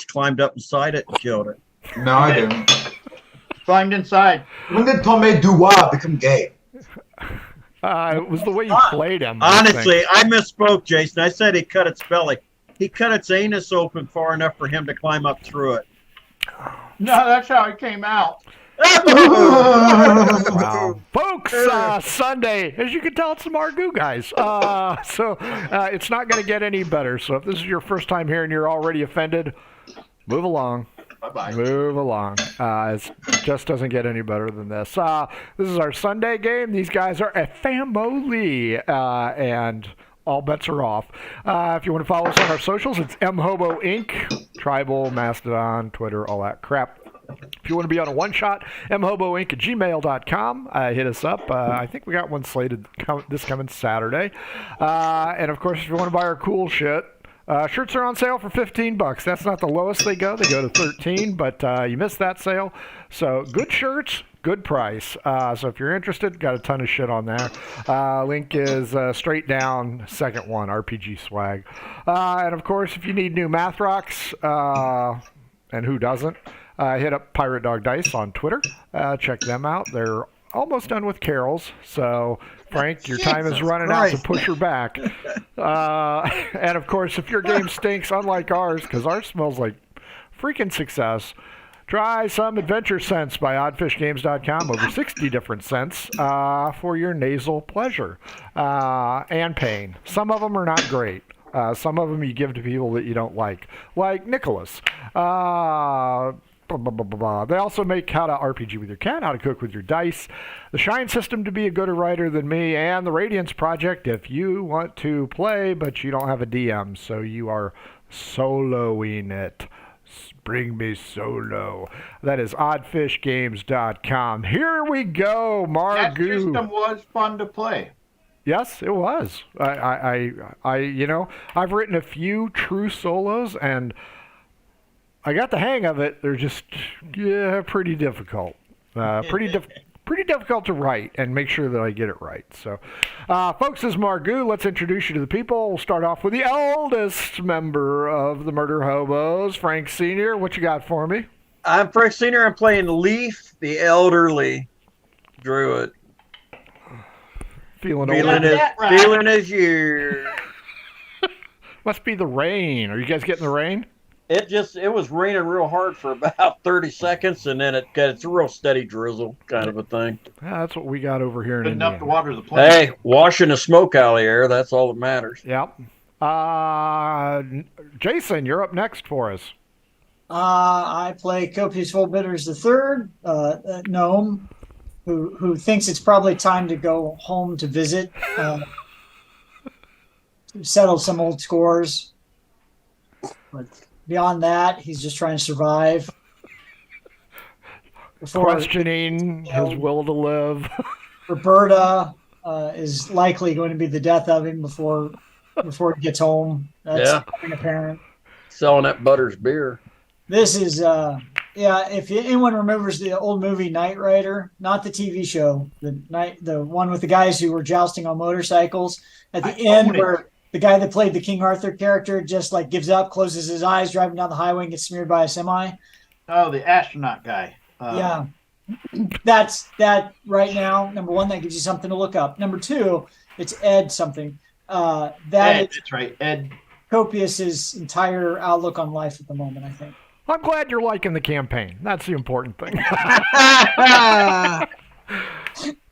climbed up inside it and killed it. No, I didn't. Climbed inside. When did Tomé Dubois become gay? It was the way you played him. Honestly, I misspoke, Jason. I said he cut its belly. He cut its anus open far enough for him to climb up through it. No, that's how it came out. Wow. Folks, Sunday, as you can tell, it's the Margou guys. So it's not going to get any better. So if this is your first time here and you're already offended, move along. Bye-bye. Move along. It just doesn't get any better than this. This is our Sunday game. These guys are a family, and all bets are off. If you want to follow us on our socials, it's mhobo inc, Tribal, Mastodon, Twitter, all that crap. If you want to be on a one-shot, mhoboinc@gmail.com. Hit us up. I think we got one slated this coming Saturday. And, of course, if you want to buy our cool shit, shirts are on sale for $15. That's not the lowest they go. They go to $13, but you missed that sale. So good shirts, good price. So if you're interested, got a ton of shit on there. Link is straight down, second one, RPG swag. And, of course, if you need new math rocks, and who doesn't, hit up Pirate Dog Dice on Twitter. Check them out. They're almost done with carols, so Frank, your time is running out to push her back. And of course, if your game stinks, unlike ours, because ours smells like freaking success, try some Adventure Scents by oddfishgames.com. Over 60 different scents for your nasal pleasure and pain. Some of them are not great. Some of them you give to people that you don't like Nicholas. They also make how to RPG with your cat, how to cook with your dice, the Shine System to be a gooder writer than me, and the Radiance Project if you want to play but you don't have a DM, so you are soloing it. Bring me solo. That is oddfishgames.com. Here we go, Margou. That system was fun to play. Yes, it was. I've written a few true solos, and I got the hang of it. They're just, pretty difficult. Pretty difficult to write and make sure that I get it right. So, folks, this is Margou. Let's introduce you to the people. We'll start off with the eldest member of the Murder Hobos, Frank Sr. What you got for me? I'm Frank Sr. I'm playing Leaf, the elderly druid. Feeling his years. Must be the rain. Are you guys getting the rain? It was raining real hard for about 30 seconds, and then it's a real steady drizzle kind of a thing. Yeah, that's what we got over here in Enough Indiana. to water the plant. Hey, washing the smoke out of the air, that's all that matters. Yep. Jason, you're up next for us. I play Copious Full Bitters III, gnome, who thinks it's probably time to go home to visit, settle some old scores. But beyond that, he's just trying to survive. Questioning his will to live. Roberta is likely going to be the death of him before he gets home. That's becoming apparent. Selling that Butters beer. This is, if anyone remembers the old movie Knight Rider, not the TV show, the one with the guys who were jousting on motorcycles, at the end where the guy that played the King Arthur character just like gives up, closes his eyes, driving down the highway and gets smeared by a semi. Oh, the astronaut guy. Yeah. That's that right now. Number one, that gives you something to look up. Number two, it's Ed something. That's right, Ed. Copious' entire outlook on life at the moment, I think. I'm glad you're liking the campaign. That's the important thing.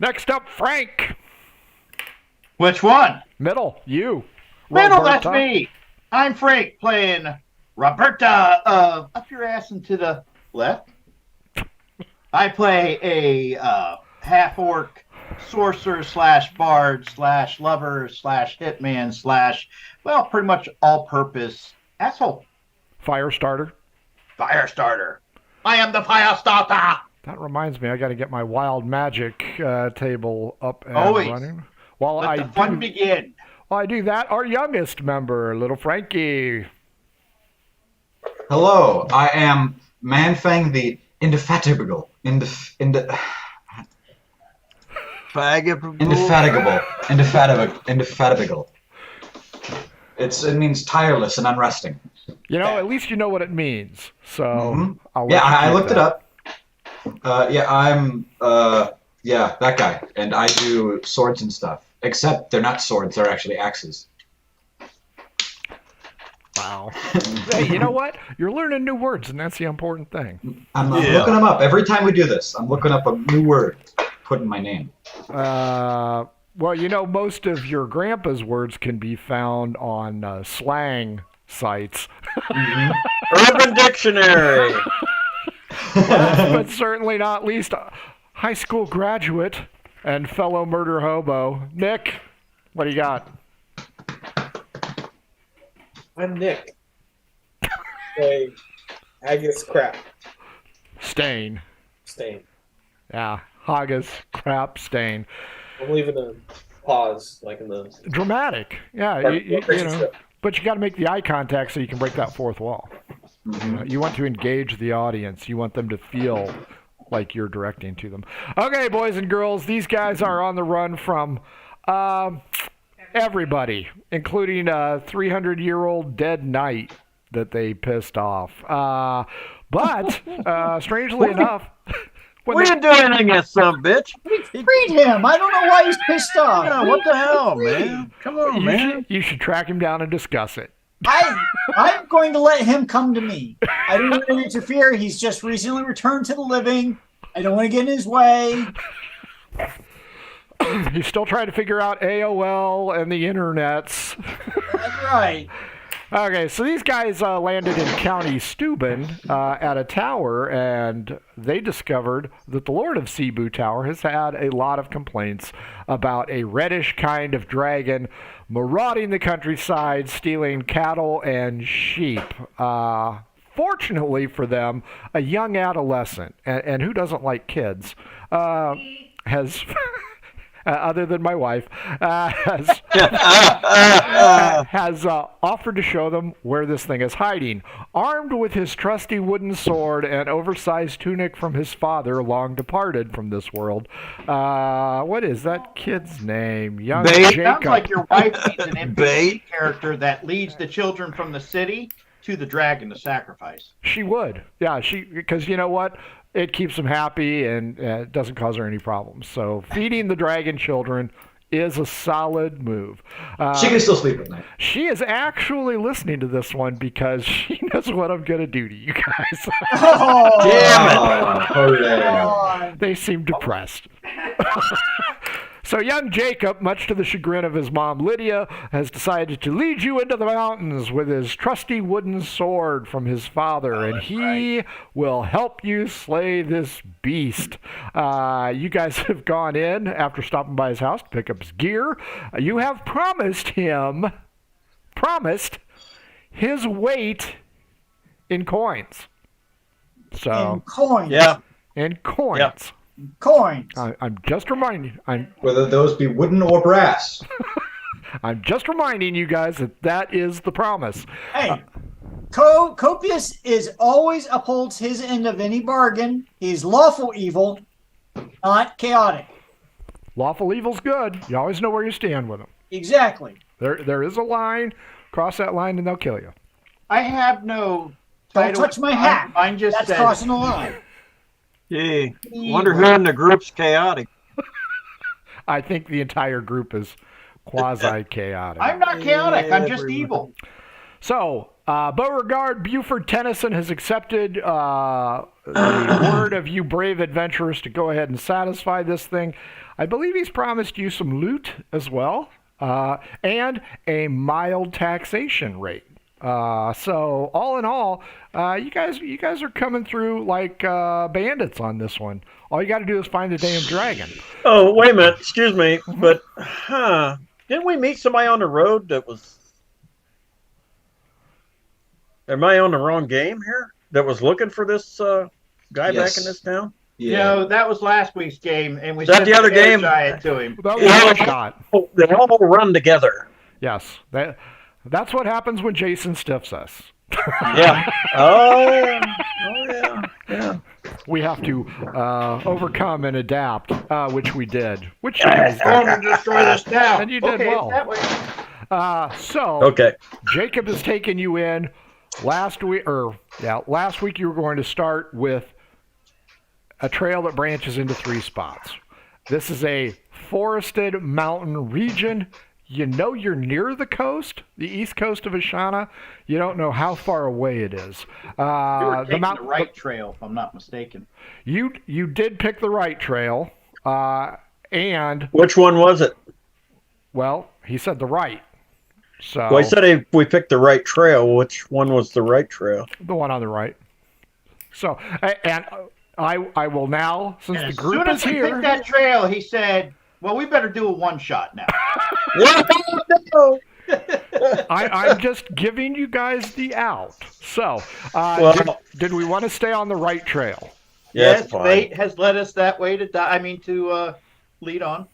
Next up, Frank. Which one? Middle, you. Middle, Roberta. that's me. I'm Frank playing Roberta up your ass and to the left. I play a half-orc sorcerer / bard / lover / hitman / pretty much all-purpose asshole. Firestarter. Firestarter. I am the Firestarter. That reminds me, I got to get my wild magic table up and Always. running. While Let the fun begin. While I do that, our youngest member, little Frankie. Hello, I am Manfang the Indefatigable. Indefatigable. It means tireless and unresting. At least you know what it means. So Mhm. I'll let Yeah, you I keep looked it that. up. I'm that guy, and I do swords and stuff. Except they're not swords; they're actually axes. Wow. Hey, you know what? You're learning new words, and that's the important thing. I'm Yeah. looking them up every time we do this. I'm looking up a new word, put in my name. Well, most of your grandpa's words can be found on slang sites. Urban Dictionary. Last but certainly not least, a high school graduate and fellow murder hobo, Nick. What do you got? I'm Nick. Play Haggis Crap Stain. Stain. Yeah, Haggis, crap, stain. I'm leaving a pause, like in the. Dramatic. Yeah, but you got to make the eye contact so you can break that fourth wall. You want to engage the audience. You want them to feel like you're directing to them. Okay, boys and girls, these guys are on the run from everybody, including a 300-year-old dead knight that they pissed off. But strangely enough, We didn't do anything, that son of a bitch. Freed him. I don't know why he's pissed off. Yeah, what the hell, man? Come on, man. you should track him down and discuss it. I'm going to let him come to me. I don't want to interfere. He's just recently returned to the living. I don't want to get in his way. He's still trying to figure out AOL and the internets. That's right. Okay, so these guys landed in County Steuben at a tower, and they discovered that the Lord of Cebu Tower has had a lot of complaints about a reddish kind of dragon marauding the countryside, stealing cattle and sheep. Fortunately for them, a young adolescent, and who doesn't like kids, has... other than my wife, has offered to show them where this thing is hiding. Armed with his trusty wooden sword and oversized tunic from his father, long departed from this world. What is that kid's name? Young Bait. Jacob. Sounds like your wife needs an Bait. NPC character that leads the children from the city to the dragon to sacrifice. She would. Yeah, because you know what? It keeps them happy and it doesn't cause her any problems. So feeding the dragon children is a solid move. She can still sleep at night. She is actually listening to this one because she knows what I'm going to do to you guys. Oh, Damn it. Hooray. God. They seem depressed. So young Jacob, much to the chagrin of his mom Lydia, has decided to lead you into the mountains with his trusty wooden sword from his father, and he will help you slay this beast. You guys have gone in after stopping by his house to pick up his gear. You have promised his weight in coins. So In coins. Yeah. in coins. Yeah. Coins. I'm just reminding. Whether those be wooden or brass. I'm just reminding you guys that is the promise. Hey, Copius always upholds his end of any bargain. He's lawful evil, not chaotic. Lawful evil's good. You always know where you stand with them. Exactly. There is a line. Cross that line and they'll kill you. I have no Don't title. touch my hat. Mine just That's says crossing the line. Gee, wonder who in the group's chaotic. I think the entire group is quasi-chaotic. I'm not chaotic. I'm just Everyone. evil. So, Beauregard Buford Tennyson has accepted the word of you brave adventurers to go ahead and satisfy this thing. I believe he's promised you some loot as well, and a mild taxation rate. So all in all, you guys are coming through like bandits on this one. All you got to do is find the damn dragon. Oh, wait a minute. Excuse me, but didn't we meet somebody on the road that was? Am I on the wrong game here? That was looking for this guy back Yes. in this town? You know, that was last week's game, and we Is that sent the other air game? giant to him. That was Yeah. one shot. Oh, they all run together. Yes, that's what happens when Jason stiffs us. Yeah. Oh, yeah. We have to overcome and adapt, which we did. Which you guys did. I'm going to destroy this town. And you did okay, well. That way. So Okay. Jacob has taken you in last week you were going to start with a trail that branches into 3 spots. This is a forested mountain region. You know you're near the coast, the east coast of Ashana. You don't know how far away it is. You were taking the right trail, if I'm not mistaken. You did pick the right trail, and Which one was it? well, he said the right. So Well, he said if we picked the right trail. Which one was the right trail? the one on the right. So and I will now, since And the as group soon as is we here. picked that trail, he said, "Well, we better do a one-shot now." No. I'm just giving you guys the out. So, Well- did we want to stay on the right trail? Yes, Yes, fate has led us that way to lead on.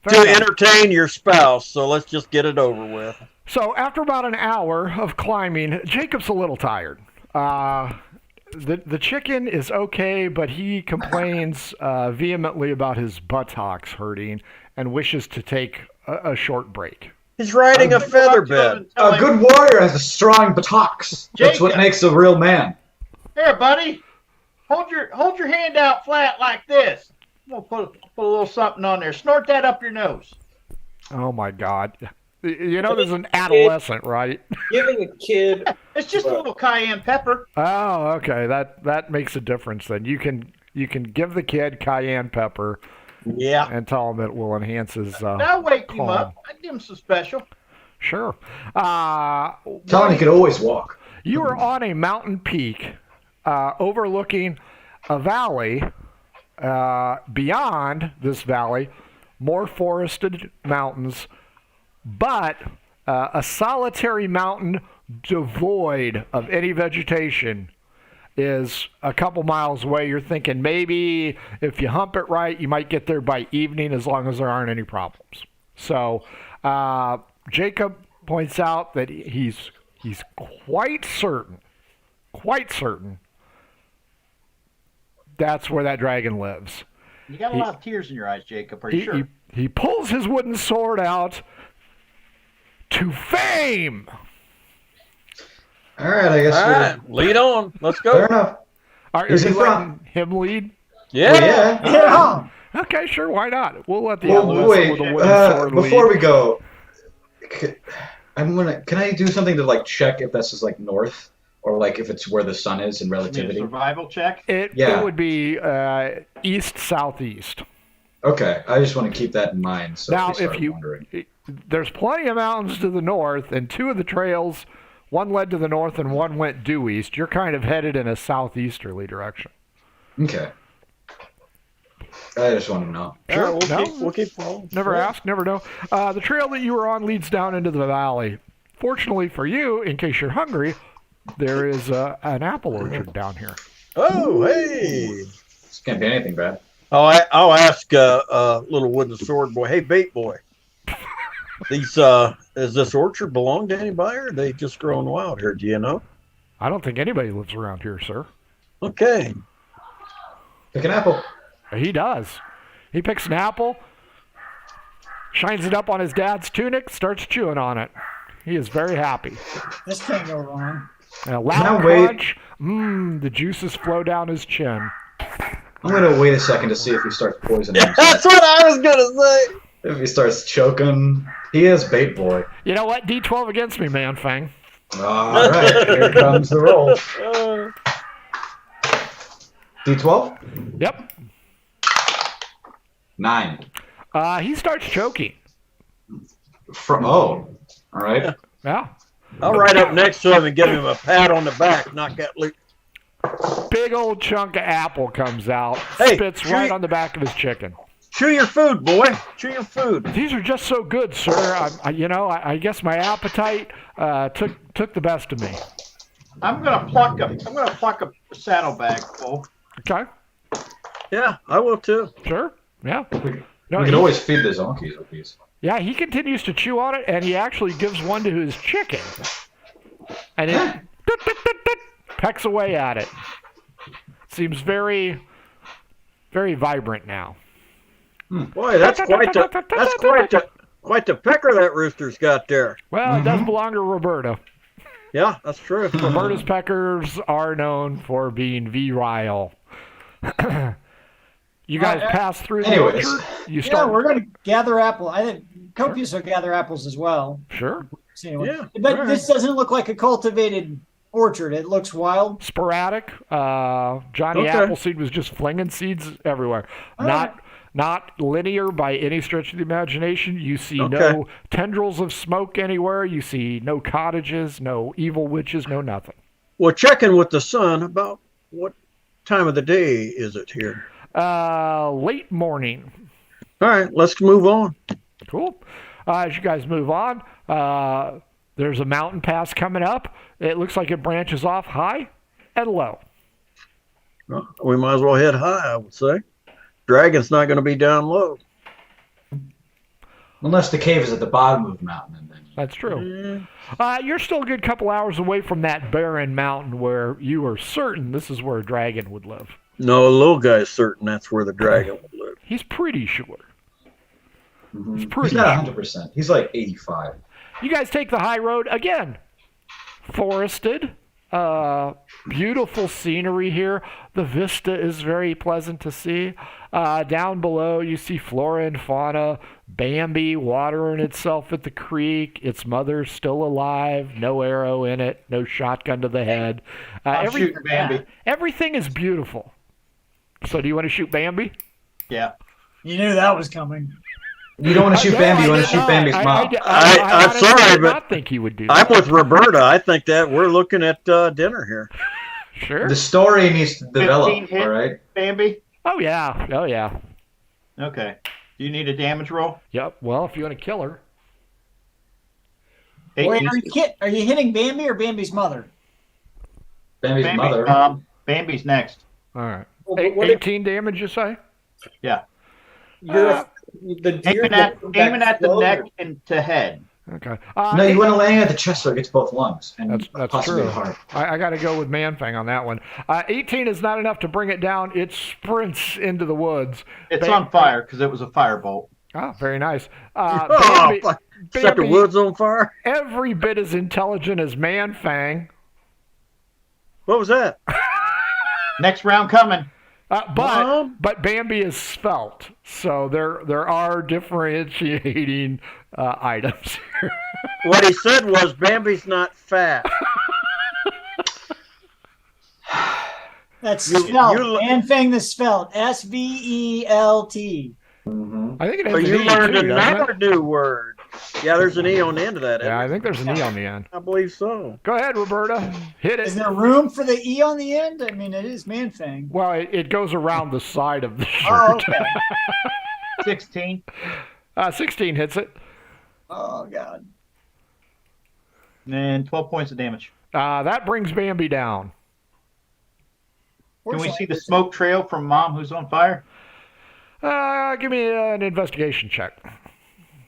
To entertain your spouse, so let's just get it over with. So after about an hour of climbing, Jacob's a little tired. The chicken is okay, but he complains vehemently about his buttocks hurting and wishes to take a short break. He's riding a feather bed. A good warrior has a strong buttocks. That's what Jacob. makes a real man. Here, buddy, hold your hand out flat like this. I'm gonna put a little something on there. Snort that up your nose. Oh my God! You know, there's an adolescent, right? Giving a kid It's just a little cayenne pepper. Oh, okay. That makes a difference then. You can give the kid cayenne pepper Yeah. and tell him it will enhance his. I'll wake him calm. up. I give him some special. Sure. Tell him he could always walk. You are on a mountain peak overlooking a valley. Beyond this valley, more forested mountains, but a solitary mountain devoid of any vegetation is a couple miles away. You're thinking maybe if you hump it right, you might get there by evening as long as there aren't any problems. So Jacob points out that he's quite certain that's where that dragon lives. You got a lot of tears in your eyes, Jacob. Are you sure? He pulls his wooden sword out to fame. All right, I guess All right, lead on. Let's go. fair enough. Are He's you in letting him lead? Yeah. Well, yeah. Yeah. Okay, sure. Why not? We'll let the Well, eldest wait. with the wooden sword Before lead. we go, can I do something to like check if this is like north or like if it's where the sun is in You need a relativity? survival check. It Yeah. would be east southeast. Okay, I just want to keep that in mind. So Now, if we start if you wondering. there's plenty of mountains to the north, and 2 of the trails, one led to the north and one went due east. You're kind of headed in a southeasterly direction. Okay. I just want to know. Sure. No. We'll keep following. Never ask, never know. The trail that you were on leads down into the valley. Fortunately for you, in case you're hungry, there is an apple orchard down here. Oh, hey. This can't be anything bad. I'll ask little wooden sword boy. Hey, bait boy. These does this orchard belong to anybody, or are they just growing wild here? Do you know? I don't think anybody lives around here, sir. Okay. Pick an apple. He does. He picks an apple, shines it up on his dad's tunic, starts chewing on it. He is very happy. This can't go wrong. And a Can I loud wait? crunch. The juices flow down his chin. I'm gonna wait a second to see if he starts poisoning himself. That's what I was gonna say. If he starts choking, he is bait boy. You know what? D12 against me, man, Fang. All right, here comes the roll. D12? Yep. 9. He starts choking. All right. Yeah. I'll ride up next to him and give him a pat on the back, knock that loose. Big old chunk of apple comes out, Hey, spits treat- right on the back of his chicken. Chew your food, boy. Chew your food. These are just so good, sir. I guess my appetite took the best of me. I'm gonna pluck a saddlebag full. Okay. Yeah, I will too. Sure. Yeah. No, We can always feed the zonkies with these. Yeah, he continues to chew on it, and he actually gives one to his chicken. And it pecks away at it. Seems very, very vibrant now. Boy, that's quite the pecker that rooster's got there. Well, it does belong to Roberta. Yeah, that's true. Roberta's peckers are known for being virile. You guys pass through the Anyways. orchard. You Yeah, start. we're going to gather apple. I think Copious will gather apples as well. Sure. So anyway, Yeah, but all this doesn't look like a cultivated orchard. It looks wild. Sporadic. Johnny Okay. Appleseed was just flinging seeds everywhere. All Not linear by any stretch of the imagination. You see Okay. no tendrils of smoke anywhere. You see no cottages, no evil witches, no nothing. Well, checking with the sun about what time of the day is it here? Late morning. All right, let's move on. Cool. As you guys move on, there's a mountain pass coming up. It looks like it branches off high and low. Well, we might as well head high, I would say. Dragon's not going to be down low. Unless the cave is at the bottom of the mountain, and then That's true. Yeah. You're still a good couple hours away from that barren mountain where you are certain this is where a dragon would live. No, the little guy's certain that's where the dragon would live. He's pretty sure. mhm. It's pretty he's not 100%. He's like 85. You guys take the high road again. Forested. Beautiful scenery here. The vista is very pleasant to see. Down below, you see flora and fauna. Bambi watering itself at the creek. Its mother's still alive. No arrow in it. No shotgun to the head. I'll shoot your Bambi. Everything is beautiful. So do you want to shoot Bambi? Yeah. You knew that was coming. You don't want to shoot No, Bambi, I you want did to shoot not. Bambi's mom. I'm honestly sorry, did but not think he would do I'm that. with Roberta. I think that we're looking at dinner here. Sure. The story needs to 15 develop, hit. all right? Bambi? Oh, yeah. Oh, yeah. Okay. Do you need a damage roll? Yep. Well, if you want to kill her. Wait, 18. are you hitting Bambi or Bambi's mother? Bambi's Bambi. mother. Bambi's next. All right. Well, but what if 18 damage, you say? Yeah. the deer Aiming at the neck and to head. Okay. No, you want to land at the chest so it gets both lungs. And That's possibly true. the heart. I got to go with Manfang on that one. 18 is not enough to bring it down. It sprints into the woods. It's on fire because it was a firebolt. Ah, very nice. Oh, Bambi, fuck. Set the Bambi, woods on fire. every bit as intelligent as Manfang, What was that? Next round coming. Mom? but Bambi is svelte, so there are differentiating items here. What he said was Bambi's not fat. That's You- svelte. you- Manfang the svelte. SVELT. Mm-hmm. I think it So has you an E learned too, doesn't another it? new word. Yeah, there's an E on the end of that. Yeah, I think there's an E on the end. I believe so. Go ahead, Roberta. Hit Is it. there room for the E on the end? I mean, it is Manfang. Well, it goes around the side of the shirt. Oh, okay. 16. 16 hits it. Oh, God. And 12 points of damage. That brings Bambi down. Can we see the smoke trail from Mom who's on fire? Give me an investigation check.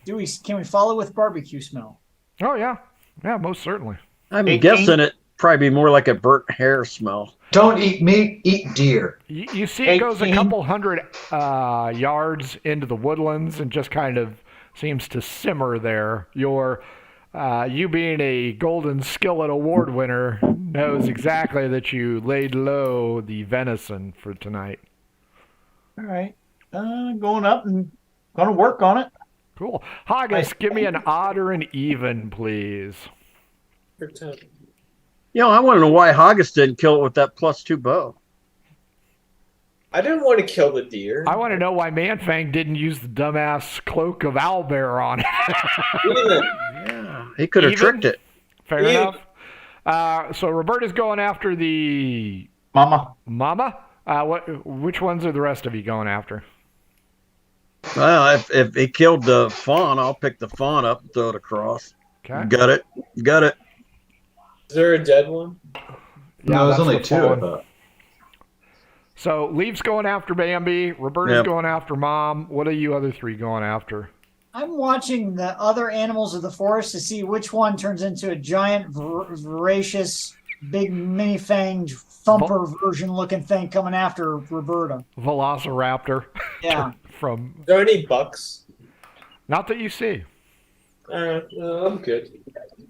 Can we follow with barbecue smell? Oh, yeah. Yeah, most certainly. I'm 18? guessing it probably be more like a burnt hair smell. Don't eat meat, eat dear. You see it goes a 18. couple hundred yards into the woodlands and just kind of seems to simmer there. You being a Golden Skillet Award winner knows exactly that you laid low the venison for tonight. All right. Going up and going to work on it. Cool. Haggis, give me an odd or an even, please. for 10. You know, I want to know why Haggis didn't kill it with that +2 bow. I didn't want to kill the deer. I want to know why Manfang didn't use the dumbass cloak of owlbear on it. Even, Yeah, he could have Even? tricked it. Fair Even. enough. So Roberta's going after the Mama. mama. Which ones are the rest of you going after? Well, if he killed the fawn, I'll pick the fawn up and throw it across. Okay. Got it. Got it. is there a dead one? No, there's that's only the 2, I fawn. thought. So Leaf's going after Bambi. Roberta's Yep. going after Mom. What are you other three going after? I'm watching the other animals of the forest to see which one turns into a giant, voracious, big mini-fanged thumper version looking thing coming after Roberta. Velociraptor. Yeah. From Are there any bucks? not that you see. I'm good.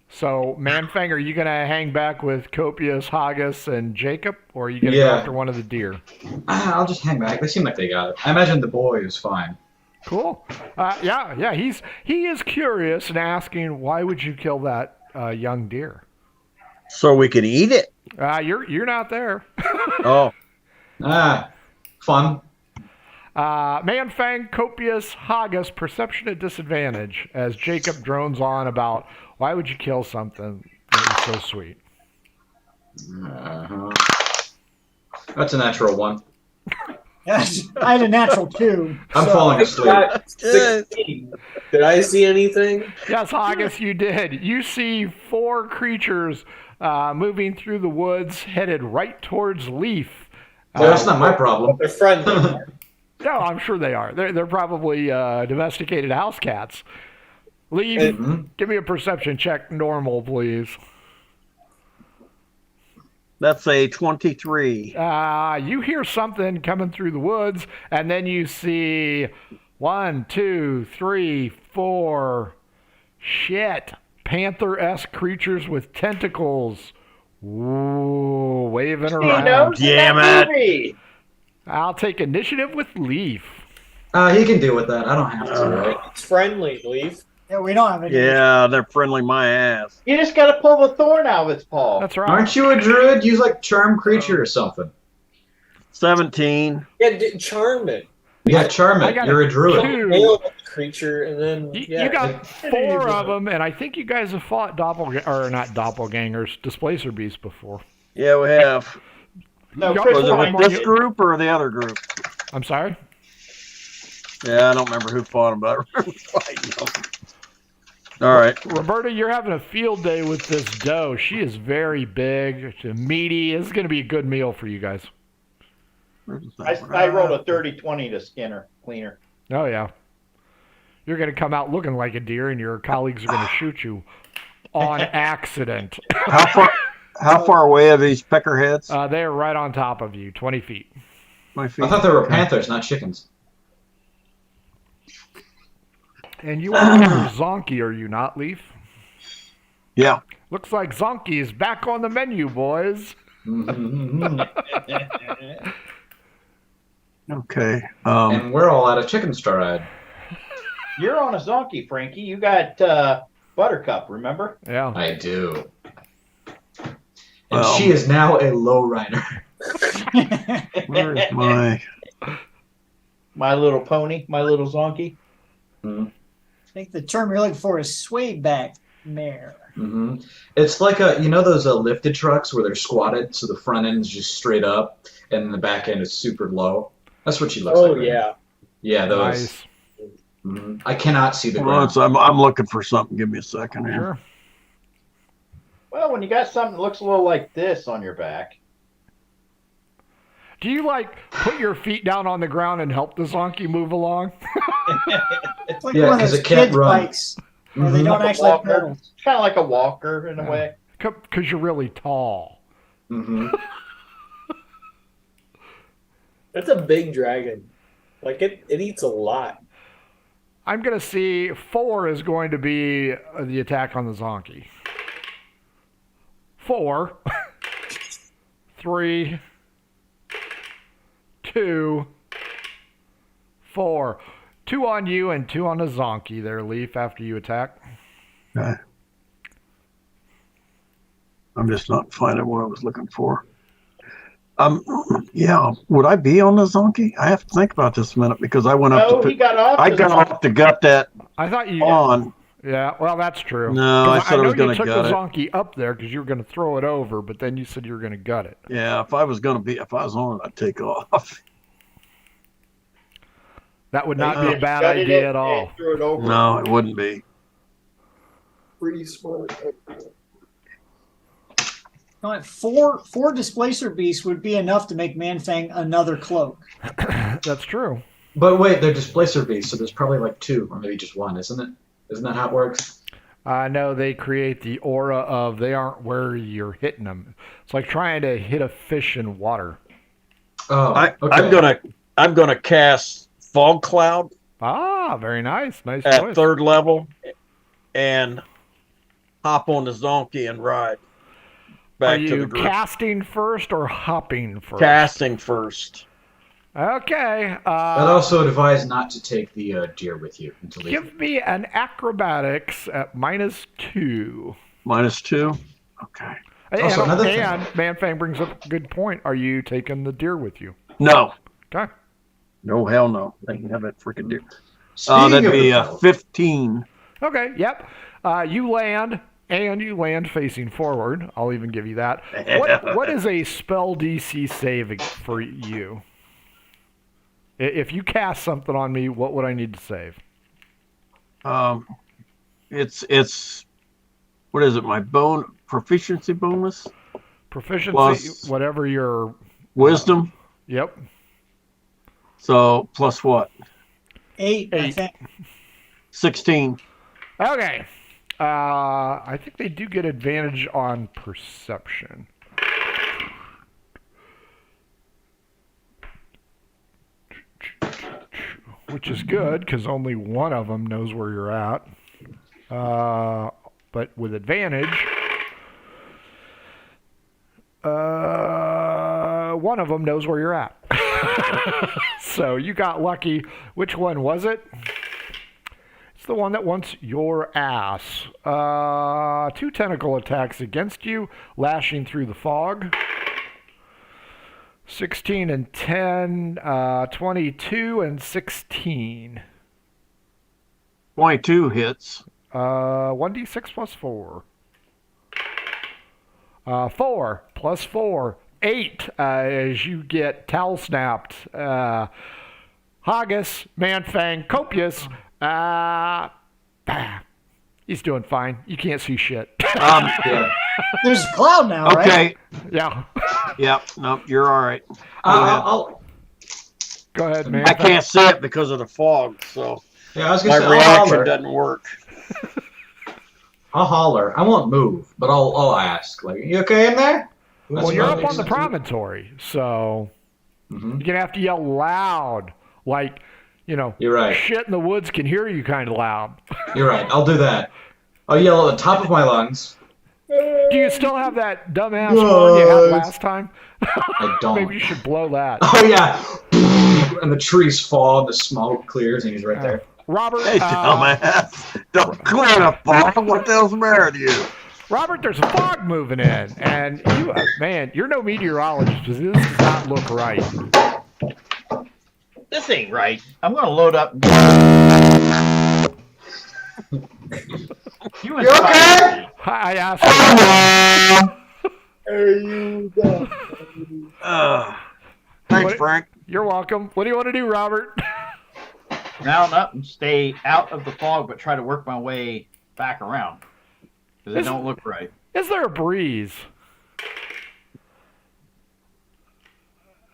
So, Manfang, are you going to hang back with Copius, Haggis, and Jacob, or are you going to go Yeah. after one of the deer? I'll just hang back. They seem like they got it. I imagine the boy is fine. Cool. Yeah. He is curious and asking, why would you kill that young deer? So we could eat it. You're not there. Oh, Fun. Manfang, Copius, Haggis, perception at disadvantage as Jacob drones on about why would you kill something that was so sweet. That's a natural one. Yes, I had a natural 2. I'm so- falling asleep. Got 16. Did I see anything? Yes, Haggis, you did. You see 4 creatures moving through the woods headed right towards Leaf. Well, that's not my problem. They're friendly. No, I'm sure they are. They're probably domesticated house cats. Leaf, give me a perception check, normal, please. that's a 23. You hear something coming through the woods, and then you see 1, 2, 3, 4. Shit. Panther-esque creatures with tentacles. Ooh, waving He around. knows Damn that it. movie. I'll take initiative with Leaf. He can deal with that. I don't have to. Right? It's friendly, Leaf. Yeah, we don't have any. Yeah, they're friendly my ass. You just got to pull the thorn out of its paw. That's right. Aren't you a druid? Use like charm creature or something. 17. Yeah, charm it. Yeah, charm I it. got You're a druid. two. Nail the creature, and then You got 4 of them, and I think you guys have fought not doppelgangers, displacer beasts before. Yeah, we have. No, You got- Chris Was it Pine with this did- group or the other group? I'm sorry? Yeah, I don't remember who fought them, but I remember fighting them. All right. Roberta, you're having a field day with this doe. She is very big, she's meaty. This is going to be a good meal for you guys. I rolled a 30-20 to Skinner, cleaner. Oh, yeah. You're going to come out looking like a deer, and your colleagues are going to shoot you on accident. How far away are these peckerheads? They are right on top of you, 20 feet. My feet. I thought they were panthers, not chickens. And you are Zonky, are you not, Leaf? Yeah. Looks like Zonky is back on the menu, boys. Okay. And we're all out of chicken stride. You're on a zonkey, Frankie. You got Buttercup, remember? Yeah. I do. And she is now a lowrider. Where is my? My little pony, my little zonkey. I think the term you're looking for is swayback mare. It's like those lifted trucks where they're squatted, so the front end is just straight up, and the back end is super low. That's what she looks like. Oh, right yeah. now. Yeah, those. Nice. I cannot see the Well, ground. I'm looking for something. Give me a second here. Sure. Well, when you got something that looks a little like this on your back. Do you, put your feet down on the ground and help the Zonky move along? It's like Yeah, one of 'cause those it can't kids' run. bikes where they don't Like a actually have walker. pedals. It's kind of like a walker in a way. Because you're really tall. That's a big dragon. Like, it eats a lot. I'm going to see 4 is going to be the attack on the Zonky. 4, 3, 2, 4. 2 on you and 2 on the Zonky there, Leaf, after you attack. Okay. I'm just not finding what I was looking for. Yeah, would I be on the Zonky? I have to think about this a minute because I went up No, to he got off. I the got zonkey. off to gut that I thought you... on. Yeah, well, that's true. No, I 'Cause said I was know gonna you took gut the it. Zonky up there because you were going to throw it over, but then you said you were going to gut it. Yeah, if I was on it, I'd take off. That would not be a bad Gutted idea it at all. and threw it over. No, it wouldn't be. Pretty smart. No, four displacer beasts would be enough to make Manfang another cloak. That's true. But wait, they're displacer beasts, so there's probably like 2 or maybe just 1, isn't it? Isn't that how it works? No, they create the aura of they aren't where you're hitting them. It's like trying to hit a fish in water. Oh, I'm gonna cast Fog Cloud Ah, very nice. Nice at choice. 3rd level, and hop on the donkey and ride back Are to the you group. casting first or hopping first? Casting first. Okay. But also advise not to take the deer with you until they. Give me an acrobatics at -2. -2. Okay. Also, another thing. And Manfang brings up a good point. Are you taking the deer with you? No. Okay. No, hell no. They can have that freaking deer. Speaking That'd of be the a 15. Okay. Yep. You land, and you land facing forward. I'll even give you that. What is a spell DC saving for you? If you cast something on me, what would I need to save? It's what is it? My proficiency bonus? Proficiency, Plus whatever your wisdom. Yep. So plus what? 8, I 8. think. 16. Okay. I think they do get advantage on perception. Which is good, because only one of them knows where you're at. But with advantage, one of them knows where you're at. So you got lucky. Which one was it? It's the one that wants your ass. 2 tentacle attacks against you, lashing through the fog. 16 and 10, 22 and 16. 22 hits. 1d6 plus 4. 4 plus 4, 8, as you get towel snapped. Haggis, Manfang, Copious. He's doing fine. You can't see shit. Yeah. There's a cloud now, right? Okay. Yeah. Yep. Nope. You're all right. I'll, Go ahead, man. I can't see it because of the fog, so yeah, I was my gonna say I'll reaction holler. doesn't work. I'll holler. I won't move, but I'll ask. Like, you okay in there? Well, you're up on the promontory, so Mm-hmm. you're gonna have to yell loud, like, You're right. shit in the woods can hear you kind of loud. You're right. I'll do that. I'll yell at the top of my lungs. Do you still have that dumbass horn you had last time? I don't. Maybe you should blow that. Oh yeah. And the trees fall, and the smoke clears, and he's right there. Robert, Hey, dumbass. Don't clear the fog. What the hell's the matter with you? Robert, there's a fog moving in, and you, man, you're no meteorologist, but this does not look right. This ain't right. I'm going to load up. You okay? I asked Thanks, What- Frank. You're welcome. What do you want to do, Robert? mount up and stay out of the fog, but try to work my way back around. Because it don't look right. Is there a breeze?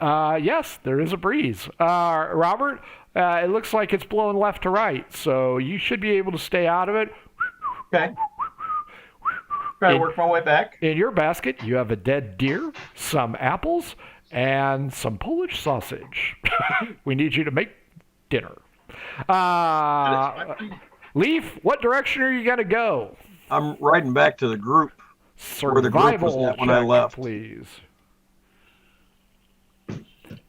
Yes, there is a breeze. Robert, it looks like it's blowing left to right, so you should be able to stay out of it. Okay. Try to work my way back. In your basket, you have a dead deer, some apples, and some Polish sausage. We need you to make dinner. Leaf, what direction are you going to go? I'm riding back to the group. Where the group was Survival at when I check, left. please.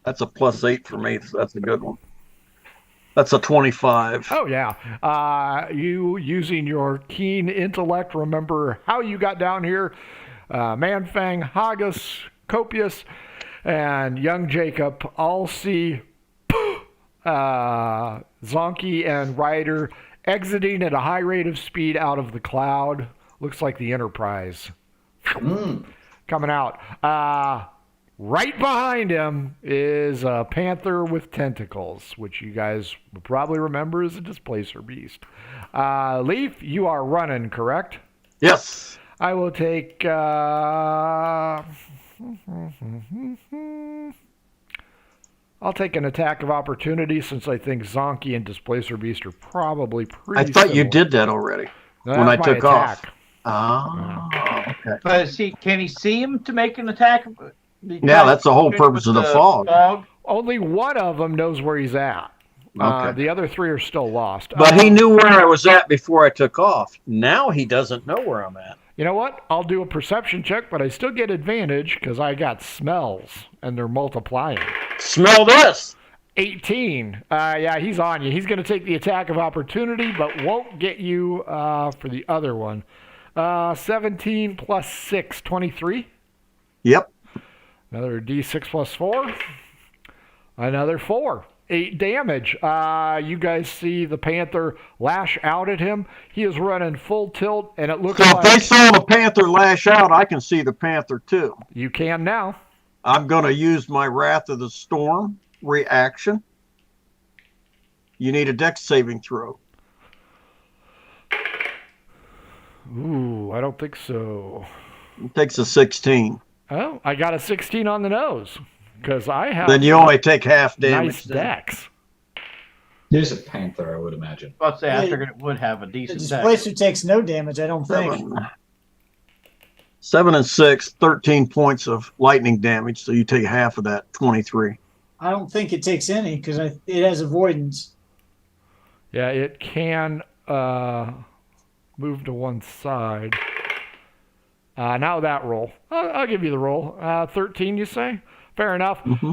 That's a +8 for me, so that's a good one. That's a 25. Oh, yeah. You, using your keen intellect, remember how you got down here. Manfang, Haggis, Copious, and young Jacob all see Zonky and Ryder exiting at a high rate of speed out of the cloud. Looks like the Enterprise coming out. Right behind him is a panther with tentacles, which you guys will probably remember is a displacer beast. Leaf, you are running, correct? Yes. I will take... I'll take an attack of opportunity since I think Zonky and Displacer Beast are probably pretty I thought you similar. did that already No, when I that's my took attack. off. Oh, okay. But can he see him to make an attack? Yeah, that's the whole purpose of the fog. Only one of them knows where he's at. Okay. The other 3 are still lost. But he knew where I was at before I took off. Now he doesn't know where I'm at. You know what? I'll do a perception check, but I still get advantage because I got smells, and they're multiplying. Smell this. 18. Yeah, he's on you. He's going to take the attack of opportunity, but won't get you for the other one. 17 plus 6, 23. Yep. Another D6 plus 4. Another 4. 8 damage. You guys see the Panther lash out at him. He is running full tilt, and it looks So like... if they saw the Panther lash out, I can see the Panther too. You can now. I'm going to use my Wrath of the Storm reaction. You need a dex saving throw. Ooh, I don't think so. It takes a 16. Oh, I got a 16 on the nose because I have Then you only take half damage. nice dex. Here's a panther, I would imagine. I'd say I figured it would have a The decent displacer takes no damage, I don't think. 7 and 6, 13 points of lightning damage. So you take half of that, 23. I don't think it takes any because it has avoidance. Yeah, it can move to one side. Now that roll. I'll give you the roll. 13, you say? Fair enough. Mm-hmm.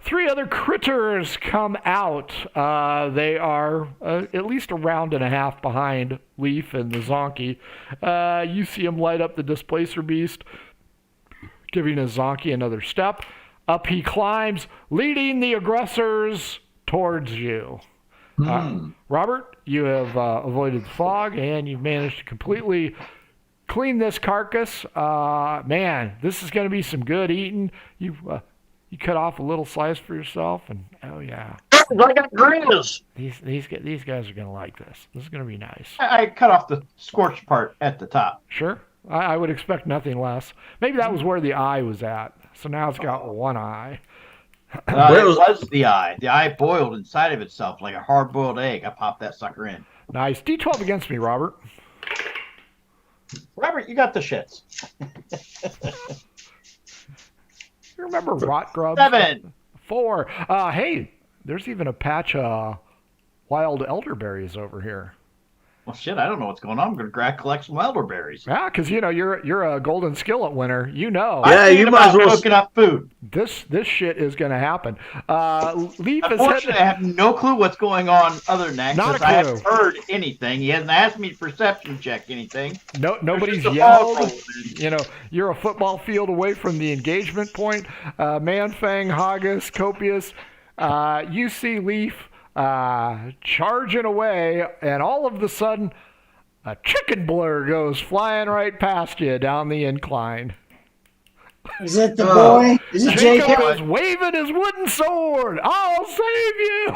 3 other critters come out. They are at least a round and a half behind Leaf and the Zonky. You see him light up the Displacer Beast, giving a Zonky another step. Up he climbs, leading the aggressors towards you. Robert, you have avoided the fog, and you've managed to completely clean this carcass. Man, this is going to be some good eating. You cut off a little slice for yourself, and oh yeah, I got grizz. these guys are going to like this. This is going to be nice. I cut off the scorched part at the top. Sure, I would expect nothing less. Maybe that was where the eye was at. So now it's got one eye. It was the eye. The eye boiled inside of itself like a hard-boiled egg. I popped that sucker in. Nice. D12 against me, Robert. Robert, you got the shits. You remember Rot Grub? 7. 4. Hey, there's even a patch of wild elderberries over here. Well, shit, I don't know what's going on. I'm going to collect some elderberries. Yeah, because you're a golden skillet winner. You know. Yeah, you might as well cooking up food. This shit is going to happen. Leaf is Unfortunately, I have no clue what's going on other than that Not a because I clue. haven't heard anything. He hasn't asked me to perception check anything. Nobody's There's just a yelled. ball rolling. You're a football field away from the engagement point. Manfang, Haggis, Copious. You see Leaf charging away, and all of a sudden, a chicken blur goes flying right past you down the incline. Is it the boy? Is it Jacob Jacob? is waving his wooden sword. I'll save you.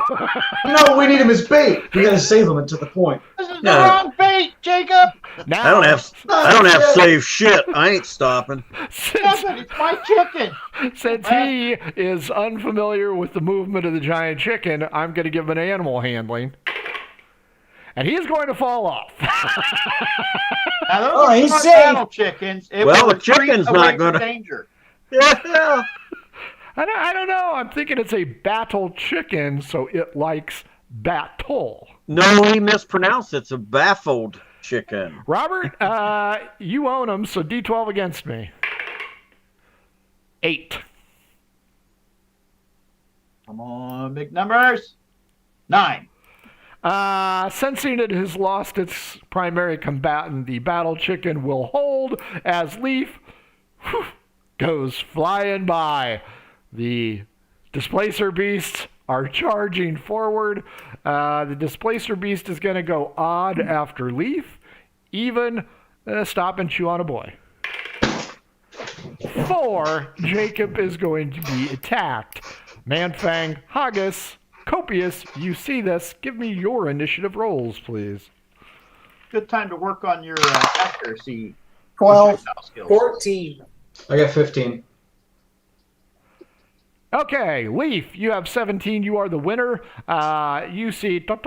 No, we need him as bait. We gotta save him until the point. This is the wrong bait, Jacob. Now, I don't have save shit. I ain't stopping. since, Jacob, it's my chicken. since he is unfamiliar with the movement of the giant chicken, I'm going to give him an animal handling. And he's going to fall off. Now, those Oh, are he's smart safe. battle chickens. It Well, will the chicken's retreat not away from gonna- danger. Yeah. I don't know. I'm thinking it's a battle chicken, so it likes battle. No, he mispronounced it. It's a baffled chicken. Robert, you own him, so D12 against me. 8. Come on, big numbers. 9. Sensing it has lost its primary combatant, the battle chicken will hold as Leaf goes flying by. The displacer beasts are charging forward. The displacer beast is going to go odd after Leaf, even stop and chew on a boy. 4, Jacob is going to be attacked. Manfang, Haggis, Copious, you see this. Give me your initiative rolls, please. Good time to work on your accuracy. 12. Skills. 14. I got 15. Okay, Leaf, you have 17. You are the winner. You see fall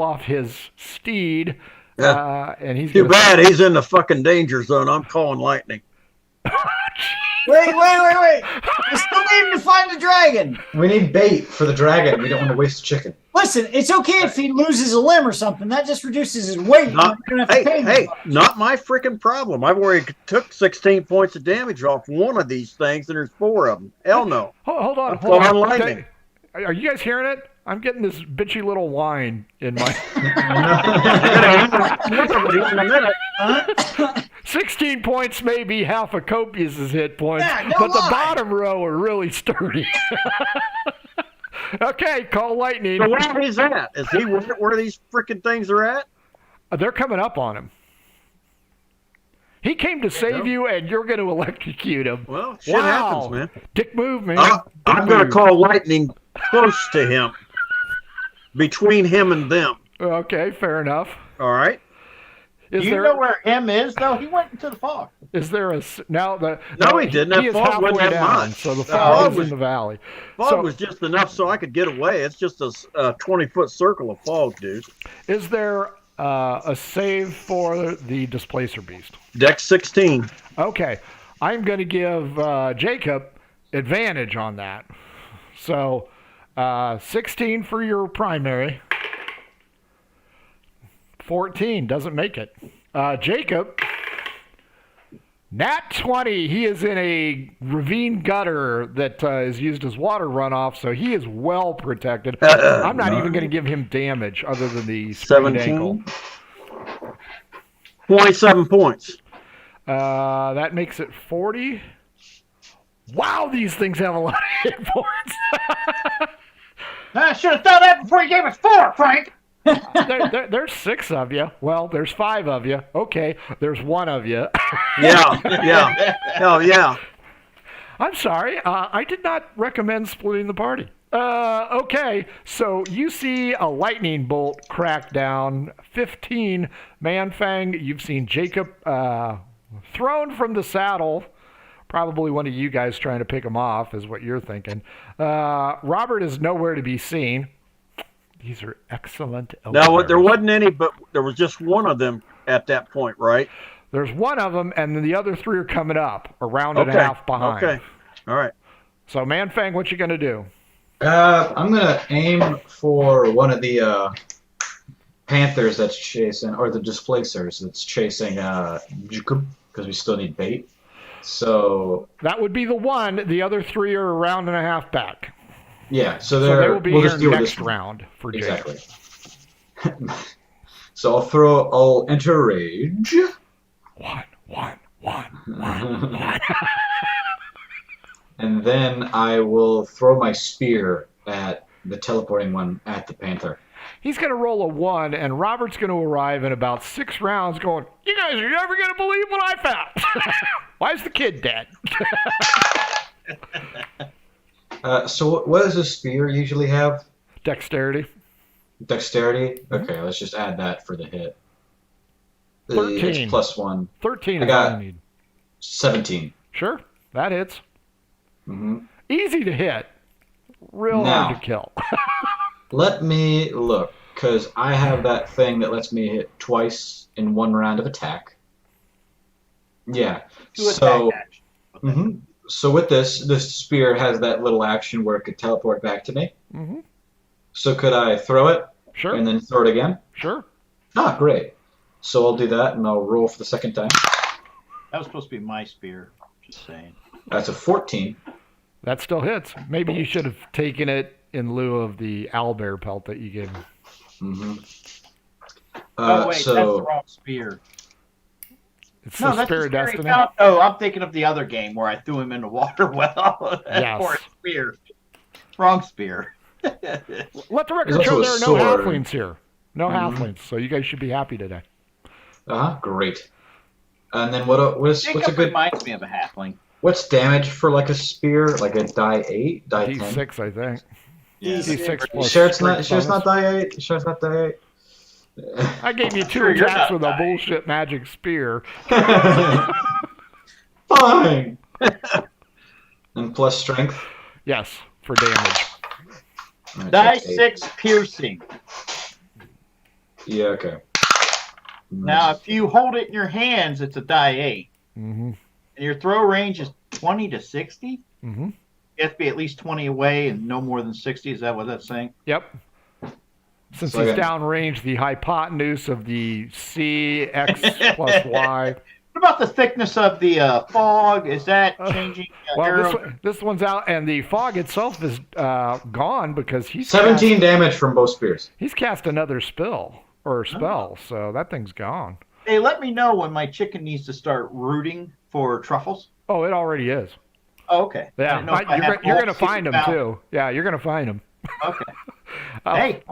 off his steed, and he's Too gonna bad he's in the fucking danger zone. I'm calling lightning. Wait. We still need to find the dragon. We need bait for the dragon. We don't want to waste chicken. Listen, it's okay if he loses a limb or something. That just reduces his weight. Not, We're gonna have to pay him. hey, not my freaking problem. I've already took 16 points of damage off one of these things, and there's 4 of them. Hell no. Hold on. Hold on, lightning. Are you guys hearing it? I'm getting this bitchy little whine in my. 16 points may be half a Copious' hit points, but the bottom row are really sturdy. Okay, call lightning. So where is that? Is he where these freaking things are at? They're coming up on him. He came to save you, and you're going to electrocute him. Well, shit happens, man. Dick move, man. I'm going to call lightning close to him. Between him and them. Okay, fair enough. All right. Do you know where him is, though? He went into the fog. Is there a... Now the No, he didn't. He That is fog wasn't halfway that down, much. so the fog is was- in the valley. Fog was just enough so I could get away. It's just a 20-foot circle of fog, dude. Is there a save for the Displacer Beast? Dex 16. Okay. I'm going to give Jacob advantage on that. So, 16 for your primary. 14 doesn't make it. Jacob, nat 20. He is in a ravine gutter that is used as water runoff, so he is well protected. I'm not even going to give him damage other than the sprained ankle. 27 points. That makes it 40. Wow, these things have a lot of hit points. I should have thought that before you gave us 4, Frank. There's 6 of you. Well, there's 5 of you. Okay, there's 1 of you. Yeah. Hell yeah. I'm sorry. I did not recommend splitting the party. Okay, so you see a lightning bolt crack down. 15, Manfang. You've seen Jacob thrown from the saddle. Probably one of you guys trying to pick him off is what you're thinking. Robert is nowhere to be seen. These are excellent. Now, there wasn't any, but there was just one of them at that point, right? There's one of them, and then the other 3 are coming up, a round and a half behind. Okay. All right. So, Manfang, what you going to do? I'm going to aim for one of the panthers that's chasing, or the displacers that's chasing Jacob, because we still need bait. So that would be the one. The other 3 are a round and a half back. Yeah, so they will be we'll here just deal with next this round for Jacob. Exactly. So I'll enter rage. One. And then I will throw my spear at the teleporting one at the panther. He's going to roll a 1, and Robert's going to arrive in about 6 rounds going, you guys are never going to believe what I found. Why is the kid dead? So what does a spear usually have? Dexterity. Dexterity? Okay, let's just add that for the hit. 13. It's +1. 13 I is all got you need. 17. Sure, that hits. Mm-hmm. Easy to hit. Real hard to kill. Let me look, because I have that thing that lets me hit twice in 1 round of attack. Yeah. So, so with this spear has that little action where it could teleport back to me. Mm-hmm. So could I throw it? Sure. And then throw it again? Sure. Ah, great. So I'll do that, and I'll roll for the second time. That was supposed to be my spear. Just saying. That's a 14. That still hits. Maybe you should have taken it in lieu of the owlbear pelt that you gave him. Mm-hmm. Oh, wait, that's the wrong spear. It's the Spear of Destiny. Oh, I'm thinking of the other game where I threw him in the water well. Yes. For a spear. Wrong spear. Let the record There's show also there a are no sword. halflings here. No halflings, so you guys should be happy today. Great. And then what's a good? Reminds me of a halfling. What's damage for like a spear? Like a die 8, die 10? D6, I think. Yeah. D6 plus. Sure, it's not strength bonus. die 8. Sure, it's not die 8. I gave you 2 Sure, you're attacks not with a dying. bullshit magic spear. Fine. And plus strength. Yes, for damage. Alright, Die that's 8. 6 piercing. Yeah. Okay. Now, if you hold it in your hands, it's a die 8. Mm-hmm. And your throw range is 20 to 60? Mm-hmm. You have to be at least 20 away and no more than 60. Is that what that's saying? Yep. Since So he's again- downrange, the hypotenuse of the C, X plus Y. What about the thickness of the fog? Is that changing? Well, arrow? this one's out, and the fog itself is gone because he's 17 damage from both spears. He's cast another spell, so that thing's gone. Hey, let me know when my chicken needs to start rooting for truffles. Oh, it already is. Oh, okay. I Yeah, didn't know if I you're had going to all find them, 60 too. Yeah, you're going to find them. Okay. Hey,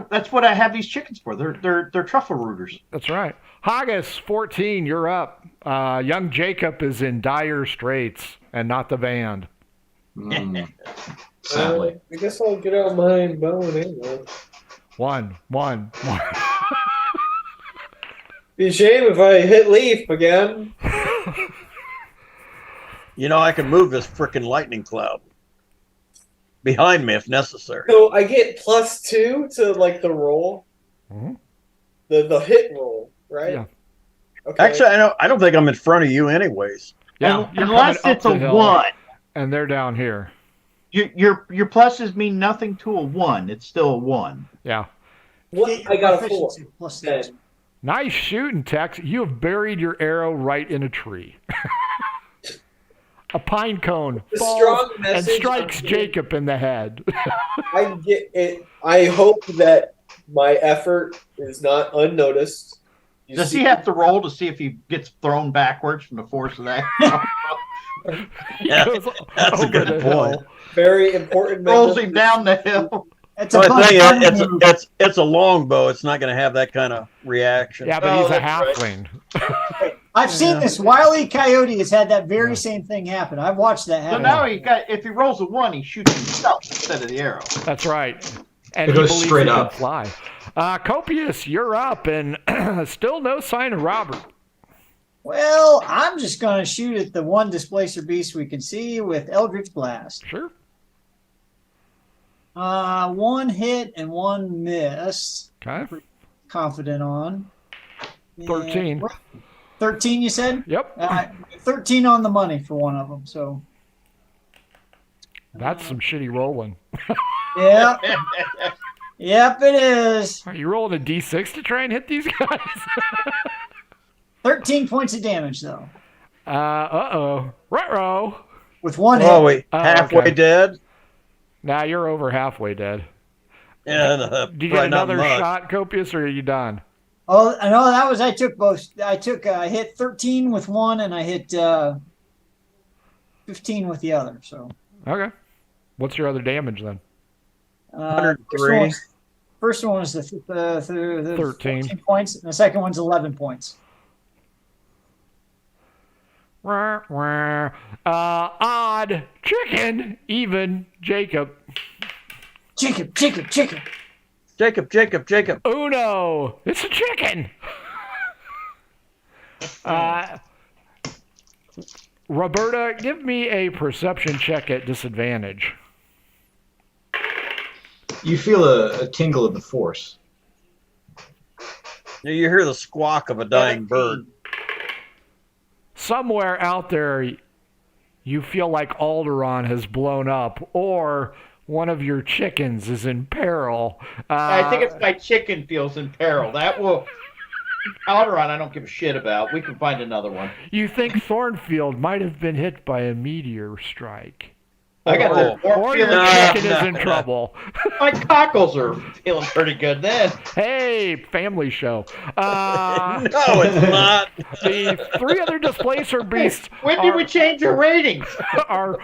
that's what I have these chickens for. They're truffle rooters. That's right. Haggis, 14, you're up. Young Jacob is in dire straits, and not the band. Sadly. I guess I'll get out my bone anyway. One. Be a shame if I hit Leaf again. I can move this frickin' lightning cloud behind me if necessary. So I get +2 to like the roll, Mhm. the hit roll, right? Yeah. Okay. Actually, I don't think I'm in front of you, anyways. Yeah, you're Unless coming up it's a the hill, 1. and they're down here. Your pluses mean nothing to a 1. It's still a 1. Yeah. What? I got a 4. Proficiency plus 6. Then. Nice shooting, Tex. You have buried your arrow right in a tree. A pine cone The falls strong and message strikes of- Jacob in the head. I get it. I hope that my effort is not unnoticed. You Does see- he have to roll to see if he gets thrown backwards from the force of that? He Yeah, goes that's a over good the point. hill. Very important. Rolls message. him down the hill. It's So a I bunch think of move. it's a longbow. It's not going to have that kind of reaction. Yeah, but Oh, he's a that's halfling. I've seen this. Wile E. Coyote has had that very same thing happen. I've watched that So happen. now if he rolls a 1, he shoots himself instead of the arrow. That's right. And It he goes believes straight he up. can fly. Copious, you're up, and still no sign of Robert. Well, I'm just going to shoot at the one displacer beast we can see with Eldritch Blast. Sure. 1 hit and 1 miss. Okay. Confident on. 13. 13, you said? Yep. 13 on the money for one of them. So, That's some shitty rolling. yeah. Yep, it is. Are you rolling a d6 to try and hit these guys? 13 points of damage, though, Uh-oh. Ruh-roh. with 1 Oh, hit. wait, Oh, halfway okay. dead? Now you're over halfway dead. Yeah, Do you get probably not another much. shot, Copious, or are you done? Oh, I know that was. I took both. I hit 13 with one, and I hit 15 with the other. So, Okay. What's your other damage then? 103. First one was the 13. 14 points, and the second one's 11 points. Wah, wah. Odd. Chicken. Even. Jacob. Chicken. Jacob. Uno. It's a chicken. Roberta, give me a perception check at disadvantage. You feel a tingle of the force. You hear the squawk of a dying bird. Somewhere out there, you feel like Alderaan has blown up, or one of your chickens is in peril. I think it's my chicken feels in peril. That will. Alderaan, I don't give a shit about. We can find another one. You think Thornfield might have been hit by a meteor strike. I got the Or your feeling chicken is in trouble. my cockles are feeling pretty good then. Hey, family show. No, it's not. The three other displacer beasts When did we change your ratings? are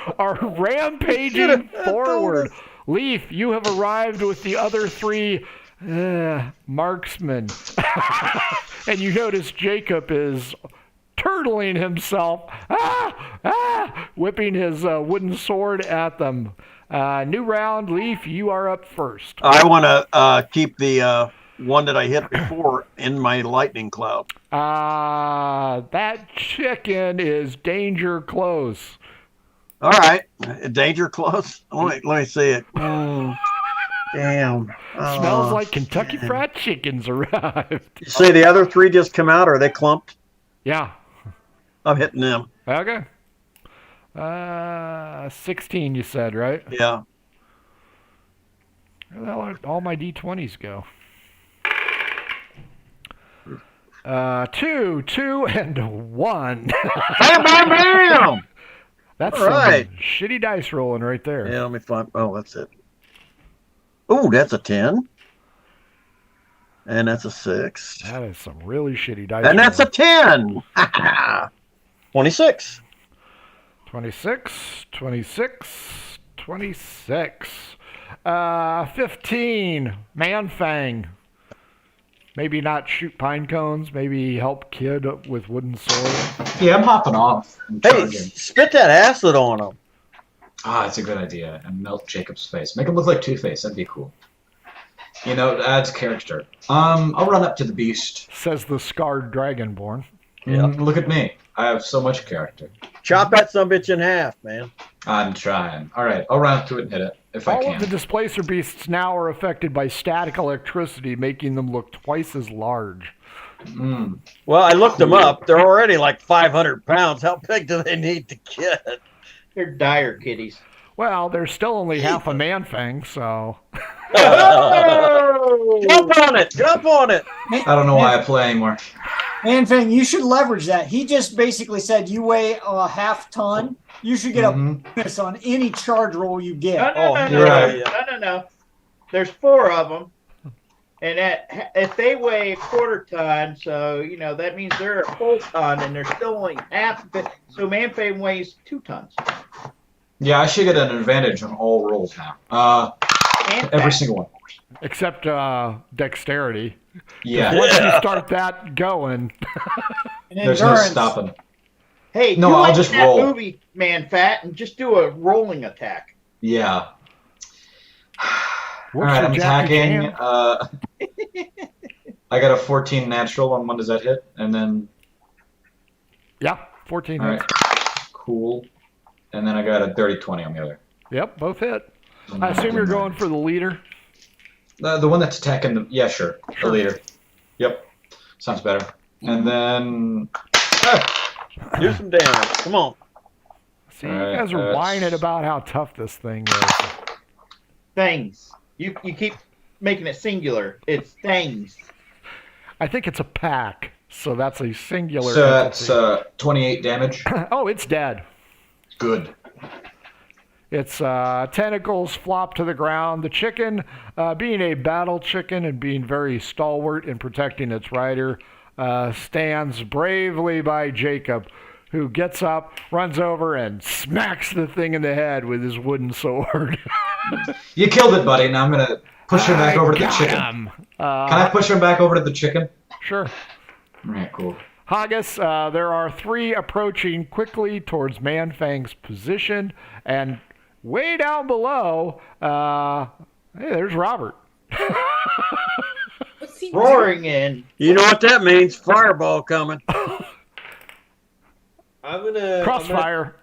rampaging Should've told forward. us. Leaf, you have arrived with the other three marksmen. And you notice Jacob is turtling himself, whipping his wooden sword at them. New round, Leaf, you are up first. I want to keep the one that I hit before in my lightning cloud. That chicken is danger close. All right, danger close. Let me see it. Damn. Smells like Kentucky Fried Chicken's arrived. You see the other three just come out? Or are they clumped? Yeah. I'm hitting them. Okay. 16 you said, right? Yeah. Where the hell did all my D20s go? 2, and 1. Bam, bam, bam! That's All right. some shitty dice rolling right there. Yeah, let me find. Oh, that's it. Oh, that's a 10. And that's a 6. That is some really shitty dice And that's a rolling. 10. 26. 26, 26, 26. 15. Man-fang. Maybe not shoot pine cones. Maybe help kid with wooden sword. Yeah, I'm hopping off. And Hey, charging. spit that acid on him. That's a good idea. And melt Jacob's face. Make him look like Two-Face. That'd be cool. You know, it adds character. I'll run up to the beast. Says the scarred dragonborn. Yeah. Look at me. I have so much character. Chop that sumbitch in half, man. I'm trying. All right, I'll run up to it and hit it if I All can. of the displacer beasts now are affected by static electricity, making them look twice as large. Well, I looked them up. They're already like 500 pounds. How big do they need to get? They're dire kitties. Well, there's still only half a man-fang, so... Jump on it! Jump on it! I don't know why I play anymore. Man-fang, you should leverage that. He just basically said you weigh a half ton. You should get a bonus on any charge roll you No, get. no, Oh, no, you're no, right. no. There's 4 of them, and if they weigh a quarter ton, so that means they're a full ton, and they're still only half of it. So Manfang weighs 2 tons. Yeah, I should get an advantage on all rolls now. And Every fat. single one. Except dexterity. Yeah. Once you start that going... And There's no endurance. stopping. Hey, No, do I'll like just that roll. movie, Man Fat, and just do a rolling attack. Yeah. All Whoops, right, your I'm Jackie attacking. Chan. I got a 14 natural on one. Does that hit? And then, Yeah, 14 all hits. right, cool. And then I got a dirty 20 on the other. Yep, both hit. I assume you're going for the leader. The one that's attacking the. Yeah, sure. The leader. Yep. Sounds better. And then. Do some damage. Come on. See, Alright, you guys are whining about how tough this thing is. Things. You keep making it singular. It's things. I think it's a pack, so that's a singular So entity. that's 28 damage. Oh, it's dead. Good. Its tentacles flop to the ground. The chicken, being a battle chicken and being very stalwart in protecting its rider, stands bravely by Jacob, who gets up, runs over, and smacks the thing in the head with his wooden sword. You killed it, buddy. Now I'm going to push him back over to the chicken. Him. Can I push him back over to the chicken? Sure. All right, cool. Haggis, there are 3 approaching quickly towards Manfang's position, and way down below, hey, there's Robert. What's he Roaring in. You know what that means? Fireball coming. I'm gonna Crossfire.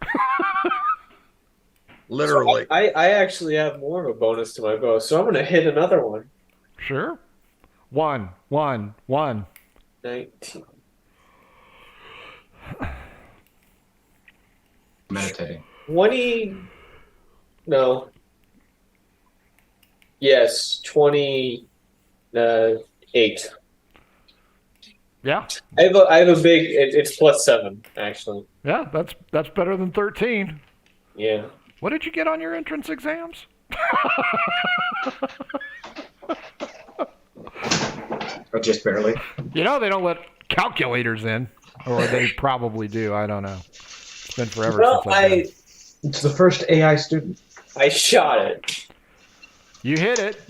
Literally. I actually have more of a bonus to my bow, so I'm gonna hit another one. Sure. 1. 19. Meditating. 20. No. Yes, 28. Yeah. I have a big. It's +7 actually. Yeah, that's better than 13. Yeah. What did you get on your entrance exams? Or just barely. You know they don't let calculators in, or they probably do. I don't know. It's been forever Well, since I've been. It's the first AI student. I shot it. You hit it.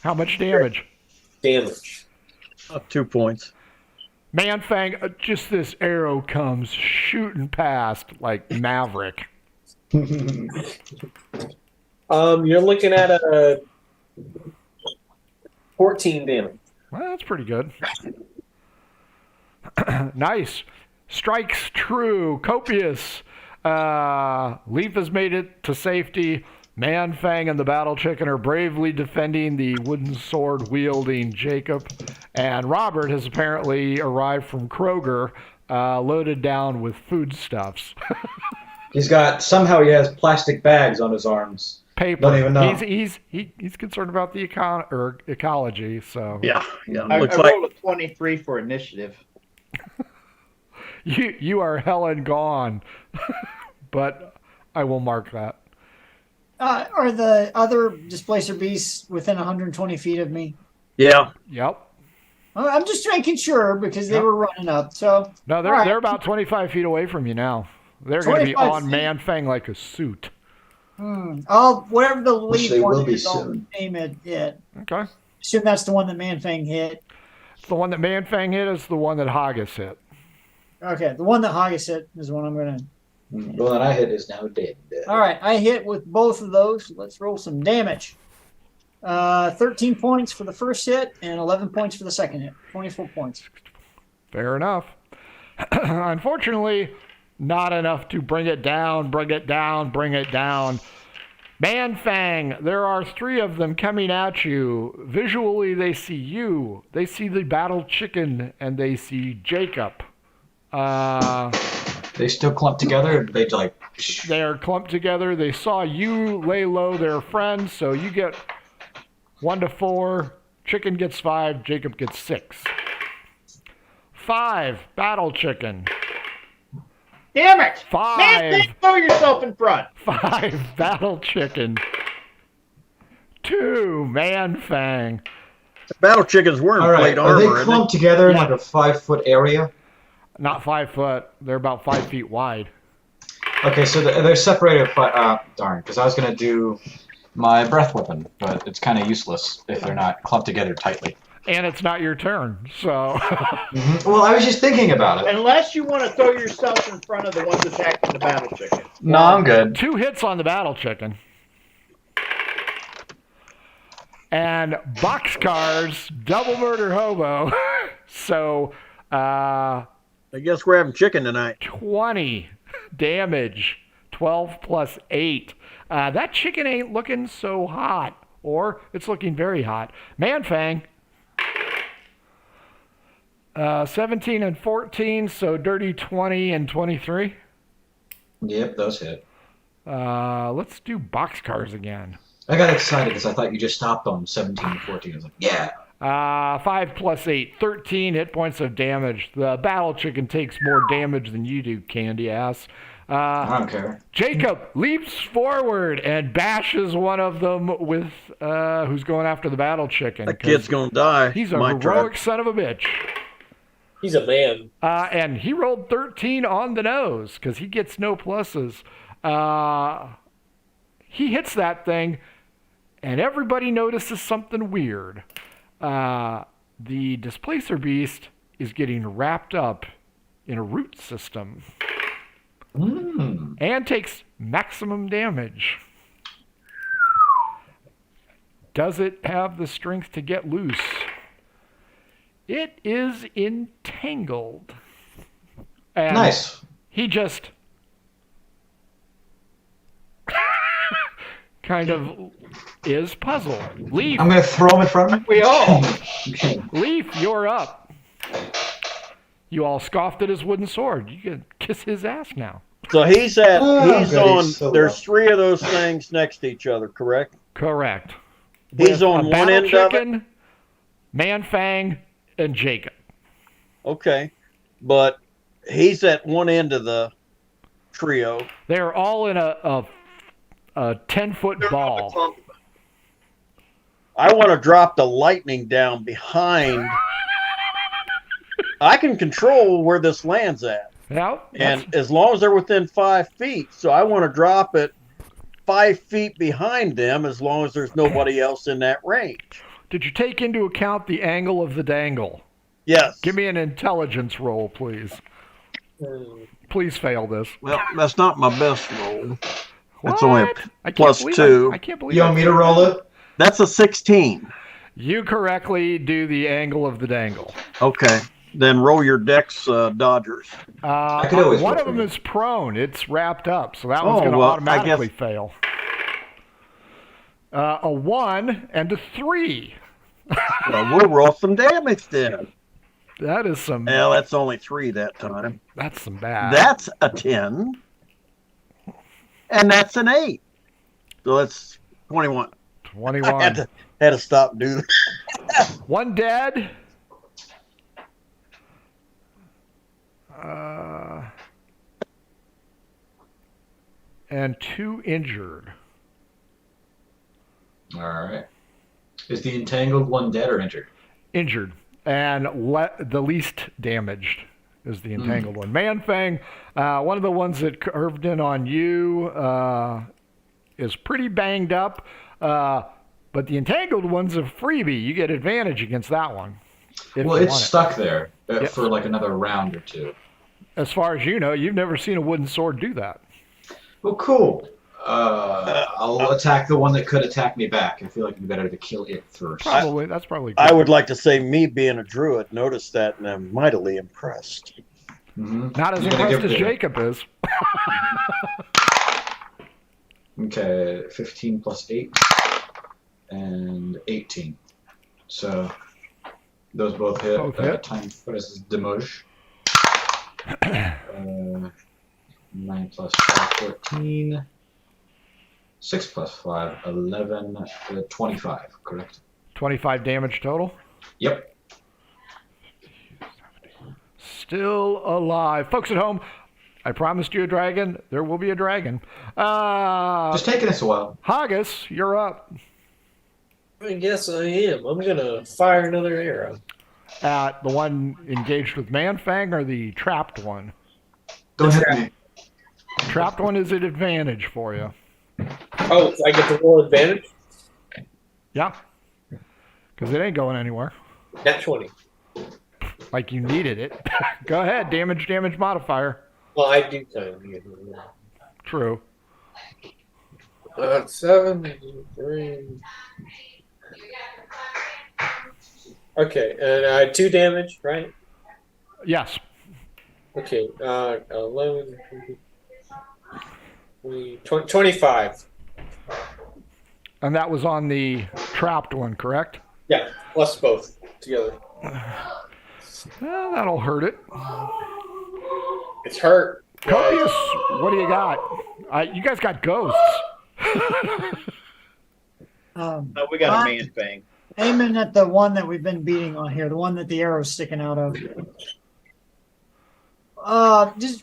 How much damage? Damage. 2 points. Manfang, just this arrow comes shooting past like Maverick. You're looking at a 14 damage. Well, that's pretty good. Nice. Strikes true. Copious. Leaf has made it to safety. Manfang and the battle chicken are bravely defending the wooden sword wielding Jacob. And Robert has apparently arrived from Kroger, loaded down with foodstuffs. Somehow he has plastic bags on his arms. Paper. Don't even know. He's concerned about the ecology. So Yeah. I Looks like rolled a 23 for initiative. you are hell and gone, but I will mark that. Are the other displacer beasts within 120 feet of me? yeah. Yep. I'm just making sure because they Yep. were running up. So No, they're all right. they're about 25 feet away from you now. They're going to be 25 on feet. Man Fang like a suit. I'll whatever the Which lead they one will be is, I'll soon. aim it. Okay. Assume that's the one that Manfang hit. The one that Man Fang hit is the one that Haggis hit. Okay, the one that Haggis hit is the one I'm gonna. The one that I hit is now dead. All right, I hit with both of those. Let's roll some damage. 13 points for the first hit and 11 points for the second hit. 24 points. Fair enough. Unfortunately, not enough to bring it down. Man Fang, there are 3 of them coming at you. Visually, they see you. They see the battle chicken, and they see Jacob. They still clump together. They like. They are clumped together. They saw you lay low their friends, so you get 1 to 4. Chicken gets 5. Jacob gets 6. 5, battle chicken. Damn it! 5. Man, throw yourself in front. 5, battle chicken. 2, Man Fang. Battle chickens were in All right. plate Are armor. they aren't clumped together in like a 5-foot area? Not 5 foot. They're about 5 feet wide. Okay, so they're separated. Darn, because I was gonna do my breath weapon, but it's kind of useless if they're not clumped together tightly. And it's not your turn, so. Well, I was just thinking about it. Unless you want to throw yourself in front of the ones attacking the battle chicken. No, I'm good. 2 hits on the battle chicken. And boxcars, double murder hobo. So, I guess we're having chicken tonight. 20 damage. 12 plus 8. That chicken ain't looking so hot. Or it's looking very hot. Man Fang. 17 and 14, so dirty 20 and 23. Yep, those hit. Let's do boxcars again. I got excited because I thought you just stopped on 17 and 14. I was like, yeah. 5 plus 8, 13 hit points of damage. The battle chicken takes more damage than you do, candy ass. I don't care. Jacob leaps forward and bashes one of them with who's going after the battle chicken. That kid's gonna die. He's a My heroic turn. son of a bitch. He's a man. And he rolled 13 on the nose because he gets no pluses. He hits that thing, and everybody notices something weird. The displacer beast is getting wrapped up in a root system and takes maximum damage. Does it have the strength to get loose? It is entangled. And Nice. he just kind of is puzzled. Leaf, I'm going to throw him in front of me. We all. Leaf, you're up. You all scoffed at his wooden sword. You can kiss his ass now. So he's Oh, on. goody, so There's low. 3 of those things next to each other, correct? Correct. He's With on a one battle end of it. chicken, Man Fang, and Jacob. Okay, but he's at one end of the trio. They're all in a 10-foot ball. I want to drop the lightning down behind. I can control where this lands at, Now, and as long as they're within 5 feet, so I want to drop it 5 feet behind them, as long as there's nobody else in that range. did you take into account the angle of the dangle? Yes. Give me an intelligence roll, please. Please fail this. Well, that's not my best roll. That's What? only a I can't plus believe 2. I can't believe You I want me to did roll that. it? That's a 16. You correctly do the angle of the dangle. Okay. Then roll your dex dodgers. could always One roll of them for you. is prone. It's wrapped up, so that one's Oh, going to well, I automatically guess- fail. A 1 and a 3. Well, we'll roll some damage then. That is some. Well, that's only 3 that time. That's some bad. That's a 10. And that's an 8. So that's 21. 21. I had to stop and do that. 1 dead. And 2 injured. All right. Is the entangled one dead or injured? Injured. And the least damaged is the entangled one. Manfang, one of the ones that curved in on you, is pretty banged up. But the entangled one's a freebie. You get advantage against that one. Well, it's stuck there for like another round or two. As far as you know, you've never seen a wooden sword do that. Well, cool. I'll attack the one that could attack me back. I feel like it'd be better to kill it first. Probably. That's probably good. I would like to say, me being a druid, noticed that, and I'm mightily impressed. Mm-hmm. Not as impressed as Jacob is. Okay, 15 plus 8 and 18. So those both hit. Both hit. Time what is this? Demoge. 9 plus 5, 14. 6 plus 5, 11, 25, correct? 25 damage total. Yep. Still alive. Folks at home, I promised you a dragon. There will be a dragon. Just taking us a while. Haggis, you're up. I guess I am. I'm gonna fire another arrow. At the one engaged with Manfang or the trapped one? Don't hit me. Trapped one is an advantage for you. Oh, I get the roll advantage? Yeah. Because it ain't going anywhere. Nat 20. Like you needed it. Go ahead. Damage modifier. Well, I do kind of need it. True. 7, 3. Okay, and 2 damage, right? Yes. Okay, 11, 25. And that was on the trapped one, correct? Yeah, plus both together. Well, that'll hurt it. It's hurt. Copious, what do you got? You guys got ghosts. We got a man thing. Aiming at the one that we've been beating on here, the one that the arrow's sticking out of.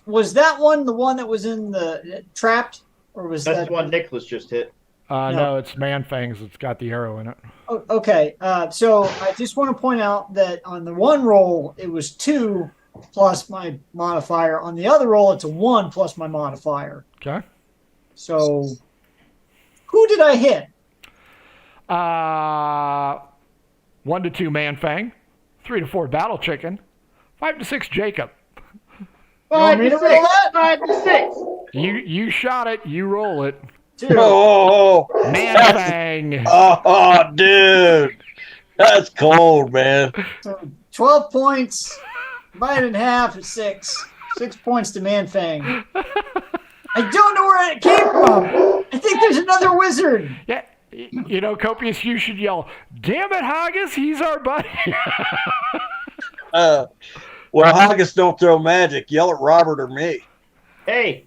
Was that one the one that was in the trapped, or was That's that the one Nicholas just hit? No, it's Manfang's. It's got the arrow in it. Oh, okay. So I just want to point out that on the one roll it was 2 plus my modifier. On the other roll, it's a 1 plus my modifier. Okay. So who did I hit? 1 to 2 Manfang, 3 to 4 Battle Chicken, 5 to 6 Jacob. 5 me to to roll 6. that? 5 to 6. You shot it. You roll it. 2. Oh, Manfang. oh, dude. That's cold, man. So 12 points, divided in half is 6. 6 points to Manfang. I don't know where it came from. I think there's another wizard. Yeah. You know, Copious, you should yell, "Damn it, Haggis, he's our buddy." Well, Haggis don't throw magic. Yell at Robert or me. Hey,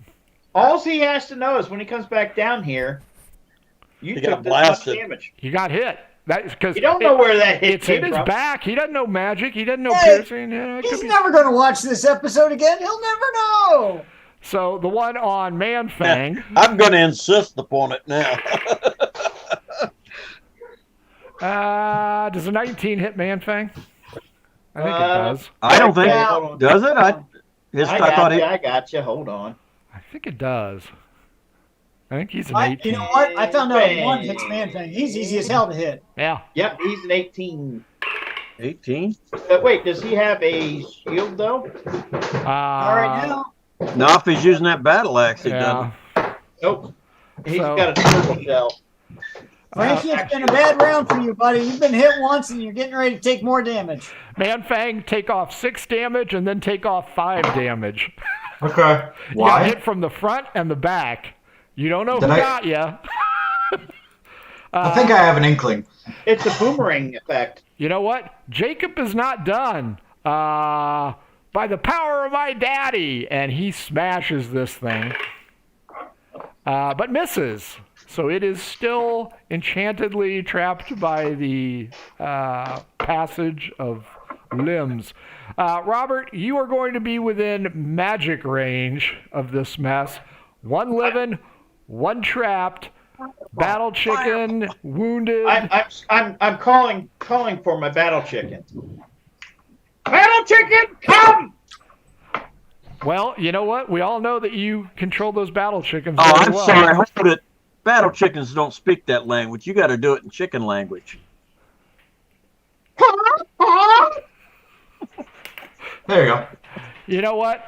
all he has to know is when he comes back down here, you He took got this much blasted. damage. He got hit. That's because You don't know where that hit it's in came his from. back. He doesn't know magic. He doesn't know Hey, piercing. Yeah, it He's could be- never going to watch this episode again. He'll never know. So the one on Manfang. I'm going to insist upon it now. Does a 19 hit Manfang? I think it does. I don't think Yeah. does it. I got you. Hold on. I think it does. I think he's an You 18. know what? I found out one hits Manfang. He's easy as hell to hit. Yeah. Yep, he's an 18. 18. Wait, does he have a shield though? All right now. No, if he's using that battle axe, he Yeah. doesn't. Nope. He's So- got a turtle shell. Frankie, it's been a bad round for you, buddy. You've been hit once and you're getting ready to take more damage. Manfang, take off 6 damage and then take off 5 damage. Okay. You got Why? hit from the front and the back. You don't know Did who I- got you. I think I have an inkling. It's a boomerang effect. You know what? Jacob is not done. By the power of my daddy. And he smashes this thing. but misses. So it is still enchantedly trapped by the passage of limbs. Robert, you are going to be within magic range of this mess. One living, one trapped. Battle chicken, wounded. I'm calling for my battle chicken. Battle chicken, come! Well, you know what? We all know that you control those battle chickens. Oh, very I'm well. sorry. I heard it. Battle chickens don't speak that language. You got to do it in chicken language. There you go. You know what?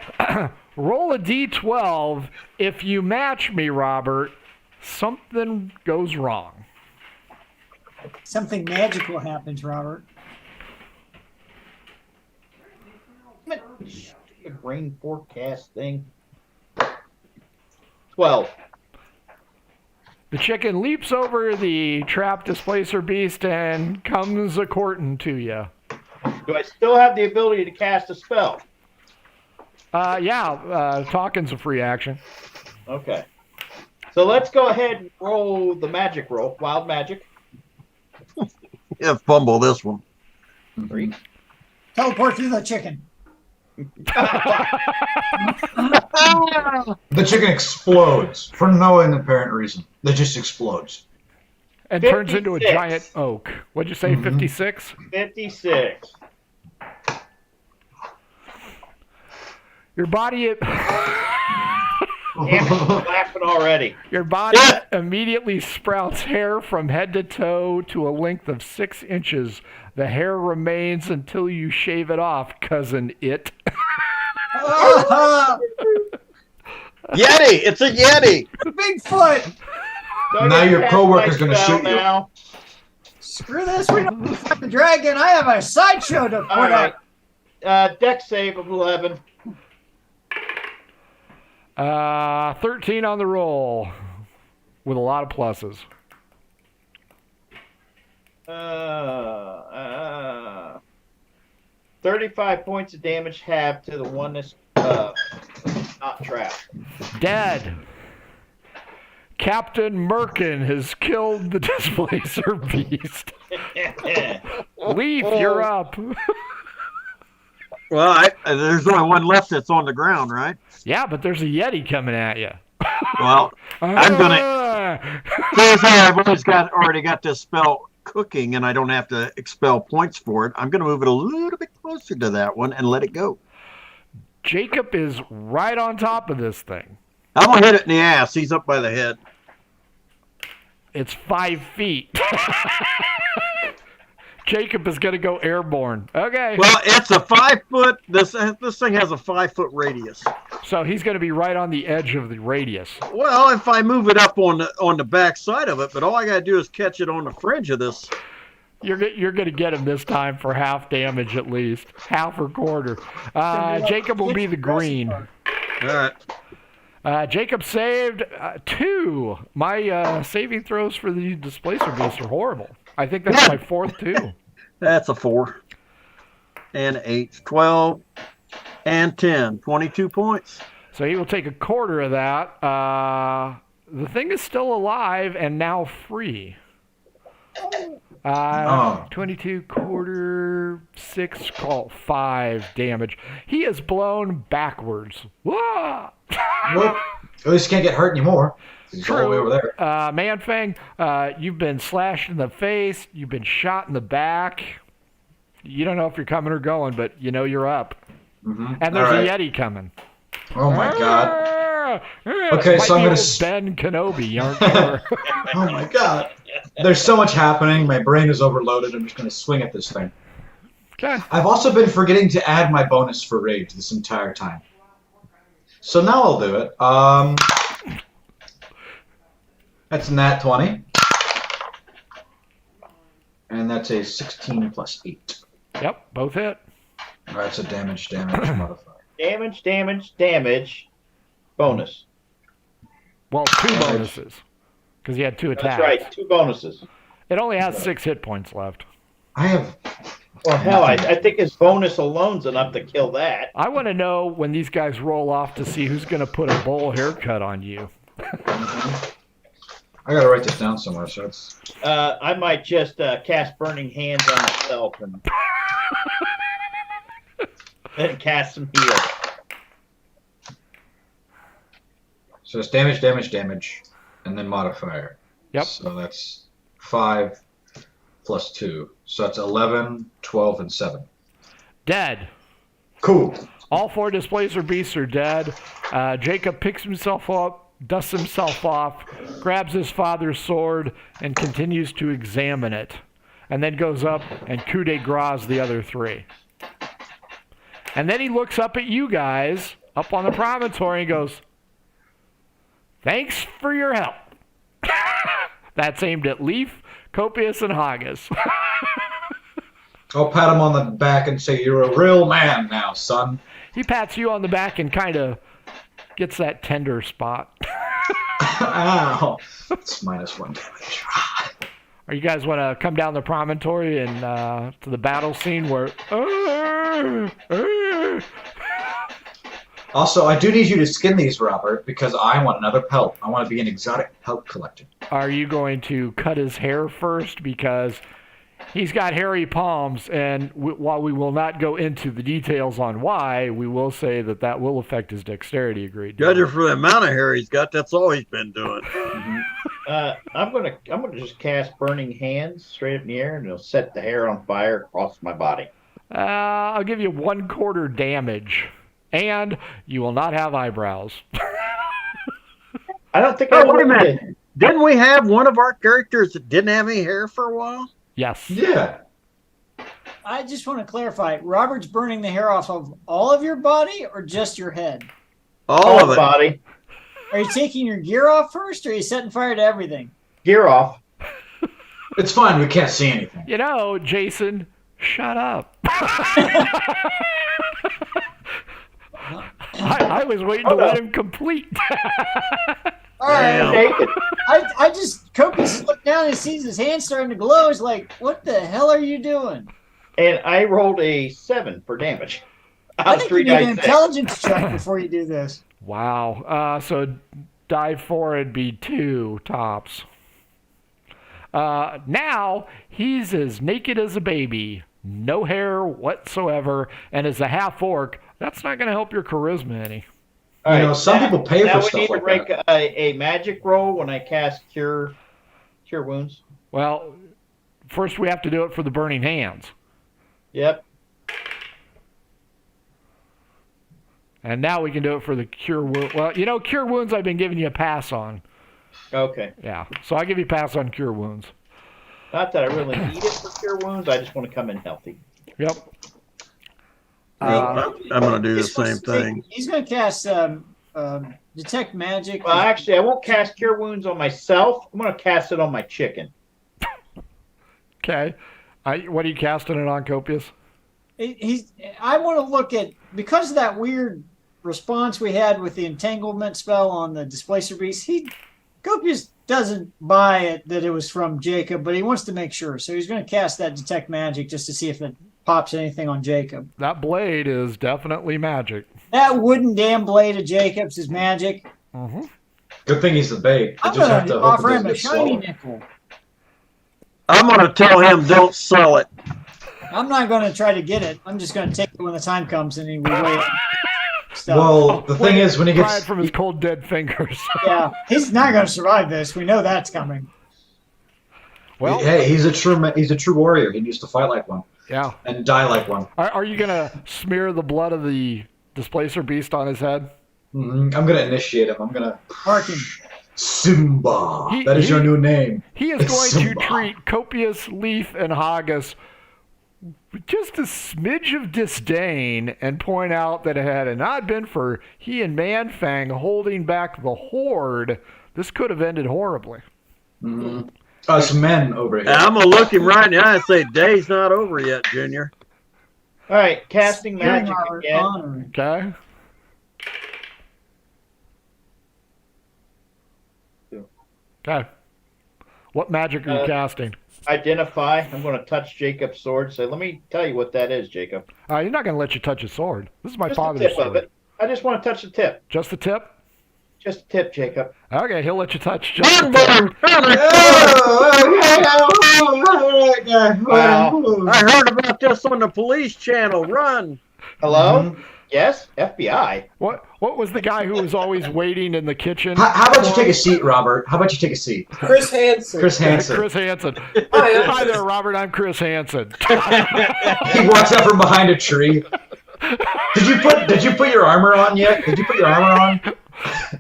Roll a d12. If you match me, Robert, something goes wrong. Something magical happens, Robert. Stupid rain forecast thing. 12. The chicken leaps over the trap displacer beast and comes a-courting to you. Do I still have the ability to cast a spell? Talking's a free action. Okay. So let's go ahead and roll the magic roll. Wild magic. Yeah, fumble this one. 3. Teleport through the chicken. The chicken explodes for no apparent reason. It just explodes. And turns into a 56. giant oak. What'd you say, 56? 56. Your body... Damn it, I'm laughing already. Your body immediately sprouts hair from head to toe to a length of 6 inches. The hair remains until you shave it off, cousin it. Yeti! It's a Yeti! Bigfoot! So Now I your cast coworker's my gonna spell shoot you. now. Screw this, we don't fight the dragon. I have a sideshow to put All right. up. Dex save of 11. 13 on the roll, with a lot of pluses. 35 points of damage halved to the one that's not trapped. Dead. Captain Merkin has killed the displacer beast. Leaf, you're up. Well, there's only one left that's on the ground, right? Yeah, but there's a Yeti coming at you. Well, I'm gonna. Since I've already got this spell cooking, and I don't have to expel points for it. I'm gonna move it a little bit closer to that one and let it go. Jacob is right on top of this thing. I'm gonna hit it in the ass. He's up by the head. It's 5 feet. Jacob is going to go airborne. Okay. Well, it's a 5 foot. This thing has a 5 foot radius. So he's going to be right on the edge of the radius. Well, if I move it up on the back side of it, but all I gotta do is catch it on the fringe of this. You're going to get him this time for half damage at least, half or quarter. Jacob will be the green. All right. Jacob saved 2. My saving throws for the displacer beast are horrible. I think that's my 4th too. That's a 4. And 8, 12, and 10, 22 points. So he will take a quarter of that. The thing is still alive and now free. 22 quarter, 6, call it 5 damage. He is blown backwards. Whoa! Well, at least he can't get hurt anymore. He's all the way over there. Manfang, you've been slashed in the face. You've been shot in the back. You don't know if you're coming or going, but you know you're up. Mm-hmm. And there's All right. a Yeti coming. Oh my god. Okay, Might so I'm be gonna old Ben Kenobi, aren't you? Oh my god. There's so much happening. My brain is overloaded. I'm just gonna swing at this thing. Okay. I've also been forgetting to add my bonus for rage this entire time. So now I'll do it. That's a nat 20. And that's a 16 plus 8. Yep, both hit. Alright, it's a damage modifier. Damage. Bonus. Well, 2 bonuses. Because you had 2 attacks. That's right. 2 bonuses. It only has 6 hit points left. I have... Well, hell, I think his bonus alone's enough to kill that. I want to know when these guys roll off to see who's going to put a bowl haircut on you. I gotta write this down somewhere, so it's. I might just cast Burning Hands on myself and then cast some heal. So it's damage, damage, damage, and then modifier. Yep. So that's 5 plus 2. So that's 11, 12, and 7. Dead. Cool. All 4 displacer beasts are dead. Jacob picks himself up, dusts himself off, grabs his father's sword, and continues to examine it. And then goes up and coup de grace the other 3. And then he looks up at you guys up on the promontory and goes, "Thanks for your help." That's aimed at Leaf, Copious, and Haggis. I'll pat him on the back and say, "You're a real man now, son." He pats you on the back and kind of gets that tender spot. Ow. It's -1 damage. Are you guys want to come down the promontory and to the battle scene where... Also, I do need you to skin these, Robert, because I want another pelt. I want to be an exotic pelt collector. Are you going to cut his hair first? Because he's got hairy palms, and while we will not go into the details on why, we will say that that will affect his dexterity a great deal. Judging for the amount of hair he's got, that's all he's been doing. I'm gonna just cast Burning Hands straight up in the air, and it'll set the hair on fire across my body. I'll give you 1/4 damage, and you will not have eyebrows. I don't think Oh, I wait a will. minute. Didn't we have one of our characters that didn't have any hair for a while? Yes. Yeah. I just want to clarify. Robert's burning the hair off of all of your body or just your head? All of it. Body. Are you taking your gear off first, or are you setting fire to everything? Gear off. It's fine. We can't see anything. You know, Jason, shut up. I was waiting to let him complete. All right. Damn. Naked. I just, Copious looked down and sees his hand starting to glow. He's like, what the hell are you doing? And I rolled a 7 for damage. I think you Three need an dice six. intelligence check before you do this. Wow. So die 4 would be 2 tops. Now he's as naked as a baby, no hair whatsoever, and as a half orc, that's not going to help your charisma any. All You know, some people pay now for we stuff need to like rank that. a magic roll when I cast Cure Wounds. Well, first we have to do it for the Burning Hands. Yep. And now we can do it for the Cure Wounds. Well, you know, Cure Wounds I've been giving you a pass on. Okay. Yeah, so I'll give you a pass on Cure Wounds. Not that I really need it for Cure Wounds. I just want to come in healthy. Yep. I'm going to do the He's same supposed to take- thing. He's going to cast Detect Magic. Well, actually, I won't cast Cure Wounds on myself. I'm going to cast it on my chicken. Okay. What are you casting it on, Copious? I want to look at, because of that weird response we had with the entanglement spell on the displacer beast, Copious doesn't buy it that it was from Jacob, but he wants to make sure. So he's going to cast that Detect Magic just to see if it pops anything on Jacob. That blade is definitely magic. That wooden damn blade of Jacob's is magic. Mm-hmm. Good thing he's the bait. I'm You just have going to to hope offer it him doesn't a get shiny swallowed. nickel. I'm going to tell him don't sell it. I'm not going to try to get it. I'm just going to take it when the time comes and we wait. Stuff. Well, the thing is, when he Pry it gets from his cold dead fingers. Yeah, he's not going to survive this. We know that's coming. Well, hey, he's a true warrior. He needs to fight like one yeah. and die like one. Are you gonna smear the blood of the displacer beast on his head? I'm gonna initiate him. I'm gonna Hearken. Simba. That is your new name. He is It's going Simba. to treat Copious, Leaf, and Haggis with just a smidge of disdain and point out that had it not been for he and Manfang holding back the horde, this could have ended horribly. Us men over here. And I'm going to look him right in the eye and say, day's not over yet, Junior. All right, casting magic Our again. honor. Okay? Okay. What magic are you casting? Identify. I'm going to touch Jacob's sword. Say, let me tell you what that is, Jacob. He's not going to let you touch his sword. This is my Just the father's tip sword. of it. I just want to touch the tip. Just the tip? Just a tip, Jacob. Okay, he'll let you touch just a Run, tip. boy, run. Wow. I heard about this on the police channel. Run. Hello? Mhm. Yes? FBI. What was the guy who was always waiting in the kitchen? How about you take a seat, Robert? How about you take a seat? Chris Hansen. Chris Hansen. Chris Hansen. Hi, I'm Hi Chris. there, Robert. I'm Chris Hansen. He walks out from behind a tree. Did you put your armor on yet? Did you put your armor on?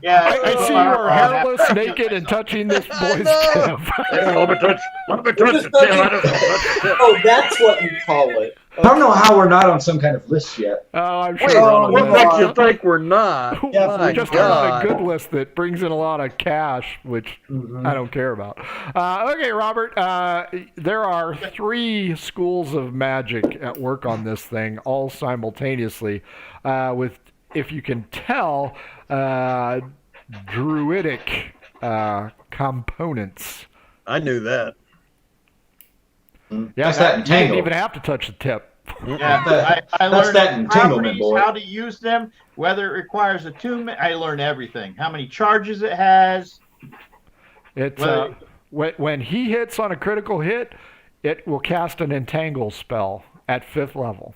Yeah. I see you are hairless, naked, and touching this boy's tip. Let me touch We're the just tip. I don't know. touching- Oh, that's what you call it. I don't know how we're not on some kind of list yet. Oh, I'm sure Wait, we're on a what list. makes you think we're not? Yeah, My We just are on God. a good list that brings in a lot of cash, which I don't care about. Okay, Robert, there are 3 schools of magic at work on this thing, all simultaneously, with, if you can tell, druidic components. I knew that. Yeah, That's that you didn't entangle. even have to touch the tip. Yeah, That- I that's learned that entanglement, properties, boy. how to use them, whether it requires attunement. I learned everything. How many charges it has. It's Well- when he hits on a critical hit, it will cast an entangle spell at 5th level.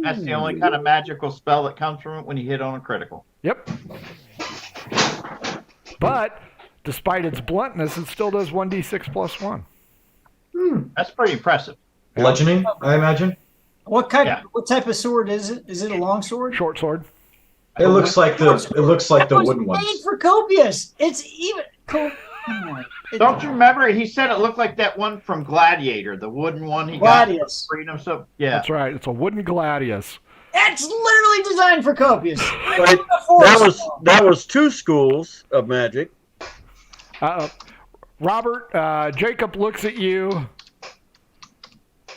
That's the only kind of magical spell that comes from it when you hit on a critical. Yep. But despite its bluntness, it still does 1d6 plus 1. That's pretty impressive. Bludgeoning, I imagine. What kind? Yeah. What type of sword is it? Is it a long sword? Short sword. It looks like the That was wooden made ones. for Copious. It's even. Don't you remember? He said it looked like that one from Gladiator, the wooden one he Gladius. got. Freedom. So yeah, That's right. It's a wooden gladius. That's literally designed for Copious. Wait, that was 2 schools of magic. Robert, Jacob looks at you.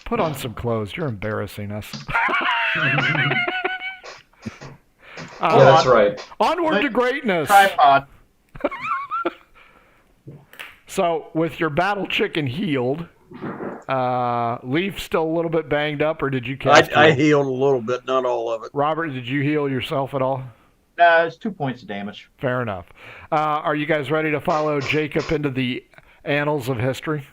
Put on some clothes. You're embarrassing us. Yeah, that's right. Onward to greatness. tripod. So, with your battle chicken healed, Leaf still a little bit banged up, or did you cast I heal? healed a little bit, not all of it. Robert, did you heal yourself at all? It's 2 points of damage. Fair enough. Are you guys ready to follow Jacob into the annals of history?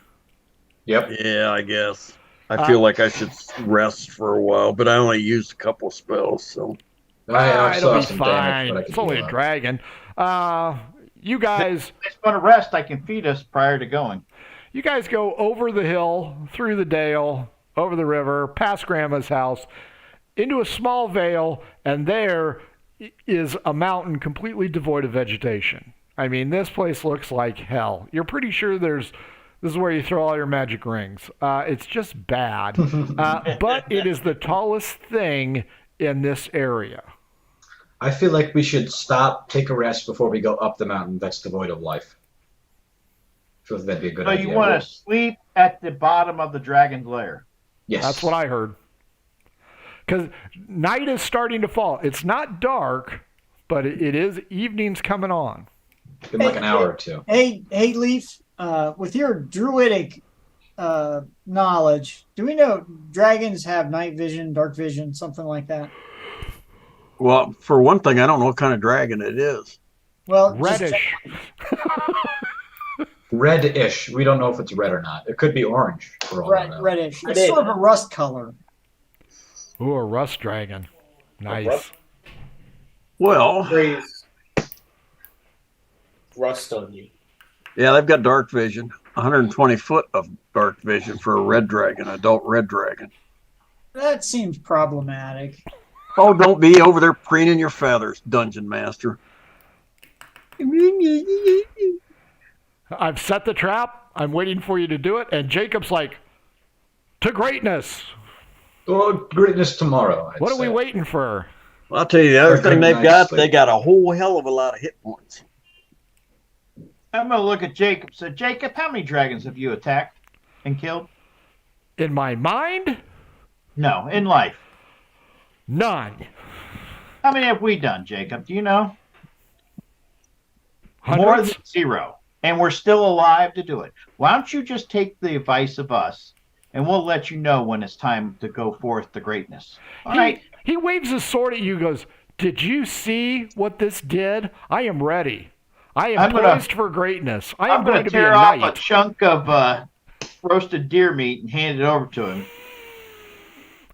Yep. Yeah, I guess. I feel like I should rest for a while, but I only used a couple of spells, so. I still It'll be have some damage, fine. but I It's can only heal a up. dragon. You guys, I just want to rest. I can feed us prior to going. you guys go over the hill, through the dale, over the river, past Grandma's house, into a small vale, and there is a mountain completely devoid of vegetation. I mean, this place looks like hell. You're pretty sure this is where you throw all your magic rings. It's just bad. But it is the tallest thing in this area. I feel like we should stop, take a rest before we go up the mountain that's devoid of life. I feel like that'd be a good So idea. you want to sleep at the bottom of the dragon's lair. Yes. That's what I heard. Because night is starting to fall. It's not dark, but it is evening's coming on. In like an hour or two. Hey, Leaf. With your druidic knowledge, do we know dragons have night vision, dark vision, something like that? Well, for one thing, I don't know what kind of dragon it is. Well, just Reddish. Red-ish. We don't know if it's red or not. It could be orange for all I know. reddish. It's Red. sort of a rust color. Ooh, a rust dragon. Nice. rust- Well, Praise rust on you. yeah, they've got dark vision. 120 foot of dark vision for a red dragon, adult red dragon. That seems problematic. Oh, don't be over there preening your feathers, dungeon master. I've set the trap. I'm waiting for you to do it. And Jacob's like, to greatness. Well, greatness tomorrow. I'd What are we say. waiting for? Well, I'll tell you the other thing they've got, Nicely. they got a whole hell of a lot of hit points. I'm going to look at Jacob. So, Jacob, how many dragons have you attacked and killed? In my mind, No, in life. none. How many have we done, Jacob? Do you know? More Hundreds? than 0. And we're still alive to do it. Why don't you just take the advice of us, and we'll let you know when it's time to go forth to greatness. All right. He waves his sword at you, goes, Did you see what this did? I am ready. I am I'm gonna- poised for greatness. I I'm am going going to to be a tear off a knight. chunk of roasted deer meat and hand it over to him.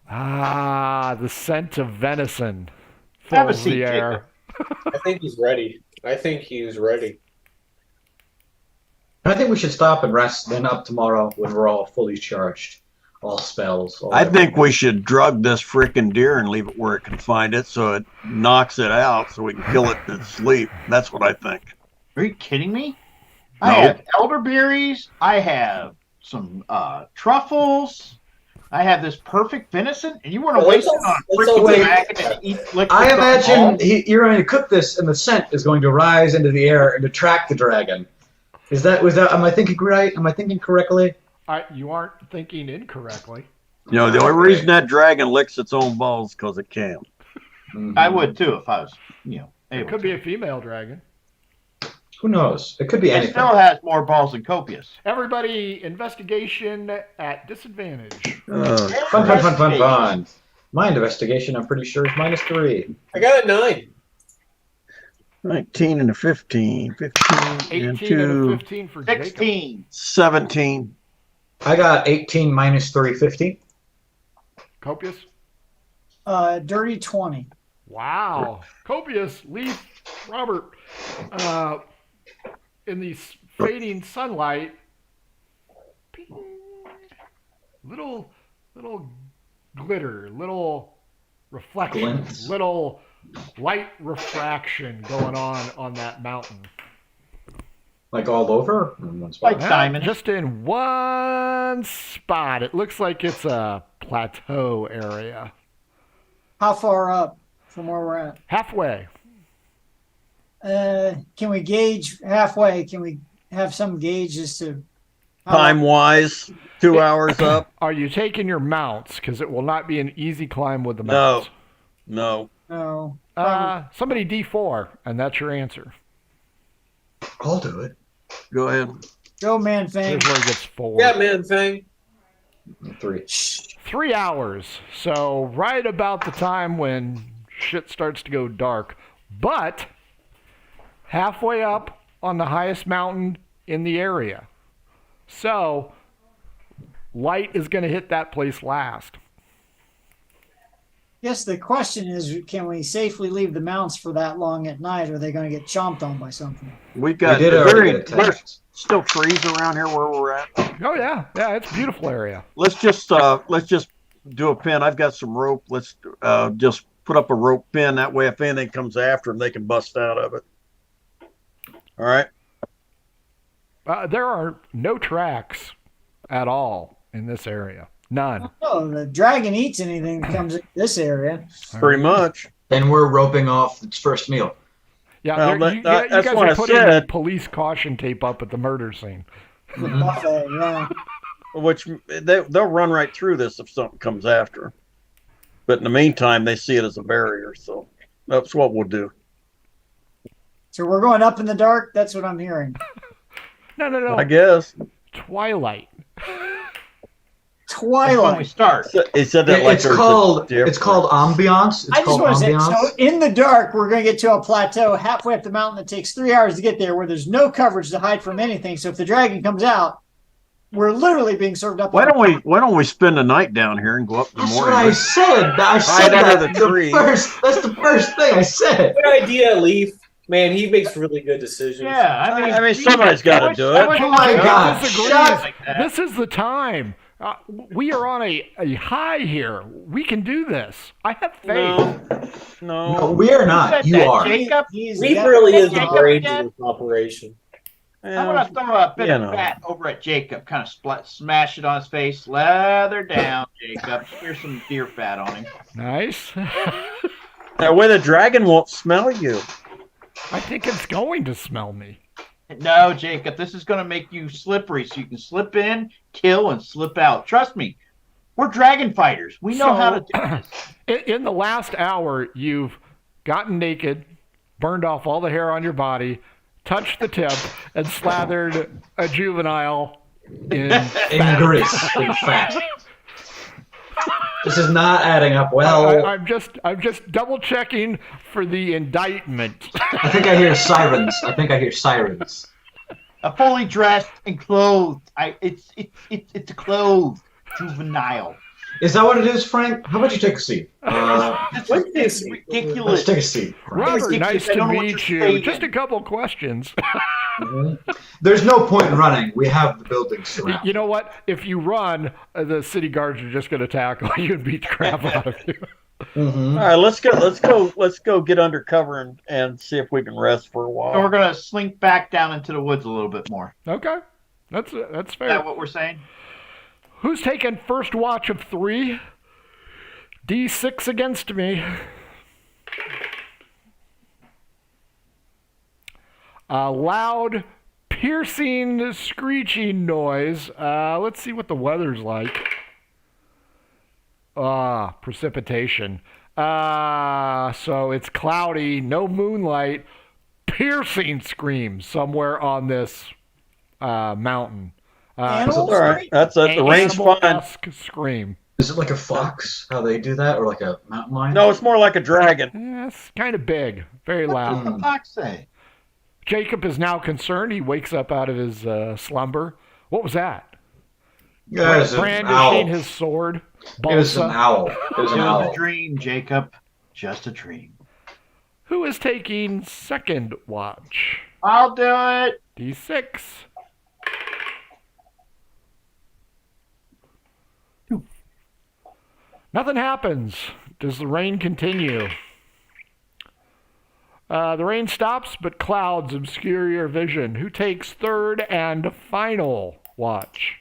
Ah, the scent of venison Have a fills seat, the air. I think he's ready. I think he's ready. I think we should stop and rest, then up tomorrow when we're all fully charged. All spells. All I think everything. we should drug this freaking deer and leave it where it can find it so it knocks it out so we can kill it in its sleep. That's what I think. Are you kidding me? No. I have elderberries. I have some truffles. I have this perfect venison, and you want to Well, waste it let's on all freaking wait. dragon and eat liquid I imagine alcohol? you're going to cook this, and the scent is going to rise into the air and attract the dragon. Was that? Am I thinking right? Am I thinking correctly? You aren't thinking incorrectly. You know, the only reason that dragon licks its own balls because it can. I would too if I was, It able could to. be a female dragon. Who knows? It could be It anything. still has more balls than Copious. Everybody, investigation at disadvantage. Fun. My investigation, I'm pretty sure, is -3. I got a 9. 19 and a 15. 15 18 and and a 2. 15 for Jacob. 16. 17. I got 18 -3, 15. Copious. Dirty 20. Wow. Copious, Leaf, Robert. In the fading sunlight, ping, little glitter, little reflection, Glints. little light refraction going on that mountain. Like all over? In one spot. Like diamonds. Just in one spot. It looks like it's a plateau area. How far up from where we're at? Halfway. Can we gauge halfway? Can we have some gauge as to how Time wise, 2 hours up. Are you taking your mounts? Because it will not be an easy climb with the No. mounts. No. No. Somebody D4, and that's your answer. I'll do it. Go ahead. Go, man, thing. Here's where he gets 4. Yeah, man thing. 3. 3 hours. So right about the time when shit starts to go dark. But halfway up on the highest mountain in the area. So light is going to hit that place last. Yes, the question is, can we safely leave the mounts for that long at night? Or are they going to get chomped on by something? We got We did already get there's attacked. still trees around here where we're at. Oh yeah, it's a beautiful area. Let's just do a pin. I've got some rope. Let's just put up a rope pin. That way, if anything comes after them, they can bust out of it. All right. There are no tracks at all in this area. None. Oh, the dragon eats anything that comes in this area. Pretty much. And we're roping off its first meal. Yeah, Well, you that's guys what are I putting the said. police caution tape up at the murder scene. Buffet, yeah. Which they'll run right through this if something comes after 'em. But in the meantime, they see it as a barrier. So that's what we'll do. So we're going up in the dark? That's what I'm hearing. No. I guess. Twilight. That's when we Twilight. start. He said that like It's there's a called difference. ambiance. It's I just called want to say, ambiance. so in the dark, we're going to get to a plateau halfway up the mountain that takes 3 hours to get there where there's no coverage to hide from anything. So if the dragon comes out, we're literally being served up. Why don't we spend the night down here and go up in the That's morning? what I said. I said under that. the tree. That's the first thing I said. Good idea, Leaf. Man, he makes really good decisions. Yeah, I mean, somebody's got to do it. Oh my God. Disagrees. Like that. This is the time. We are on a high here. We can do this. I have faith. No, we are not. You that, are. Jacob? He's Leaf got- really is the Jacob brains again? of this operation. I'm going to throw a bit you of know. fat over at Jacob, kind of smash it on his face. Leather down, Jacob. Here's some deer fat on him. Nice. That way the dragon won't smell you. I think it's going to smell me. No, Jacob, this is going to make you slippery so you can slip in, kill, and slip out. Trust me, we're dragon fighters. We know how to do this. In the last hour, you've gotten naked, burned off all the hair on your body, touched the tip, and slathered a juvenile in In grease. In fat. This is not adding up well. I'm just double checking for the indictment. I think I hear sirens. A fully dressed and clothed. It's a clothed juvenile. Is that what it is, Frank? How about you take a seat? This is ridiculous. Let's take a seat. Frank. Robert, nice I to don't know what meet you're you. saying. Just a couple questions. There's no point in running. We have the building surrounded. You know what? If you run, the city guards are just going to tackle you and beat the crap out of you. Mm-hmm. All right, let's go get undercover and see if we can rest for a while. So we're gonna slink back down into the woods a little bit more. Okay, that's Is fair. that what we're saying? Who's taking first watch of 3? D6 against me. A loud, piercing, screeching noise. Let's see what the weather's like. Precipitation. So it's cloudy, no moonlight, piercing screams somewhere on this mountain. Animals? All right, that's it. The rain's fine. Animal-esque scream. Is it like a fox? How they do that, or like a mountain lion? No, it's more like a dragon. Yeah, it's kind of big, very What loud. does the fox say? Jacob is now concerned. He wakes up out of his slumber. What was that? Yeah, it was an Brandishing owl. his sword. It was an Balsa. owl. It was It an was owl. a dream, Jacob. Just a dream. Who is taking second watch? I'll do it. D6. Nothing happens. Does the rain continue? The rain stops, but clouds obscure your vision. Who takes third and final watch?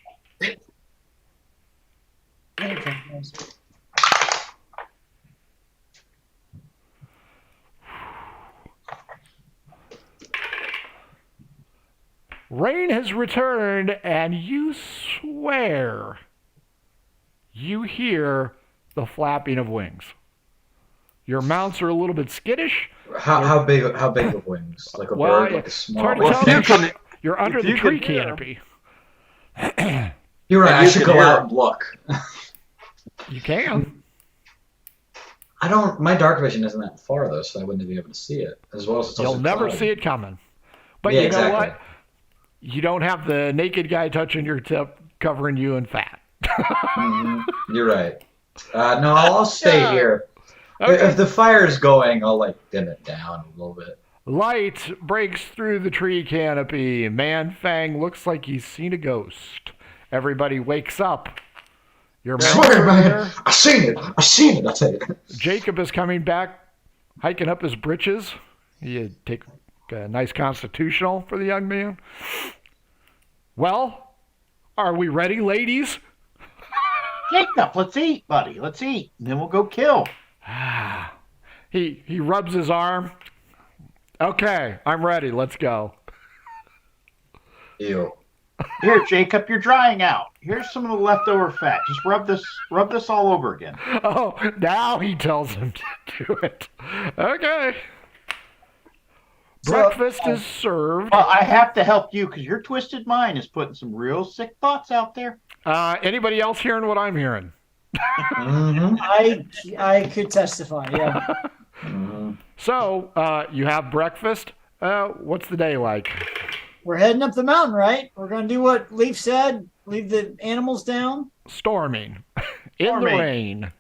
Rain has returned, and you swear you hear the flapping of wings. Your mounts are a little bit skittish. How big of wings? Like a Well, bird, like a it's small. hard to Well, tell. if you can- You're under if the you tree can hear 'em. canopy. You're right. If I you should can go hear out 'em. and look. You can. I don't. My dark vision isn't that far though, so I wouldn't be able to see it as well as it's also You'll never cloudy. see it coming. But Yeah, you know exactly. what? You don't have the naked guy touching your tip, covering you in fat. Mhm. You're right. No, I'll stay Yeah. here. Okay. If the fire's going, I'll like dim it down a little bit. Light breaks through the tree canopy. Man Fang looks like he's seen a ghost. Everybody wakes up. Your mounts Swear, are man, there. I seen it. I seen it. I tell you. Jacob is coming back, hiking up his britches. You take a nice constitutional for the young man. Well, are we ready, ladies? Jacob, let's eat, buddy. Let's eat. Then we'll go kill. He rubs his arm. Okay, I'm ready. Let's go. Ew. Here, Jacob, you're drying out. Here's some of the leftover fat. Just rub this all over again. Oh, now he tells him to do it. Okay. So, Breakfast is served. Well, I have to help you because your twisted mind is putting some real sick thoughts out there. Anybody else hearing what I'm hearing? Mm-hmm. I could testify. Yeah. Mm-hmm. So, you have breakfast. What's the day like? We're heading up the mountain, right? We're going to do what Leaf said. Leave the animals down. Storming. In the Storming. rain.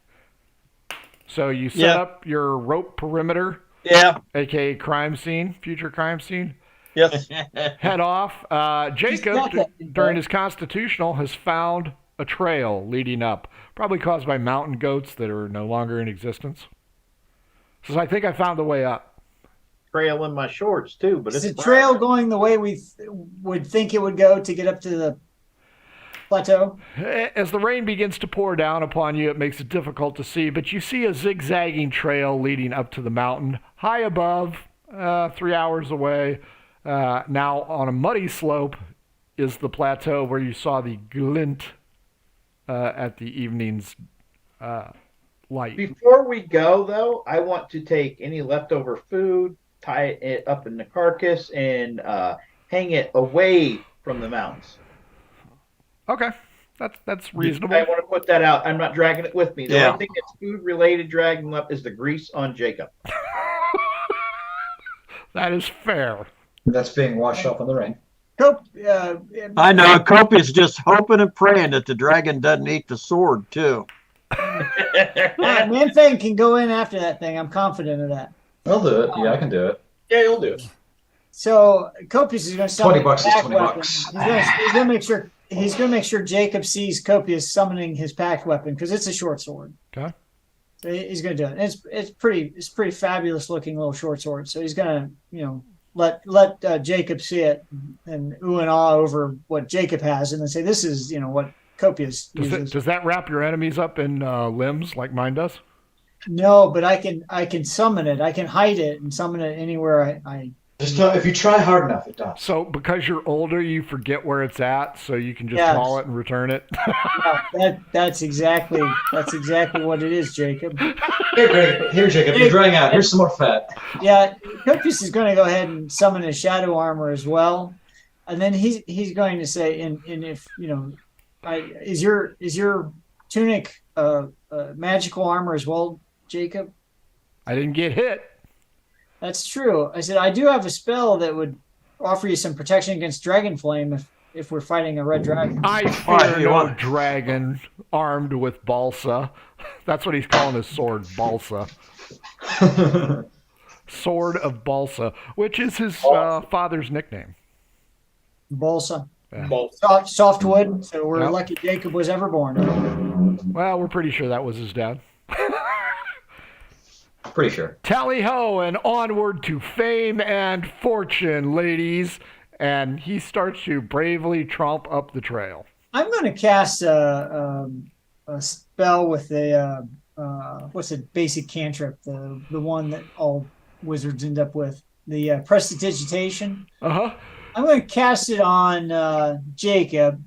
So you set Yeah. up your rope perimeter, Yeah. aka crime scene, future crime scene. Yes. Head off. Jacob, got that, during his constitutional, has found a trail leading up, probably caused by mountain goats that are no longer in existence. Says, I think I found the way up. Trail in my shorts too, but Is it's the trail going the way we would think it would go to get up to the plateau? As the rain begins to pour down upon you, it makes it difficult to see, but you see a zigzagging trail leading up to the mountain, high above, 3 hours away. Now, on a muddy slope is the plateau where you saw the glint at the evening's light. Before we go, though, I want to take any leftover food, tie it up in the carcass, and hang it away from the mountains. Okay. That's I reasonable. want to put that out. I'm not dragging it with me. The Yeah. only thing that's food related dragging up is the grease on Jacob. That is fair. That's being washed off in the rain. I know. Copious just hoping and praying that the dragon doesn't eat the sword too. Man-Fang can go in after that thing. I'm confident of that. I'll do it. Yeah, I can do it. Yeah, you'll do it. So Copious is going to summon 20 bucks is his pack 20 weapon. bucks. He's going to make sure Jacob sees Copious summoning his pack weapon because it's a short sword. Okay. So he's going to do it. It's pretty fabulous looking little short sword. So he's going to let Jacob see it and ooh and ah over what Jacob has, and then say this is what Copious uses. Does that wrap your enemies up in limbs like mine does? No, but I can summon it. I can hide it and summon it anywhere I Just if you try hard enough, it does. So because you're older, you forget where it's at, so you can just Yes. call it and return it. that's exactly what it is, Jacob. Here, Jacob, you're drying out. Here's some more fat. Yeah, Copious is going to go ahead and summon his shadow armor as well, and then he's going to say, and if is your tunic magical armor as well, Jacob? I didn't get hit. That's true. I said I do have a spell that would offer you some protection against dragon flame if we're fighting a red dragon. I fear no dragon armed with balsa. That's what he's calling his sword, balsa. Sword of Balsa, which is his father's nickname. Balsa. Yeah. Softwood. So we're Yep. lucky Jacob was ever born. Well, we're pretty sure that was his dad. Pretty sure. Tally ho and onward to fame and fortune, ladies. And he starts to bravely tromp up the trail. I'm going to cast a spell with a what's a basic cantrip, the one that all wizards end up with, the prestidigitation. Uh-huh. I'm going to cast it on Jacob,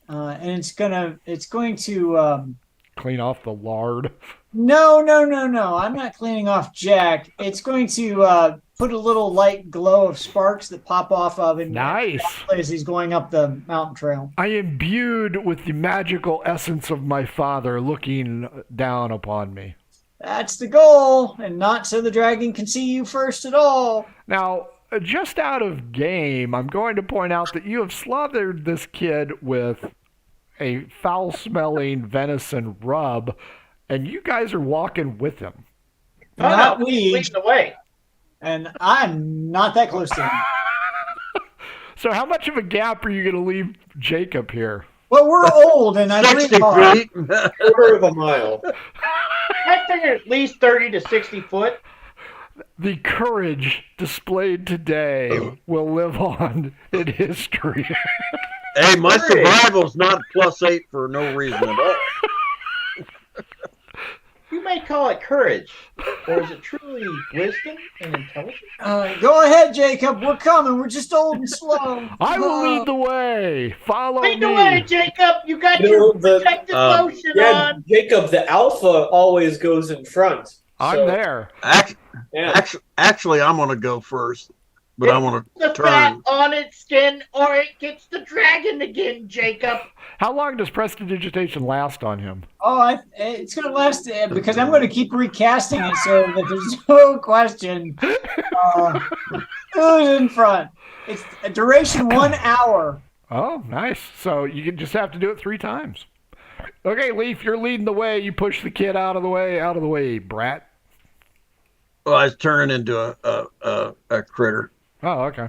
and it's going to Clean off the lard. No. I'm not cleaning off Jack. It's going to put a little light glow of sparks that pop off of him. Nice. As he's going up the mountain trail. I imbued with the magical essence of my father looking down upon me. That's the goal, and not so the dragon can see you first at all. Now, just out of game, I'm going to point out that you have slathered this kid with a foul-smelling venison rub, and you guys are walking with him. Not no, we. leading the way. And I'm not that close to him. So how much of a gap are you going to leave Jacob here? Well, we're old, and I 60 breathe hard. feet. Quarter of a mile. I figure at least 30 to 60 foot. The courage displayed today will live on in history. Hey, my survival's not +8 for no reason at all. You may call it courage, or is it truly wisdom and intelligence? Go ahead, Jacob. We're coming. We're just old and slow. I will lead the way. Follow Lead me. the way, Jacob. You got You your know, the- protective lotion Yeah, on. Jacob, the alpha always goes in front. I'm So, there. Yeah. Actually, I'm gonna go first, but I want to The fat turn. on its skin, or it gets the dragon again, Jacob. How long does prestidigitation last on him? Oh, it's going to last because I'm going to keep recasting it so that there's no question who's in front. It's a duration 1 hour. Oh, nice. So you can just have to do it 3 times. Okay, Leaf, you're leading the way. You push the kid out of the way, brat. Well, I was turning into a critter Oh, okay.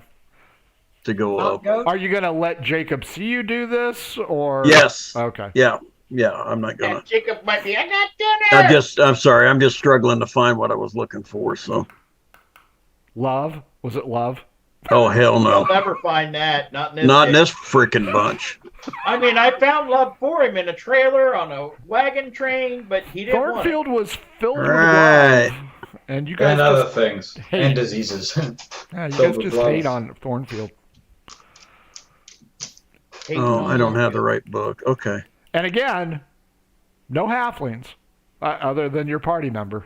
to go up. Go. Are you going to let Jacob see you do this, or? Yes. Okay. Yeah. I'm not gonna. And Jacob might be, I got dinner. I'm sorry. I'm just struggling to find what I was looking for. So. Love? Was it love? Oh hell no! You'll never find that. Not in this. Not in game. this freaking bunch. I mean, I found love for him in a trailer on a wagon train, but he didn't want it. Thornfield was filled Right. with love. And you guys And other just, things. Hey. And diseases. yeah, you filled guys with just love. hate on Thornfield. Hating Oh, on I don't him. have the right book. Okay. And again, no halflings other than your party member.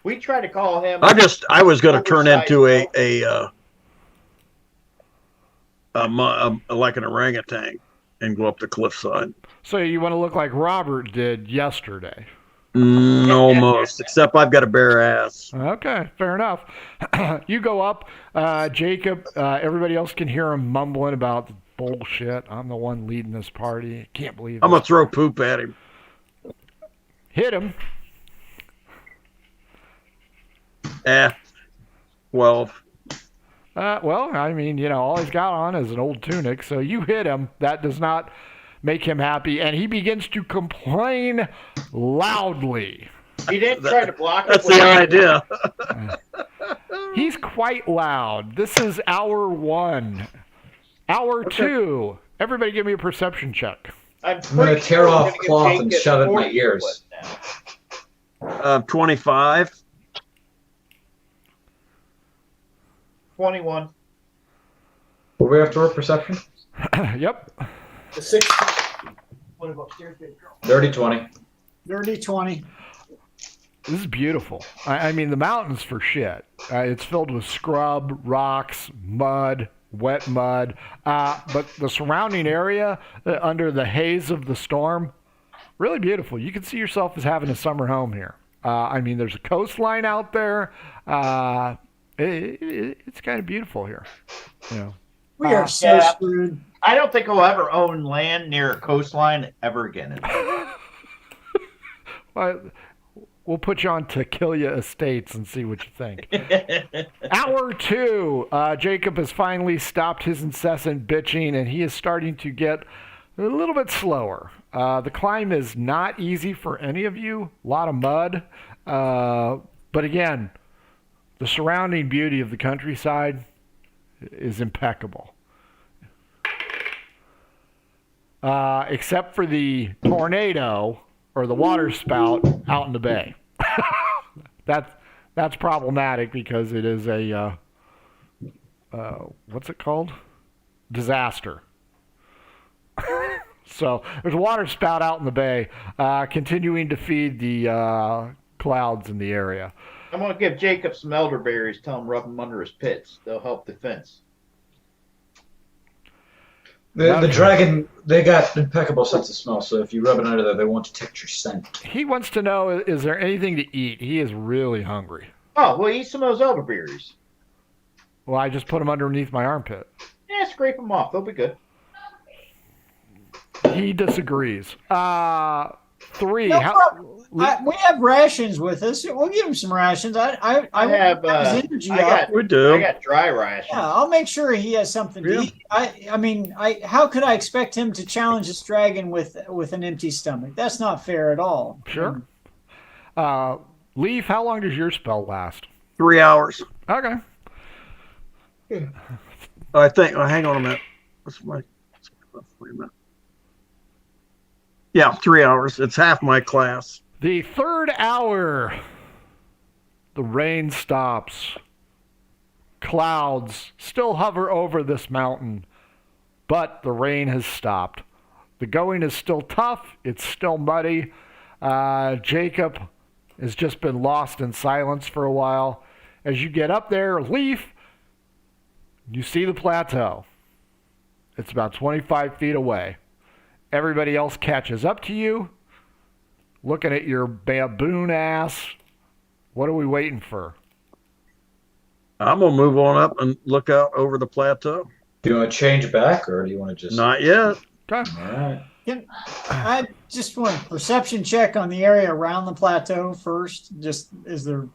We try to call him. I was going to turn Oversized into like an orangutan. and go up the cliffside. So you want to look like Robert did yesterday. Almost, except I've got a bare ass. Okay, fair enough. You go up, Jacob. Everybody else can hear him mumbling about bullshit. I'm the one leading this party. Can't believe I'm this. going to throw poop at him. Hit him. 12. Well, I mean, all he's got on is an old tunic, so you hit him. That does not make him happy, and he begins to complain loudly. He didn't try to block it. That's the idea. He's quite loud. This is hour 1. Hour 2. Everybody give me a perception check. I'm going to tear off cloth and shove it in my ears. 25. 21. Will we have to work perception? Yep. 30, 20. Dirty 20. This is beautiful. I mean, the mountain's for shit. It's filled with scrub, rocks, mud, wet mud. But the surrounding area, under the haze of the storm, really beautiful. You can see yourself as having a summer home here. I mean, there's a coastline out there. It's kind of beautiful here. We are so screwed. I don't think I'll ever own land near a coastline ever again. Well, we'll put you on Tequila Estates and see what you think. Hour 2. Jacob has finally stopped his incessant bitching, and he is starting to get a little bit slower. The climb is not easy for any of you. A lot of mud. But again, the surrounding beauty of the countryside is impeccable. Except for the tornado or the water spout out in the bay. That's problematic because it is a what's it called? Disaster. So there's a water spout out in the bay, continuing to feed the clouds in the area. I'm going to give Jacob some elderberries. Tell him rub them under his pits. They'll help the fence. The dragon, they got impeccable sense of smell, so if you rub it under there, they won't detect your scent. He wants to know, is there anything to eat? He is really hungry. Oh, well, eat some of those elderberries. Well, I just put them underneath my armpit. Yeah, scrape them off. They'll be good. He disagrees. 3. We have rations with us. We'll give him some rations. I have his energy I up. We do. I got dry rations. Yeah, I'll make sure he has something to eat. I mean, how could I expect him to challenge this dragon with an empty stomach? That's not fair at all. Sure. Leaf, how long does your spell last? 3 hours. Okay. I think. Oh, hang on a minute. What's my? Wait a minute. Yeah, 3 hours. It's half my class. The 3rd hour. The rain stops. Clouds still hover over this mountain, but the rain has stopped. The going is still tough. It's still muddy. Jacob has just been lost in silence for a while. As you get up there, Leaf, you see the plateau. It's about 25 feet away. Everybody else catches up to you, looking at your baboon ass. What are we waiting for? I'm going to move on up and look out over the plateau. Do you want to change back, or do you want to just... Not yet. Okay. All right. I just want a perception check on the area around the plateau first. Just is there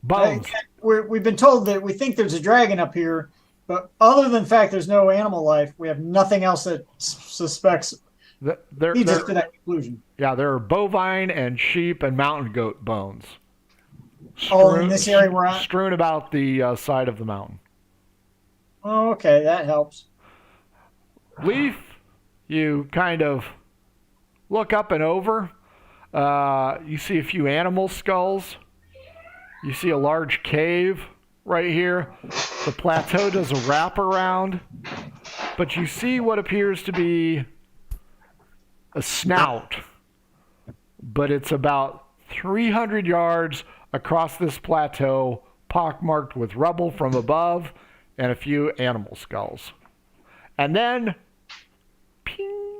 Bones. We've been told that we think there's a dragon up here, but other than the fact there's no animal life, we have nothing else that suspects leads us to that conclusion. Yeah, there are bovine and sheep and mountain goat bones. In this area we're at? Strewn about the side of the mountain. Oh, okay, that helps. Leaf, you kind of look up and over. You see a few animal skulls. You see a large cave right here. The plateau does a wraparound, but you see what appears to be a snout, but it's about 300 yards across this plateau, pockmarked with rubble from above and a few animal skulls. And then, ping,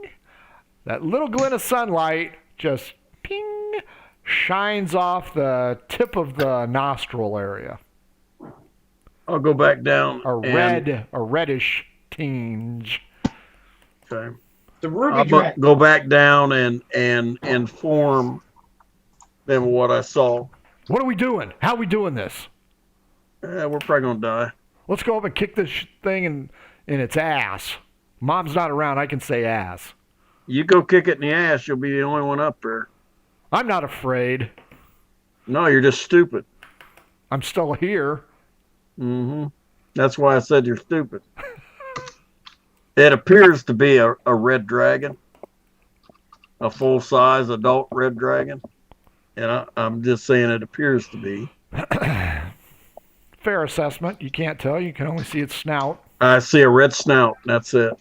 that little glint of sunlight just ping shines off the tip of the nostril area. I'll go back down. A reddish tinge. Okay. The ruby I'll dragon. go back down and inform them what I saw. What are we doing? How are we doing this? We're probably gonna die. Let's go up and kick this thing in its ass. Mom's not around. I can say ass. You go kick it in the ass. You'll be the only one up there. I'm not afraid. No, you're just stupid. I'm still here. Mm-hmm. That's why I said you're stupid. It appears to be a red dragon, a full-size adult red dragon, and I'm just saying it appears to be. Fair assessment. You can't tell. You can only see its snout. I see a red snout. That's it.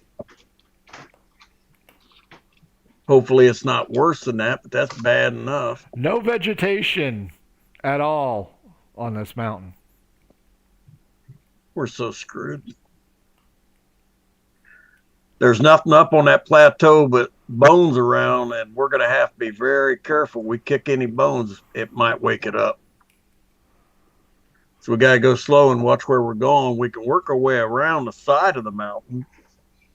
Hopefully it's not worse than that, but that's bad enough. No vegetation at all on this mountain. We're so screwed. There's nothing up on that plateau but bones around, and we're going to have to be very careful. We kick any bones, it might wake it up. So we got to go slow and watch where we're going. We can work our way around the side of the mountain,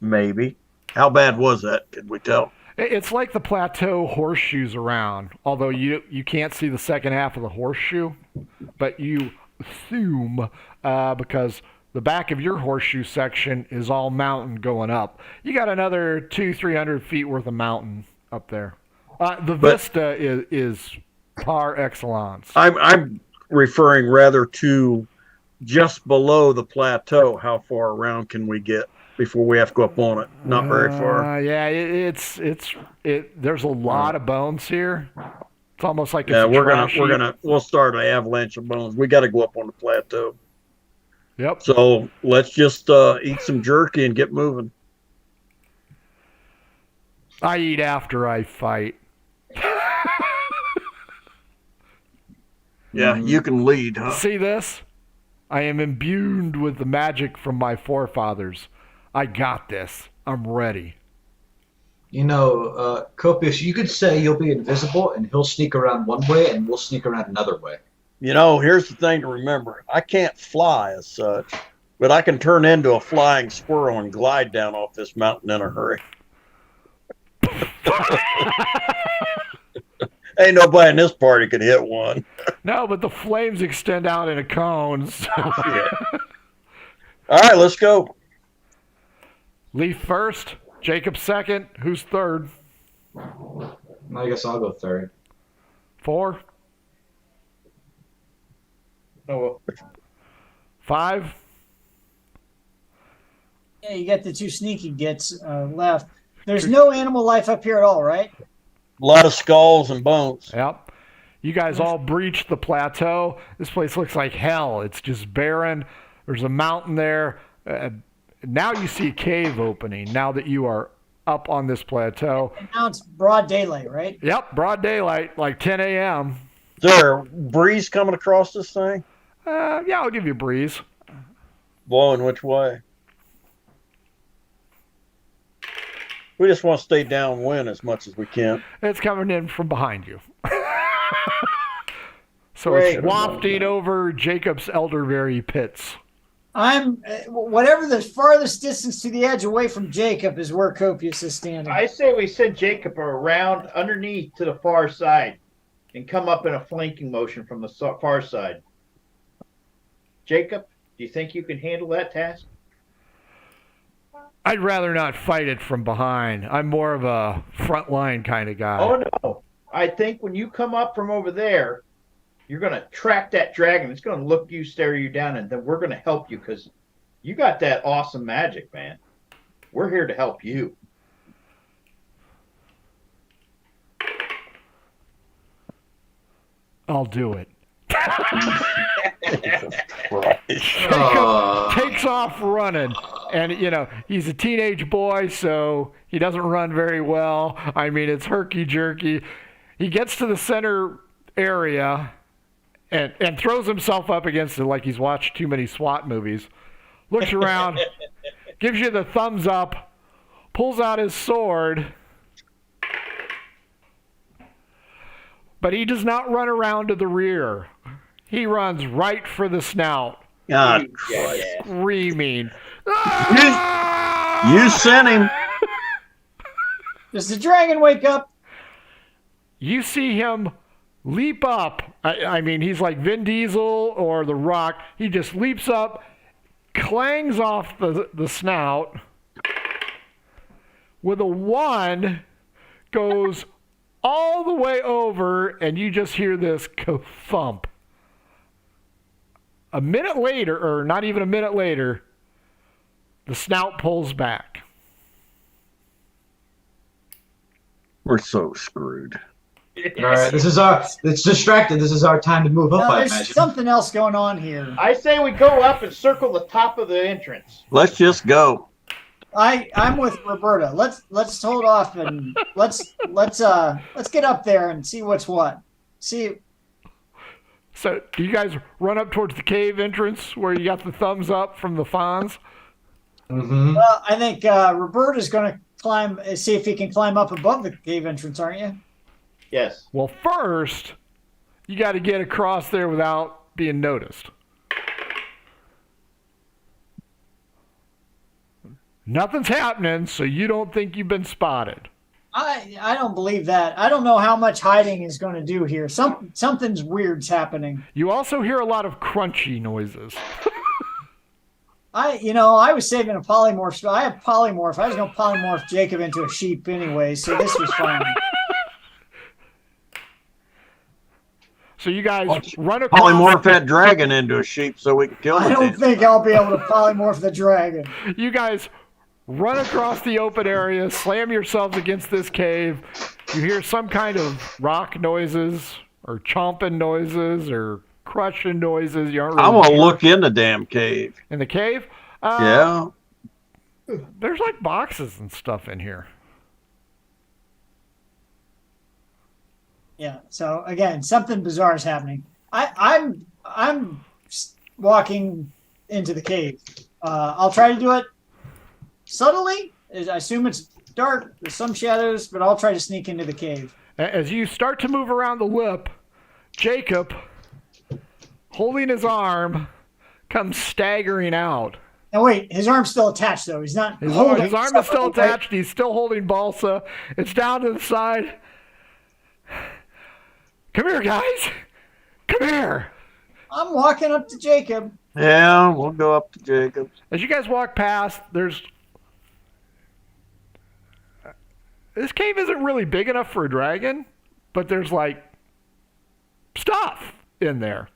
maybe. How bad was that? Could we tell? It's like the plateau horseshoes around, although you can't see the second half of the horseshoe, but you assume because the back of your horseshoe section is all mountain going up. You got another 200-300 feet worth of mountain up there. The vista is par excellence. I'm referring rather to just below the plateau. How far around can we get before we have to go up on it? Not very far. Yeah, it's there's a lot of bones here. It's almost like we'll start an avalanche of bones. We got to go up on the plateau. Yep. So let's just eat some jerky and get moving. I eat after I fight. Yeah, you can lead, huh? See this? I am imbued with the magic from my forefathers. I got this. I'm ready. You know, Copious, you could say you'll be invisible and he'll sneak around one way and we'll sneak around another way. You know, here's the thing to remember. I can't fly as such, but I can turn into a flying squirrel and glide down off this mountain in a hurry. Ain't nobody in this party could hit one. No, but the flames extend out in a cone. So. Yeah. All right, let's go. Leaf first, Jacob second. Who's third? I guess I'll go third. 4? Oh, 5? Yeah, you got the 2 sneaky gets left. There's no animal life up here at all, right? A lot of skulls and bones. Yep. You guys all breached the plateau. This place looks like hell. It's just barren. There's a mountain there. Now you see a cave opening now that you are up on this plateau. And now it's broad daylight, right? Yep, broad daylight, like 10 a.m. Is there a breeze coming across this thing? Yeah, I'll give you a breeze. Blowing which way? We just want to stay downwind as much as we can. It's coming in from behind you. So Great. it's wafting over Jacob's elderberry pits. I'm whatever the farthest distance to the edge away from Jacob is where Copious is standing. I say we send Jacob around underneath to the far side and come up in a flanking motion from the far side. Jacob, do you think you can handle that task? I'd rather not fight it from behind. I'm more of a frontline kind of guy. Oh, no. I think when you come up from over there, you're going to track that dragon. It's going to look you, stare you down, and then we're going to help you because you got that awesome magic, man. We're here to help you. I'll do it. Oh. Takes off running. And, you know, he's a teenage boy, so he doesn't run very well. I mean, it's herky-jerky. He gets to the center area and throws himself up against it like he's watched too many SWAT movies. Looks around, gives you the thumbs up, pulls out his sword, But he does not run around to the rear. He runs right for the snout, God, Yeah. screaming. you sent him. Does the dragon wake up? You see him leap up. I mean, he's like Vin Diesel or The Rock. He just leaps up, clangs off the snout with a 1, goes all the way over, and you just hear this ka-thump. A minute later, or not even a minute later, the snout pulls back. We're so screwed. All right, it's distracted. This is our time to move up, No, I there's imagine. something else going on here. I say we go up and circle the top of the entrance. Let's just go. I'm with Roberta. Let's hold off and let's get up there and see what's what. See. So, do you guys run up towards the cave entrance where you got the thumbs up from the Fonz? Mm-hmm. Well, I think Roberta's going to see if he can climb up above the cave entrance, aren't you? Yes. Well, first, you got to get across there without being noticed. Nothing's happening, so you don't think you've been spotted. I don't believe that. I don't know how much hiding is going to do here. Something's weird's happening. You also hear a lot of crunchy noises. I was saving a polymorph. So I have polymorph. I was going to polymorph Jacob into a sheep anyway, so this was fine. So you guys run across. Polymorph that dragon into a sheep so we can kill I it. don't think I'll be able to polymorph the dragon. You guys run across the open area, slam yourselves against this cave. You hear some kind of rock noises, or chomping noises, or crushing noises. You aren't I really want to sure. look in the damn cave. In the cave? Yeah. There's like boxes and stuff in here. Yeah. So again, something bizarre is happening. I'm walking into the cave. I'll try to do it subtly. I assume it's dark. There's some shadows, but I'll try to sneak into the cave. As you start to move around the lip, Jacob, holding his arm, comes staggering out. Now wait, his arm's still attached though. He's not. His holding arm is himself still up, right? attached. He's still holding balsa. It's down to the side. Come here, guys. Come here. I'm walking up to Jacob. Yeah, we'll go up to Jacob. As you guys walk past, this cave isn't really big enough for a dragon, but there's like stuff in there.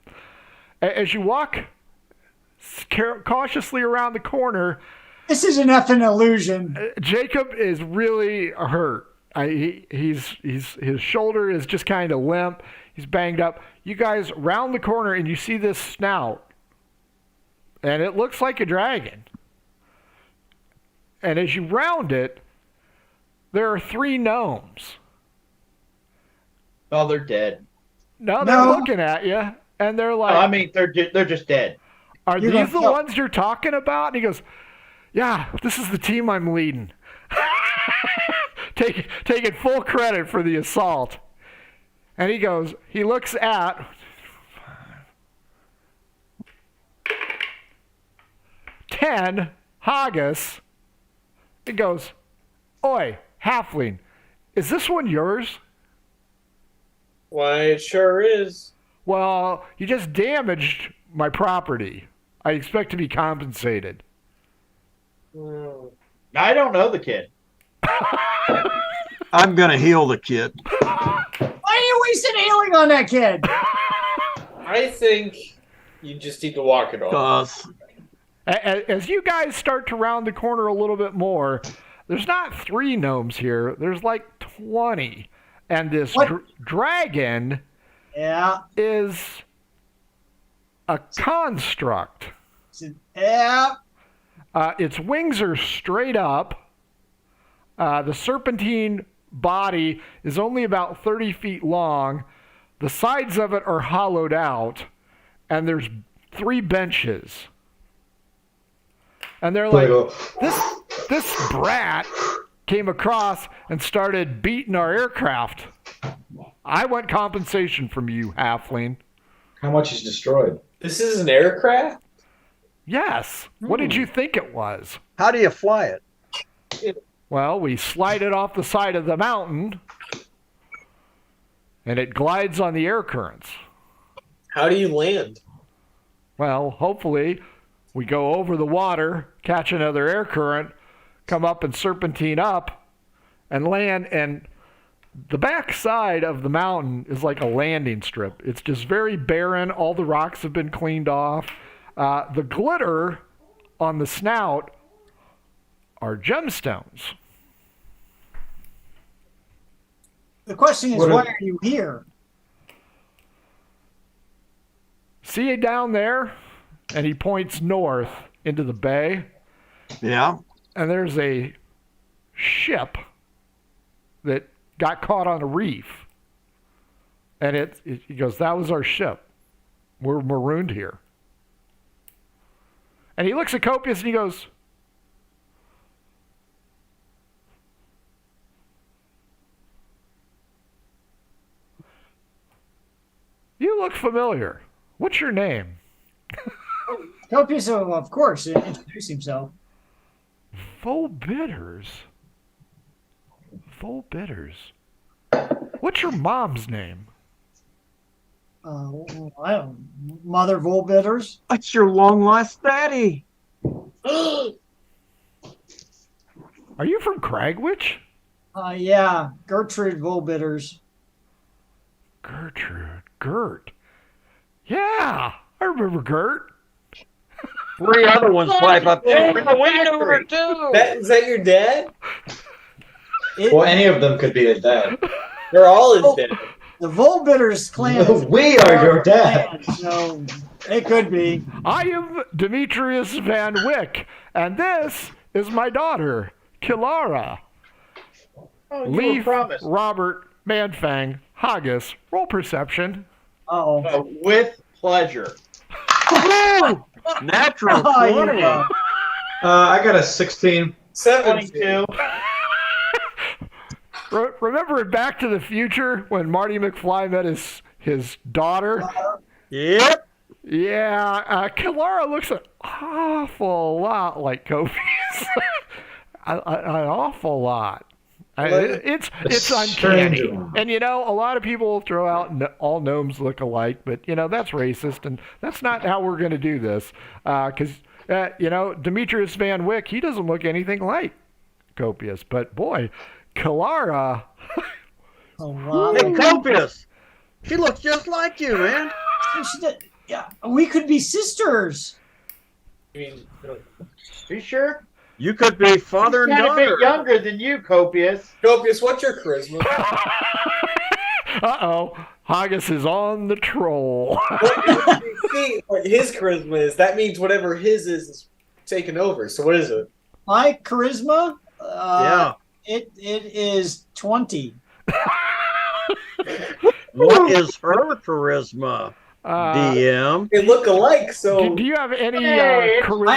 As you walk cautiously around the corner, This is an effing illusion. Jacob is really hurt. His shoulder is just kind of limp. He's banged up. You guys round the corner and you see this snout, and it looks like a dragon. And as you round it, there are 3 gnomes. Oh, they're dead. No, they're looking at you, and they're like, Oh, I mean, they're just dead. "Are You're these the gonna- ones you're talking about?" And he goes, "Yeah, this is the team I'm leading." Taking full credit for the assault. And he looks at 10 Haggis and goes, "Oi, halfling, is this one yours?" Why, it sure is. "Well, you just damaged my property. I expect to be compensated." Hmm. I don't know the kid. I'm going to heal the kid. Why are you wasting healing on that kid? I think you just need to walk it off. Cause As you guys start to round the corner a little bit more, there's not 3 gnomes here. There's like 20. And this What? dragon Yeah. is a construct. Yeah. Its wings are straight up. The serpentine body is only about 30 feet long. The sides of it are hollowed out. And there's 3 benches. And they're like, this brat came across and started beating our aircraft I want compensation from you, halfling. How much is destroyed? This is an aircraft? Yes. What did you think it was? How do you fly it? Well, we slide it off the side of the mountain, and it glides on the air currents. How do you land? Well, hopefully, we go over the water, catch another air current, come up and serpentine up, and land. And the back side of the mountain is like a landing strip. It's just very barren. All the rocks have been cleaned off. The glitter on the snout are gemstones. The question is, What are- why are you here? See it down there? And he points north into the bay. Yeah. And there's a ship that got caught on a reef. And he goes, that was our ship. We're marooned here. And he looks at Copius and he goes, you look familiar. What's your name? Copius, of course, introduce himself. Volbitters. What's your mom's name? I don't Mother Volbitters. That's your long lost daddy. Are you from Cragwich? Yeah, Gertrude Volbitters. Gert. Yeah, I remember Gert. 3 other ones pipe up there. We knew her too. Is that your dad? Well, any of them could be his dad. They're all his dad. The Volbitters clan. is We are your dad. So it could be. I am Demetrius Van Wyck, and this is my daughter, Kilara. Oh, you Leaf, were promised. Robert, Manfang, Haggis, roll perception. Uh-oh. With pleasure. Natural Oh, 20. yeah. I got a 16. 22. Remember in Back to the Future when Marty McFly met his daughter? Yep. Yeah, Kilara looks an awful lot like Kofi's. An awful lot. It's uncanny. And a lot of people throw out all gnomes look alike, but that's racist, and that's not how we're going to do this. Because Demetrius Van Wyck, he doesn't look anything like Copius, but boy, Kilara. Oh, wow. Hey, Copius. She looks just like you, man. Yeah, we could be sisters. I mean, Be sure. You could be father and Kind of bit daughter. younger than you, Copius. Copius, what's your charisma? Uh-oh. Haggis is on the troll. See what his charisma is. That means whatever his is taken over. So what is it? My charisma? Yeah. It is 20. What is her charisma? DM. They look alike, so Do you have any Hey, charisma? I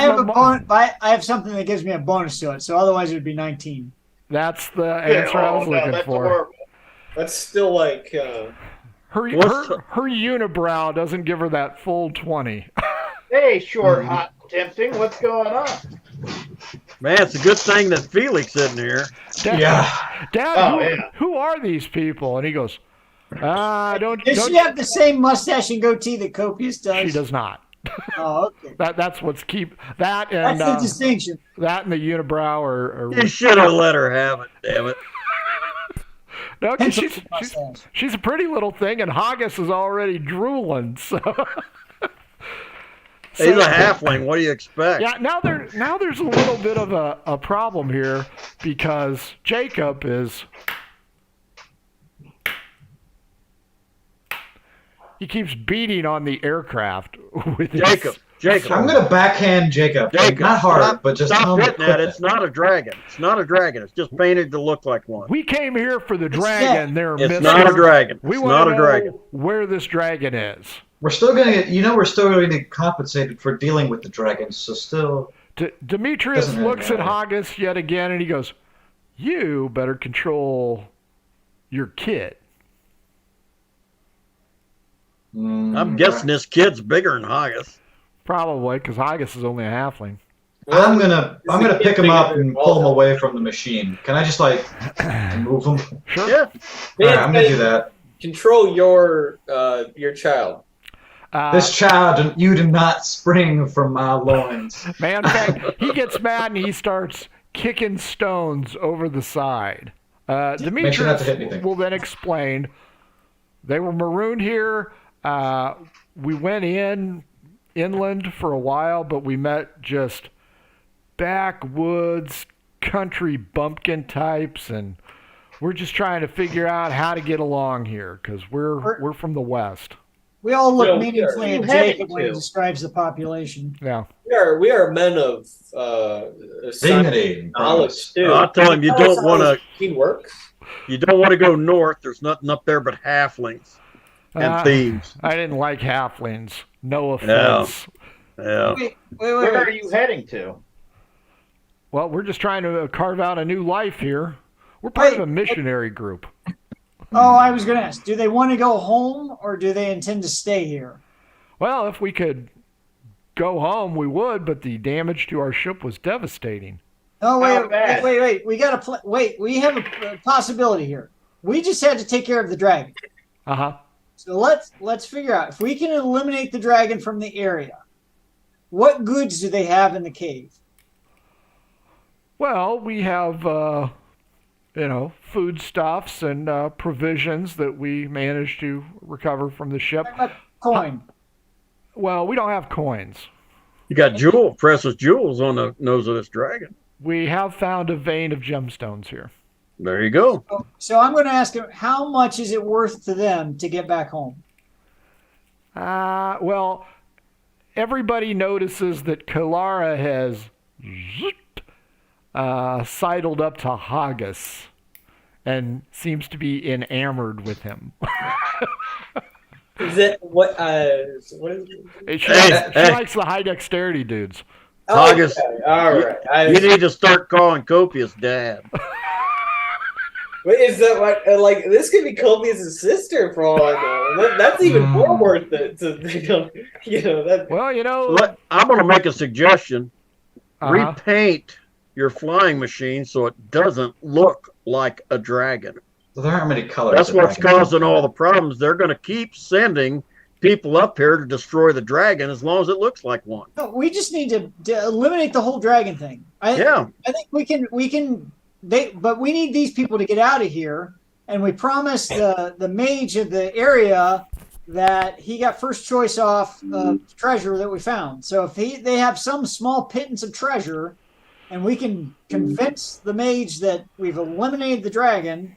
have I have something that gives me a bonus to it, so otherwise it would be 19. That's the answer I was looking that's for. horrible. that's still like Her unibrow doesn't give her that full 20. Hey, short, hot, tempting. What's going on? Man, it's a good thing that Felix isn't here. Dad, Oh, who are these people? And he goes, don't. Does she have the same mustache and goatee that Copius does? She does not. Oh, okay. That's what's that and That's the distinction. that and the unibrow are You should have let her have it, damn it. no, 'cause Pencil mustache. she's a pretty little thing, and Haggis is already drooling. So He's a halfling. What do you expect? yeah, now there's a little bit of a problem here because Jacob is. He keeps beating on the aircraft with his, Jacob. I'm going to backhand Jacob. Jacob, Not hard, stop- but just stop tell him to hitting quit that. It's not a dragon. It's not a dragon. It's just painted to look like one. We came here for the dragon. There, It's mister. not a dragon. We It's want not to a know dragon. where this dragon is. We're still going to get, we're still going to get compensated for dealing with the dragons, so still. Demetrius Doesn't really looks at matter. Haggis yet again, and he goes, "You better control your kid." I'm guessing this kid's bigger than Haggis. Probably, because Haggis is only a halfling. I'm gonna pick him up and pull him away from the machine. Can I just like move him? Sure. Yeah. All right, I'm gonna do that. Control your child. This child, you do not spring from my loins. Man, in fact, he gets mad and he starts kicking stones over the side. Make sure not Demetrius to hit anything. will then explain. They were marooned here. We went inland for a while, but we met just backwoods country bumpkin types, and we're just trying to figure out how to get along here because we're from the west. We all look No, meaningfully at you're heading Jacob when he to. describes the population. Yeah. We are men of Dignity. knowledge too. I'll tell him you That's don't how want this to. machine works. You don't want to go north. There's nothing up there but halflings and thieves. I didn't like halflings. No offense. Yeah. Wait. Where are you heading to? Well, we're just trying to carve out a new life here. We're part of Wait. a missionary group. Oh, I was going to ask, do they want to go home or do they intend to stay here? Well, if we could go home, we would, but the damage to our ship was devastating. Oh, How bad? wait. We got to wait. We have a possibility here. We just had to take care of the dragon. Uh-huh. So let's figure out if we can eliminate the dragon from the area. What goods do they have in the cave? Well, we have, foodstuffs and provisions that we managed to recover from the ship. Coin. Well, we don't have coins. You got precious jewels on the nose of this dragon. We have found a vein of gemstones here. There you go. So I'm going to ask him, how much is it worth to them to get back home? Well, everybody notices that Kalara has sidled up to Haggis and seems to be enamored with him. Is it what? What is it? She likes the high dexterity dudes. Haggis, Okay, all right. you need to start calling Copious Dad. Wait, is that like this could be Copious' sister for all I know? That's even more worth it to that. Well, I'm going to make a suggestion. uh-huh. Repaint your flying machine so it doesn't look like a dragon. So there aren't many colors. That's that what's I can causing do. all the problems. They're going to keep sending people up here to destroy the dragon as long as it looks like one. No, we just need to eliminate the whole dragon thing. Yeah. I think we can. But we need these people to get out of here, and we promised the mage of the area that he got first choice off treasure that we found. So if they have some small pittance of treasure, and we can convince the mage that we've eliminated the dragon,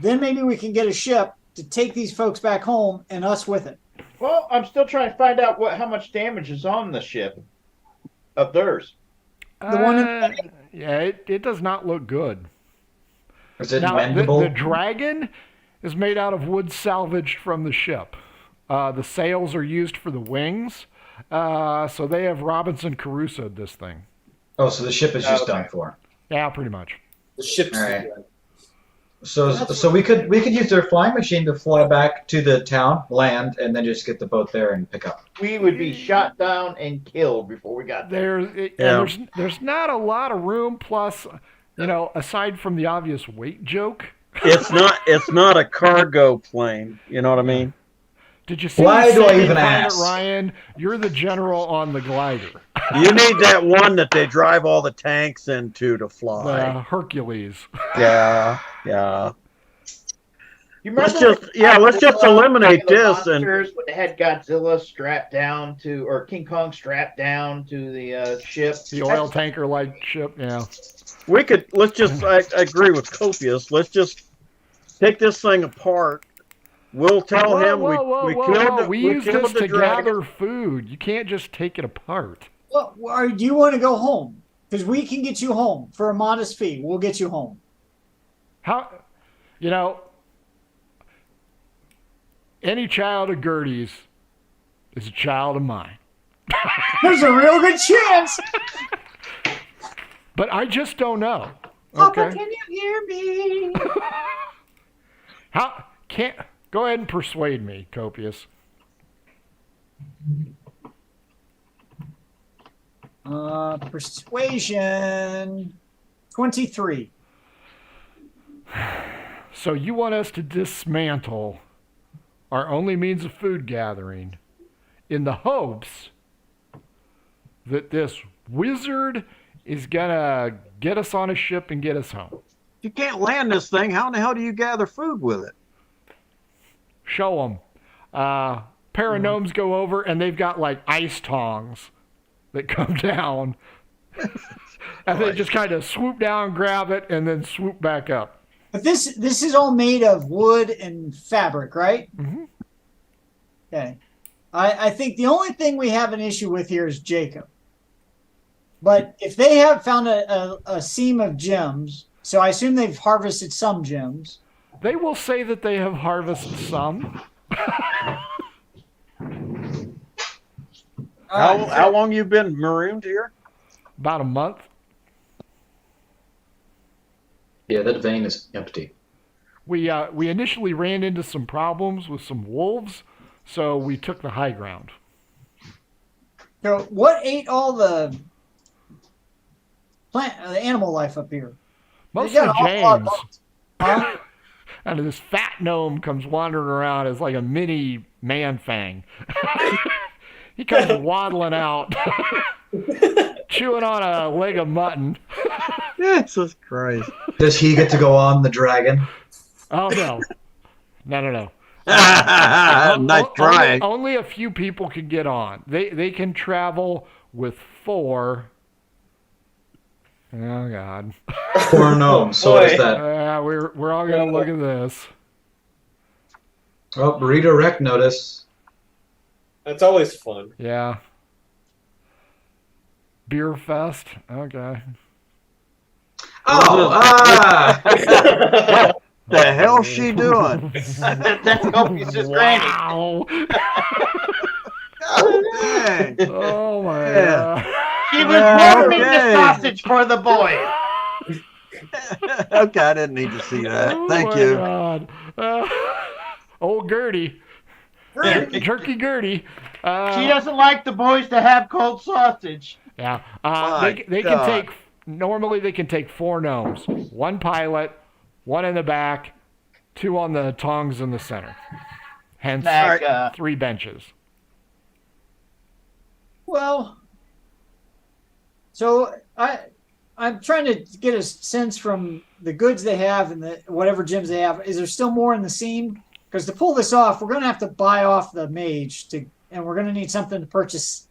then maybe we can get a ship to take these folks back home and us with it. Well, I'm still trying to find out how much damage is on the ship of theirs. The one Yeah, it does not look good. Is it Now, mendable? the dragon is made out of wood salvaged from the ship. The sails are used for the wings, so they have Robinson Crusoe'd this thing. Oh, so the ship is just done for. Yeah, pretty much. The ship's All right. So we could use their flying machine to fly back to the town, land, and then just get the boat there and pick up. We would be shot down and killed before we got there. There's not a lot of room. Plus, aside from the obvious weight joke, It's not a cargo plane. You know what I mean? did you see? Why do I Saving even Private ask? Ryan, you're the general on the glider, You need that one that they drive all the tanks into to fly. Hercules. Yeah. You Let's remember let's just eliminate the this and monsters when they had Godzilla strapped down to, or King Kong strapped down to the ship? The oil tanker-like ship. Yeah. I agree with Copious. Let's just take this thing apart. We'll tell him we killed We used killed this the to dragon. gather food. You can't just take it apart. Well, or do you want to go home? Because we can get you home for a modest fee. We'll get you home. How, any child of Gertie's is a child of mine. There's a real good chance. But I just don't know. Papa, Okay. can you hear me? Go ahead and persuade me, Copious. Persuasion 23. So you want us to dismantle our only means of food gathering in the hopes that this wizard is gonna get us on a ship and get us home. If you can't land this thing, how in the hell do you gather food with it? Show them. Pair of gnomes go over and they've got like ice tongs that come down. And they just kind of swoop down, grab it, and then swoop back up. But this is all made of wood and fabric, right? Mm-hmm. Okay. I think the only thing we have an issue with here is Jacob. But if they have found a seam of gems, so I assume they've harvested some gems. They will say that they have harvested some. How long you been marooned here? About a month. Yeah, that vein is empty. We initially ran into some problems with some wolves, so we took the high ground. So what ate all the animal life up here? Mostly James. Huh? And this fat gnome comes wandering around as like a mini man fang. He comes waddling out, chewing on a leg of mutton. Jesus Christ. Does he get to go on the dragon? Oh, no. No. Nice try. Only a few people can get on. They can travel with 4. Oh, God. 4 gnomes. So what is that? We're all going to look at this. Oh, redirect notice. That's always fun. Yeah. Beer fest. Okay. Oh, What the hell's she doing? That's Copious' granny. Wow. God dang. Oh, my Yeah. God. She was warming the Okay. sausage for the boys. Okay, I didn't need to see that. Oh, Thank my you. God. Old Gertie. Jerky Gertie. She doesn't like the boys to have cold sausage. Yeah. My They can God. take, normally they can take 4 gnomes. 1 pilot, 1 in the back, 2 on the tongs in the center. Hence, Snack, 3 benches. Well, so I'm trying to get a sense from the goods they have and the whatever gems they have. Is there still more in the seam? Because to pull this off, we're going to have to buy off the mage and we're going to need something to purchase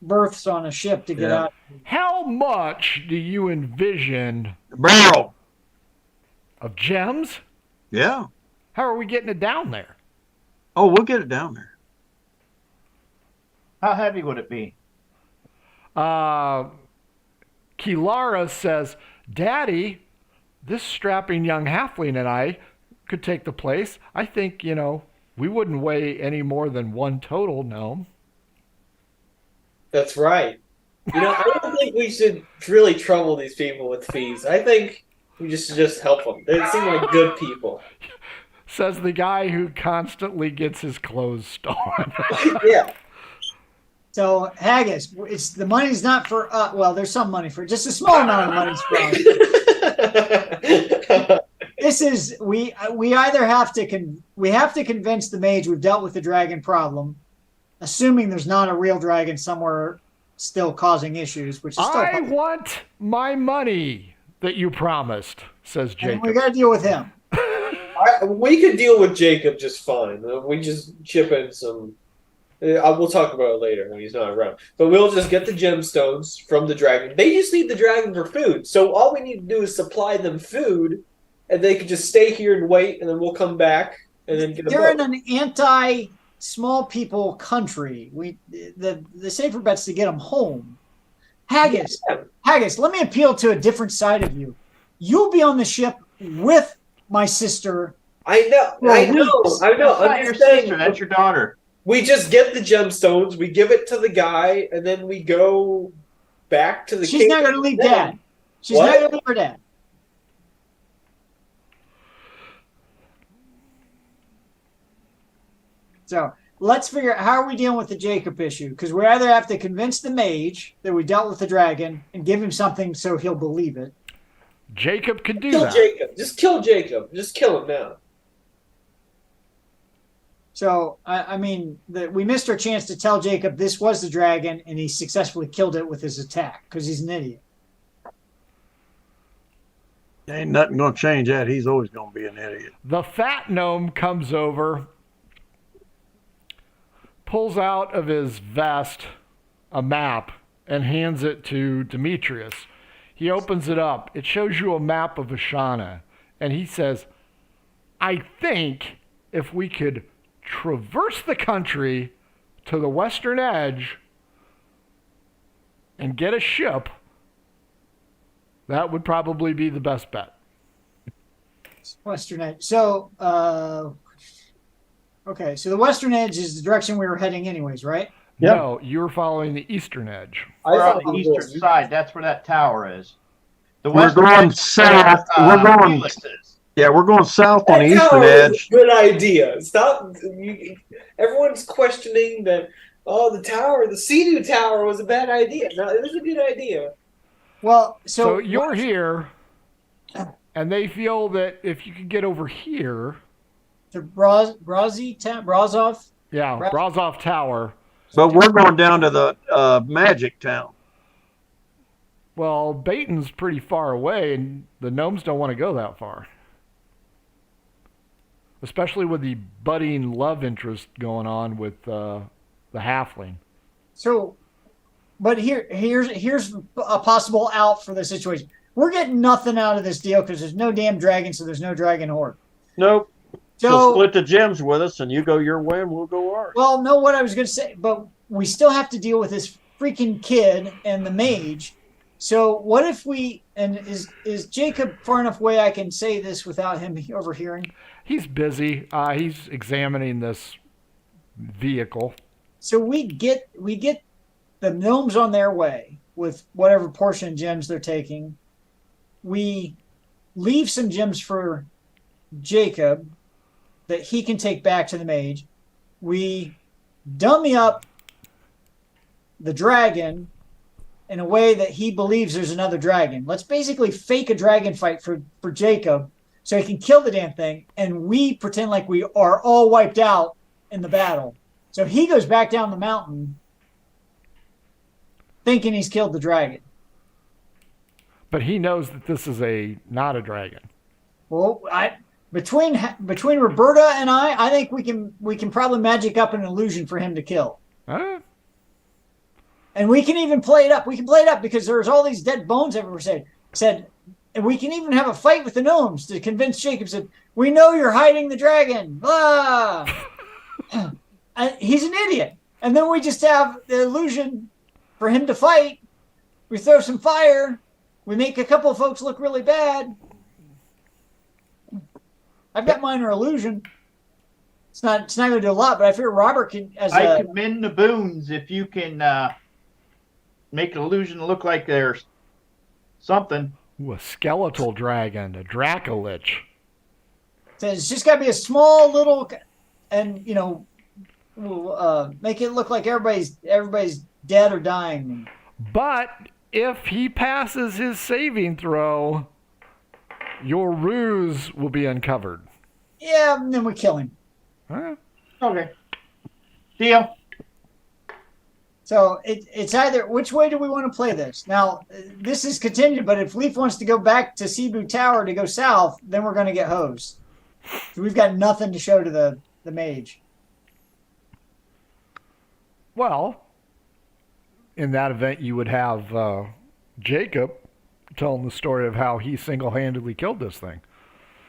berths on a ship to get Yeah. out. How much do you envision Barrel. of gems? Yeah. How are we getting it down there? Oh, we'll get it down there. How heavy would it be? Kilara says, Daddy, this strapping young halfling and I could take the place. I think, we wouldn't weigh any more than 1 total gnome. That's right. I don't think we should really trouble these people with fees. I think we should just help them. They seem like good people. Says the guy who constantly gets his clothes stolen. Yeah. So Haggis, the money's not for well, there's some money for just a small amount of money's for us. This is we either have to convince the mage we've dealt with the dragon problem, assuming there's not a real dragon somewhere still causing issues, which is still I want my money that you promised, says and Jacob. we got to deal with him. We could deal with Jacob just fine. We just chip in some. We'll talk about it later when he's not around. But we'll just get the gemstones from the dragon. They just need the dragon for food. So all we need to do is supply them food, and they can just stay here and wait, and then we'll come back and then get a They're in boat. an anti-small people country. The safer bet's to get them home. Haggis, let me appeal to a different side of you. You'll be on the ship with my sister. I know. That's not your Understand. sister. That's your daughter. We just get the gemstones, we give it to the guy, and then we go back to the She's not going to leave Dad. She's What? not going to leave her dad. So let's figure out how are we dealing with the Jacob issue, because we either have to convince the mage that we dealt with the dragon and give him something so he'll believe it. Jacob could do Kill that. Jacob. Just kill Jacob. Just kill him now. So I mean, we missed our chance to tell Jacob this was the dragon, and he successfully killed it with his attack because he's an idiot. Ain't nothing gonna change that. He's always gonna be an idiot. The fat gnome comes over, pulls out of his vest a map, and hands it to Demetrius. He opens it up. It shows you a map of Ashana. And he says, I think if we could traverse the country to the western edge and get a ship, that would probably be the best bet. Western edge. So, okay. So the western edge is the direction we were heading, anyways, right? Yep. No, you're following the eastern edge. We're on thought the it eastern was- side. That's where that tower is. The We're western going edge is south. where, We're going- Felix is. Yeah, we're going south on the That eastern tower is edge. a good idea. Stop. Everyone's questioning that. Oh, the tower, the Sea-Doo Tower, was a bad idea. No, it was a good idea. Well, So you're here, and they feel that if you could get over here, to Brazov. yeah, Right. Brazov Tower. But we're going down to the Magic Town. Well, Baton's pretty far away, and the gnomes don't want to go that far. Especially with the budding love interest going on with the halfling. So, but here's a possible out for the situation. We're getting nothing out of this deal because there's no damn dragon, so there's no dragon horde. Nope. So So, split the gems with us, and you go your way, and we'll go ours. well, no, what I was going to say, but we still have to deal with this freaking kid and the mage. So what if we, and is Jacob far enough away I can say this without him overhearing? He's busy. He's examining this vehicle. So we get the gnomes on their way with whatever portion of gems they're taking. We leave some gems for Jacob that he can take back to the mage. We dummy up the dragon in a way that he believes there's another dragon. Let's basically fake a dragon fight for Jacob so he can kill the damn thing, and we pretend like we are all wiped out in the battle. So he goes back down the mountain thinking he's killed the dragon. But he knows that this is not a dragon. Well, between Roberta and I think we can probably magic up an illusion for him to kill. Huh? And we can even play it up. We can play it up because there's all these dead bones everywhere said, and we can even have a fight with the gnomes to convince Jacob that we know you're hiding the dragon. Blah. He's an idiot. And then we just have the illusion for him to fight. We throw some fire. We make a couple of folks look really bad. I've got minor illusion. It's not going to do a lot, but I figure Robert can. I commend the boons if you can make an illusion look like there's something. Ooh, a skeletal dragon, a Dracolich. It's just got to be a small little, and we'll make it look like everybody's dead or dying. But if he passes his saving throw, your ruse will be uncovered. Yeah, and then we kill him. Huh? Okay. Deal. So it's either which way do we want to play this? Now this is contingent, but if Leaf wants to go back to Cebu Tower to go south, then we're going to get hosed. So we've got nothing to show to the mage. Well, in that event, you would have Jacob telling the story of how he single-handedly killed this thing.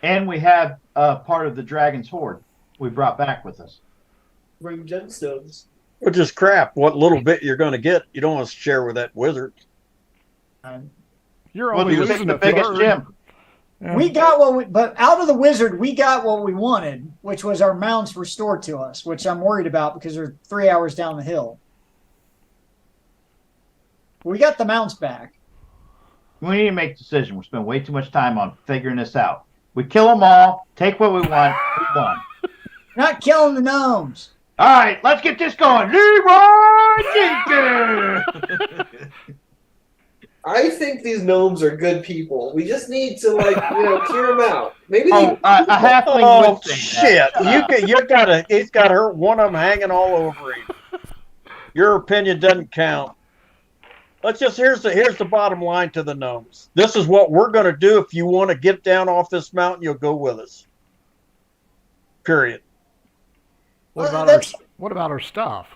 And we have part of the dragon's horde we brought back with us. Bring gemstones. Which is crap. What little bit you're going to get, you don't want to share with that wizard. You're Well, only you picked losing the a biggest third. gem. Yeah. We got but out of the wizard, we got what we wanted, which was our mounts restored to us, which I'm worried about because they're 3 hours down the hill. We got the mounts back. We need to make a decision. We're spending way too much time on figuring this out. We kill them all, take what we want, move on. Not killing the gnomes. All right, let's get this going. Leroy Jenkins. I think these gnomes are good people. We just need to, clear them out. Maybe Oh, a halfling Oh would say shit! that. He's got her one of them hanging all over him. Your opinion doesn't count. Here's the bottom line to the gnomes. This is what we're going to do. If you want to get down off this mountain, you'll go with us. Period. What Well, about our stuff?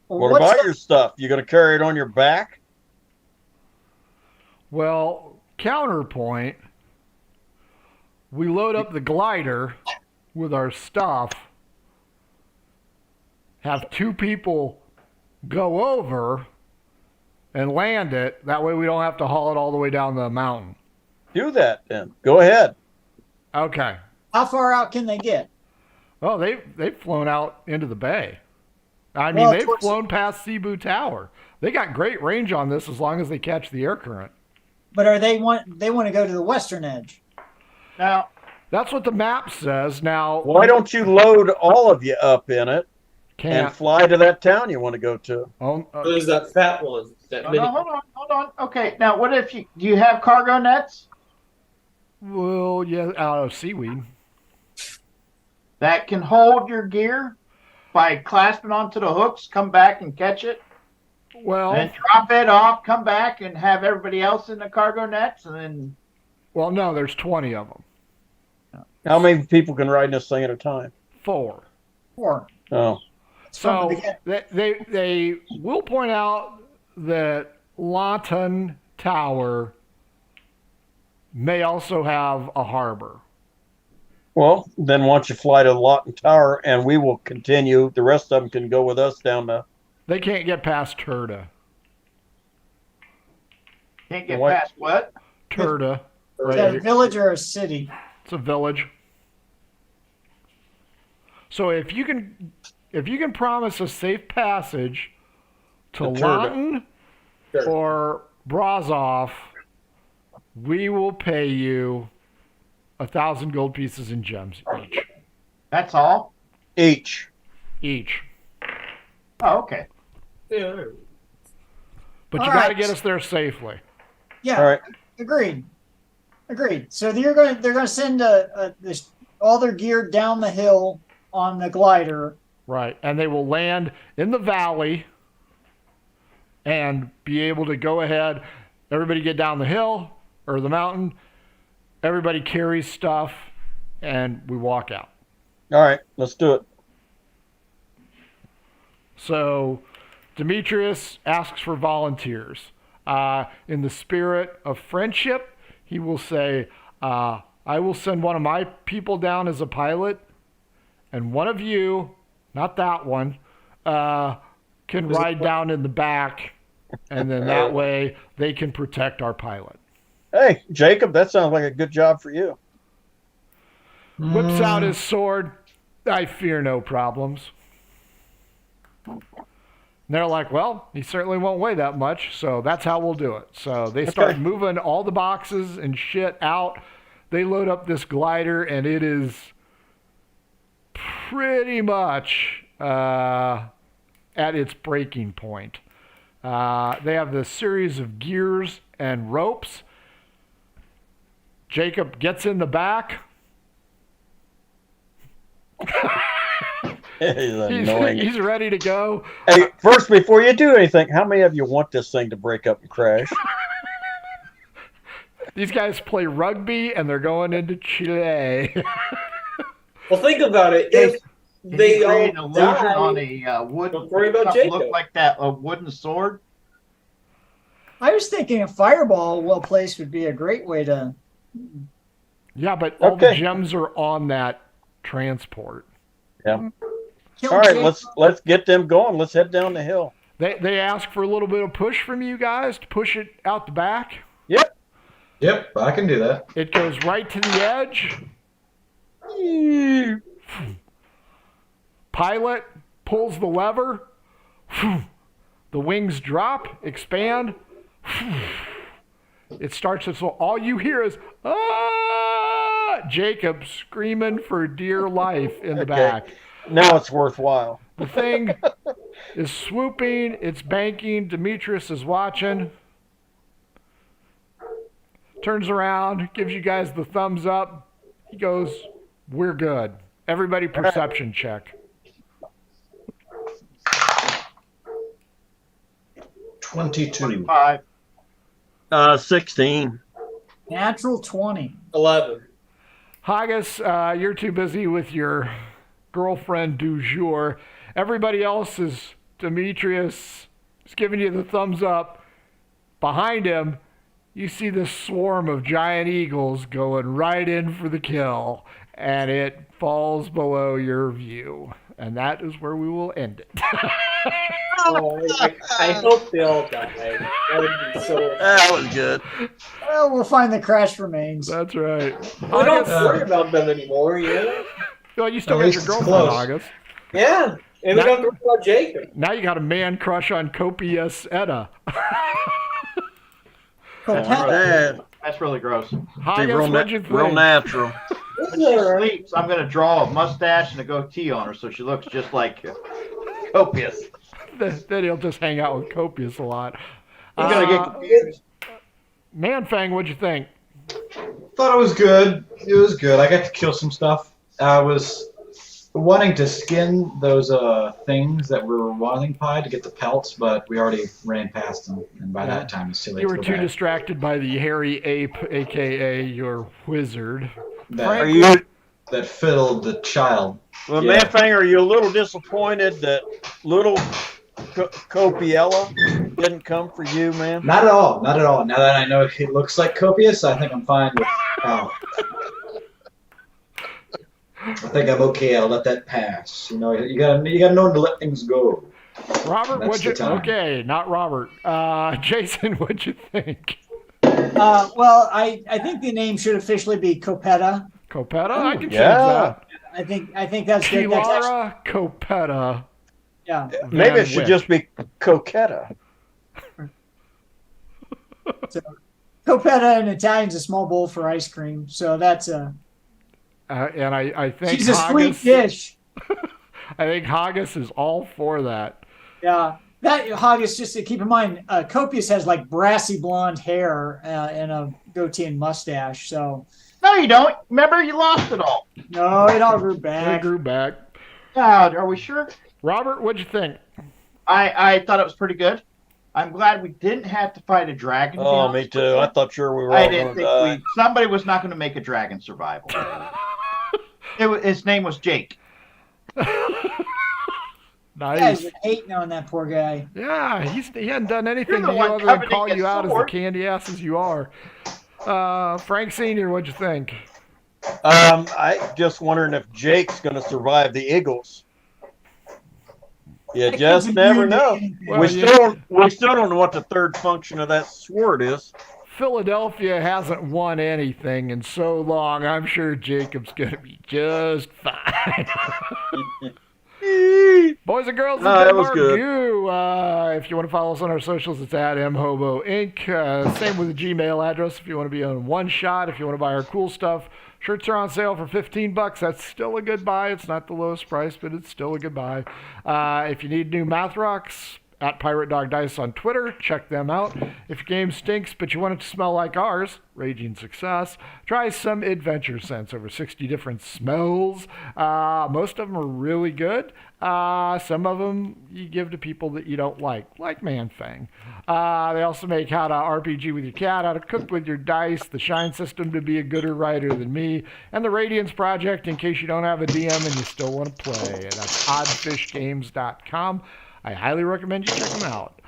What what's about the- your stuff? You going to carry it on your back? Well, counterpoint. We load up the glider with our stuff. Have 2 people go over and land it. That way we don't have to haul it all the way down the mountain. Do that then. Go ahead. Okay. How far out can they get? Oh, they've flown out into the bay. I mean, Well, they've towards- flown past Cebu Tower. They got great range on this as long as they catch the air current. But are they want to go to the western edge? Now, That's what the map says. Now, Why don't you load all of you up in it and can't. fly to that town you want to go to? there's that fat one. That no, mini. hold on. Okay, now what if do you have cargo nets Well, yeah, out of seaweed. that can hold your gear by clasping onto the hooks, come back and catch it, Well, then drop it off, come back and have everybody else in the cargo nets, and then no, there's 20 of them. How many people can ride this thing at a time? 4. Or Oh, So From they will point out that Lawton Tower may also have a harbor. well, then why don't you fly to Lawton Tower and we will continue. The rest of them can go with us down the. They can't get past Turda. can't get What? past what? Turda. is that a village or a city? It's a village. So if you can promise a safe passage to To Turda. Lawton Sure. or Brazov, we will pay you 1,000 gold pieces in gems That's all? Each. each. Oh, okay. Yeah, all right. But you All got to right. get us there safely. Yeah, All right. agreed. So they're going to send all their gear down the hill on the glider. Right. And they will land in the valley and be able to go ahead. Everybody get down the hill or the mountain. Everybody carries stuff and we walk out. All right. Let's do it. So Demetrius asks for volunteers. In the spirit of friendship, he will say, I will send one of my people down as a pilot, and one of you, not that one, can ride down in the back, and then that way they can protect our pilot. Hey, Jacob, that sounds like a good job for you. Whips out his sword. I fear no problems. And they're like, well, he certainly won't weigh that much, so that's how we'll do it. So they start Okay. moving all the boxes and shit out. They load up this glider, and it is pretty much at its breaking point. They have this series of gears and ropes. Jacob gets in the back. He's annoying. He's ready to go. Hey, first, before you do anything, how many of you want this thing to break up and crash? These guys play rugby and they're going into Chile. Well, think about it. If Can they you create an all illusion die, on a wood don't worry about something Jacob. look like that, a wooden sword? I was thinking a fireball well placed would be a great way to. Yeah, but all the Okay. gems are on that transport. Yeah. Kill All right, Jake. let's get them going. Let's head down the hill. They ask for a little bit of push from you guys to push it out the back. Yep. Yep, I can do that. It goes right to the edge. Pilot pulls the lever. The wings drop, expand. It starts to, so all you hear is, ah! Jacob screaming for dear life in the back. Now it's worthwhile. The thing is swooping. It's banking. Demetrius is watching. Turns around, gives you guys the thumbs up. He goes, "We're good." Everybody, perception check. 22. 5. 16. Natural 20. 11. Haggis, you're too busy with your girlfriend du jour. Everybody else is Demetrius is giving you the thumbs up. Behind him, you see this swarm of giant eagles going right in for the kill, and it falls below your view. And that is where we will end it. Oh, I hope they all die. That would be so. That was good. Well, we'll find the crash remains. That's right. We don't worry about them anymore, yeah? Well, you still At got least your it's girlfriend, close. August. Yeah. And we don't worry about Jacob. Now you got a man crush on Copious Edda. That, That's really gross. Haggis, real, what'd you think? real natural. When she sleeps, I'm going to draw a mustache and a goatee on her so she looks just like Copious. Then he'll just hang out with Copious a lot. I'm going to get confused. Manfang, what'd you think? Thought it was good. It was good. I got to kill some stuff. I was wanting to skin those things that were wanting pie to get the pelts, but we already ran past them, and by that time it's too late You to were go too back. distracted by the hairy ape, a.k.a. your wizard. Are That, you, that fiddled the child. well, Yeah. Manfang, are you a little disappointed that little Copiella didn't come for you, man? Not at all. Not at all. Now that I know it looks like Copious, I think I'm fine with. I think I'm okay. I'll let that pass. You know, you gotta know when to let things go. Robert, That's what'd you... the time. Okay, not Robert. Jason, what'd you think? Well, I think the name should officially be Copetta. Copetta? I can change yeah. that. I think that's good. That's actually, Kilara Copetta. yeah. Maybe it Van should Wyck. just be Coquetta. So, Copetta in Italian is a small bowl for ice cream. So that's And I think she's a sweet Haggis... dish. I think Haggis is all for that. Yeah. That Haggis, just to keep in mind, Copious has like brassy blonde hair and a goatee and mustache. So No, you don't. Remember, you lost it all. no, it all grew They back. grew back. Are we sure? Robert, what'd you think? I thought it was pretty good. I'm glad we didn't have to fight a dragon. to be Oh, honest me with too. you. I thought sure we were I all didn't going to die. think somebody was not going to make a dragon survival. His name was Jake. You guys Nice. are hating on that poor guy. Yeah, he hadn't done anything You're to the you one other than coveting call his you out as the sword. candy asses you are. Frank Sr., what'd you think? I just wondering if Jake's going to survive the Eagles. You That just kid's never immune to know. anything. Well, we you- still don't know what the third function of that sword is. Philadelphia hasn't won anything in so long. I'm sure Jacob's going to be just fine. Boys and girls, No, it's that been was good. Margou. If you want to follow us on our socials, it's at mhobo inc. Same with the Gmail address if you want to be on One Shot. If you want to buy our cool stuff, shirts are on sale for $15. That's still a good buy. It's not the lowest price, but it's still a good buy. If you need new math rocks, at Pirate Dog Dice on Twitter, check them out. If your game stinks but you want it to smell like ours, Raging Success, try some Adventure Scents, over 60 different smells. Most of them are really good. Some of them you give to people that you don't like Manfang. They also make how to RPG with your cat, how to cook with your dice, the Shine System to be a gooder writer than me, and the Radiance Project in case you don't have a DM and you still want to play. That's oddfishgames.com. I highly recommend you check them out.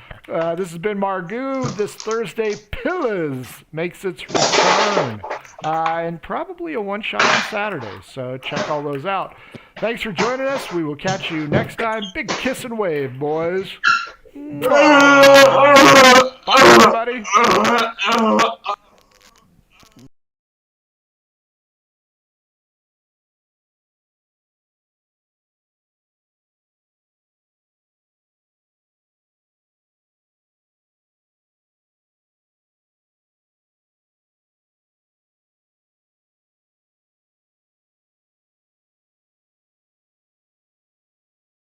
This has been Margou. This Thursday, Pillars makes its return. And probably a one-shot on Saturday, so check all those out. Thanks for joining us. We will catch you next time. Big kiss and wave, boys.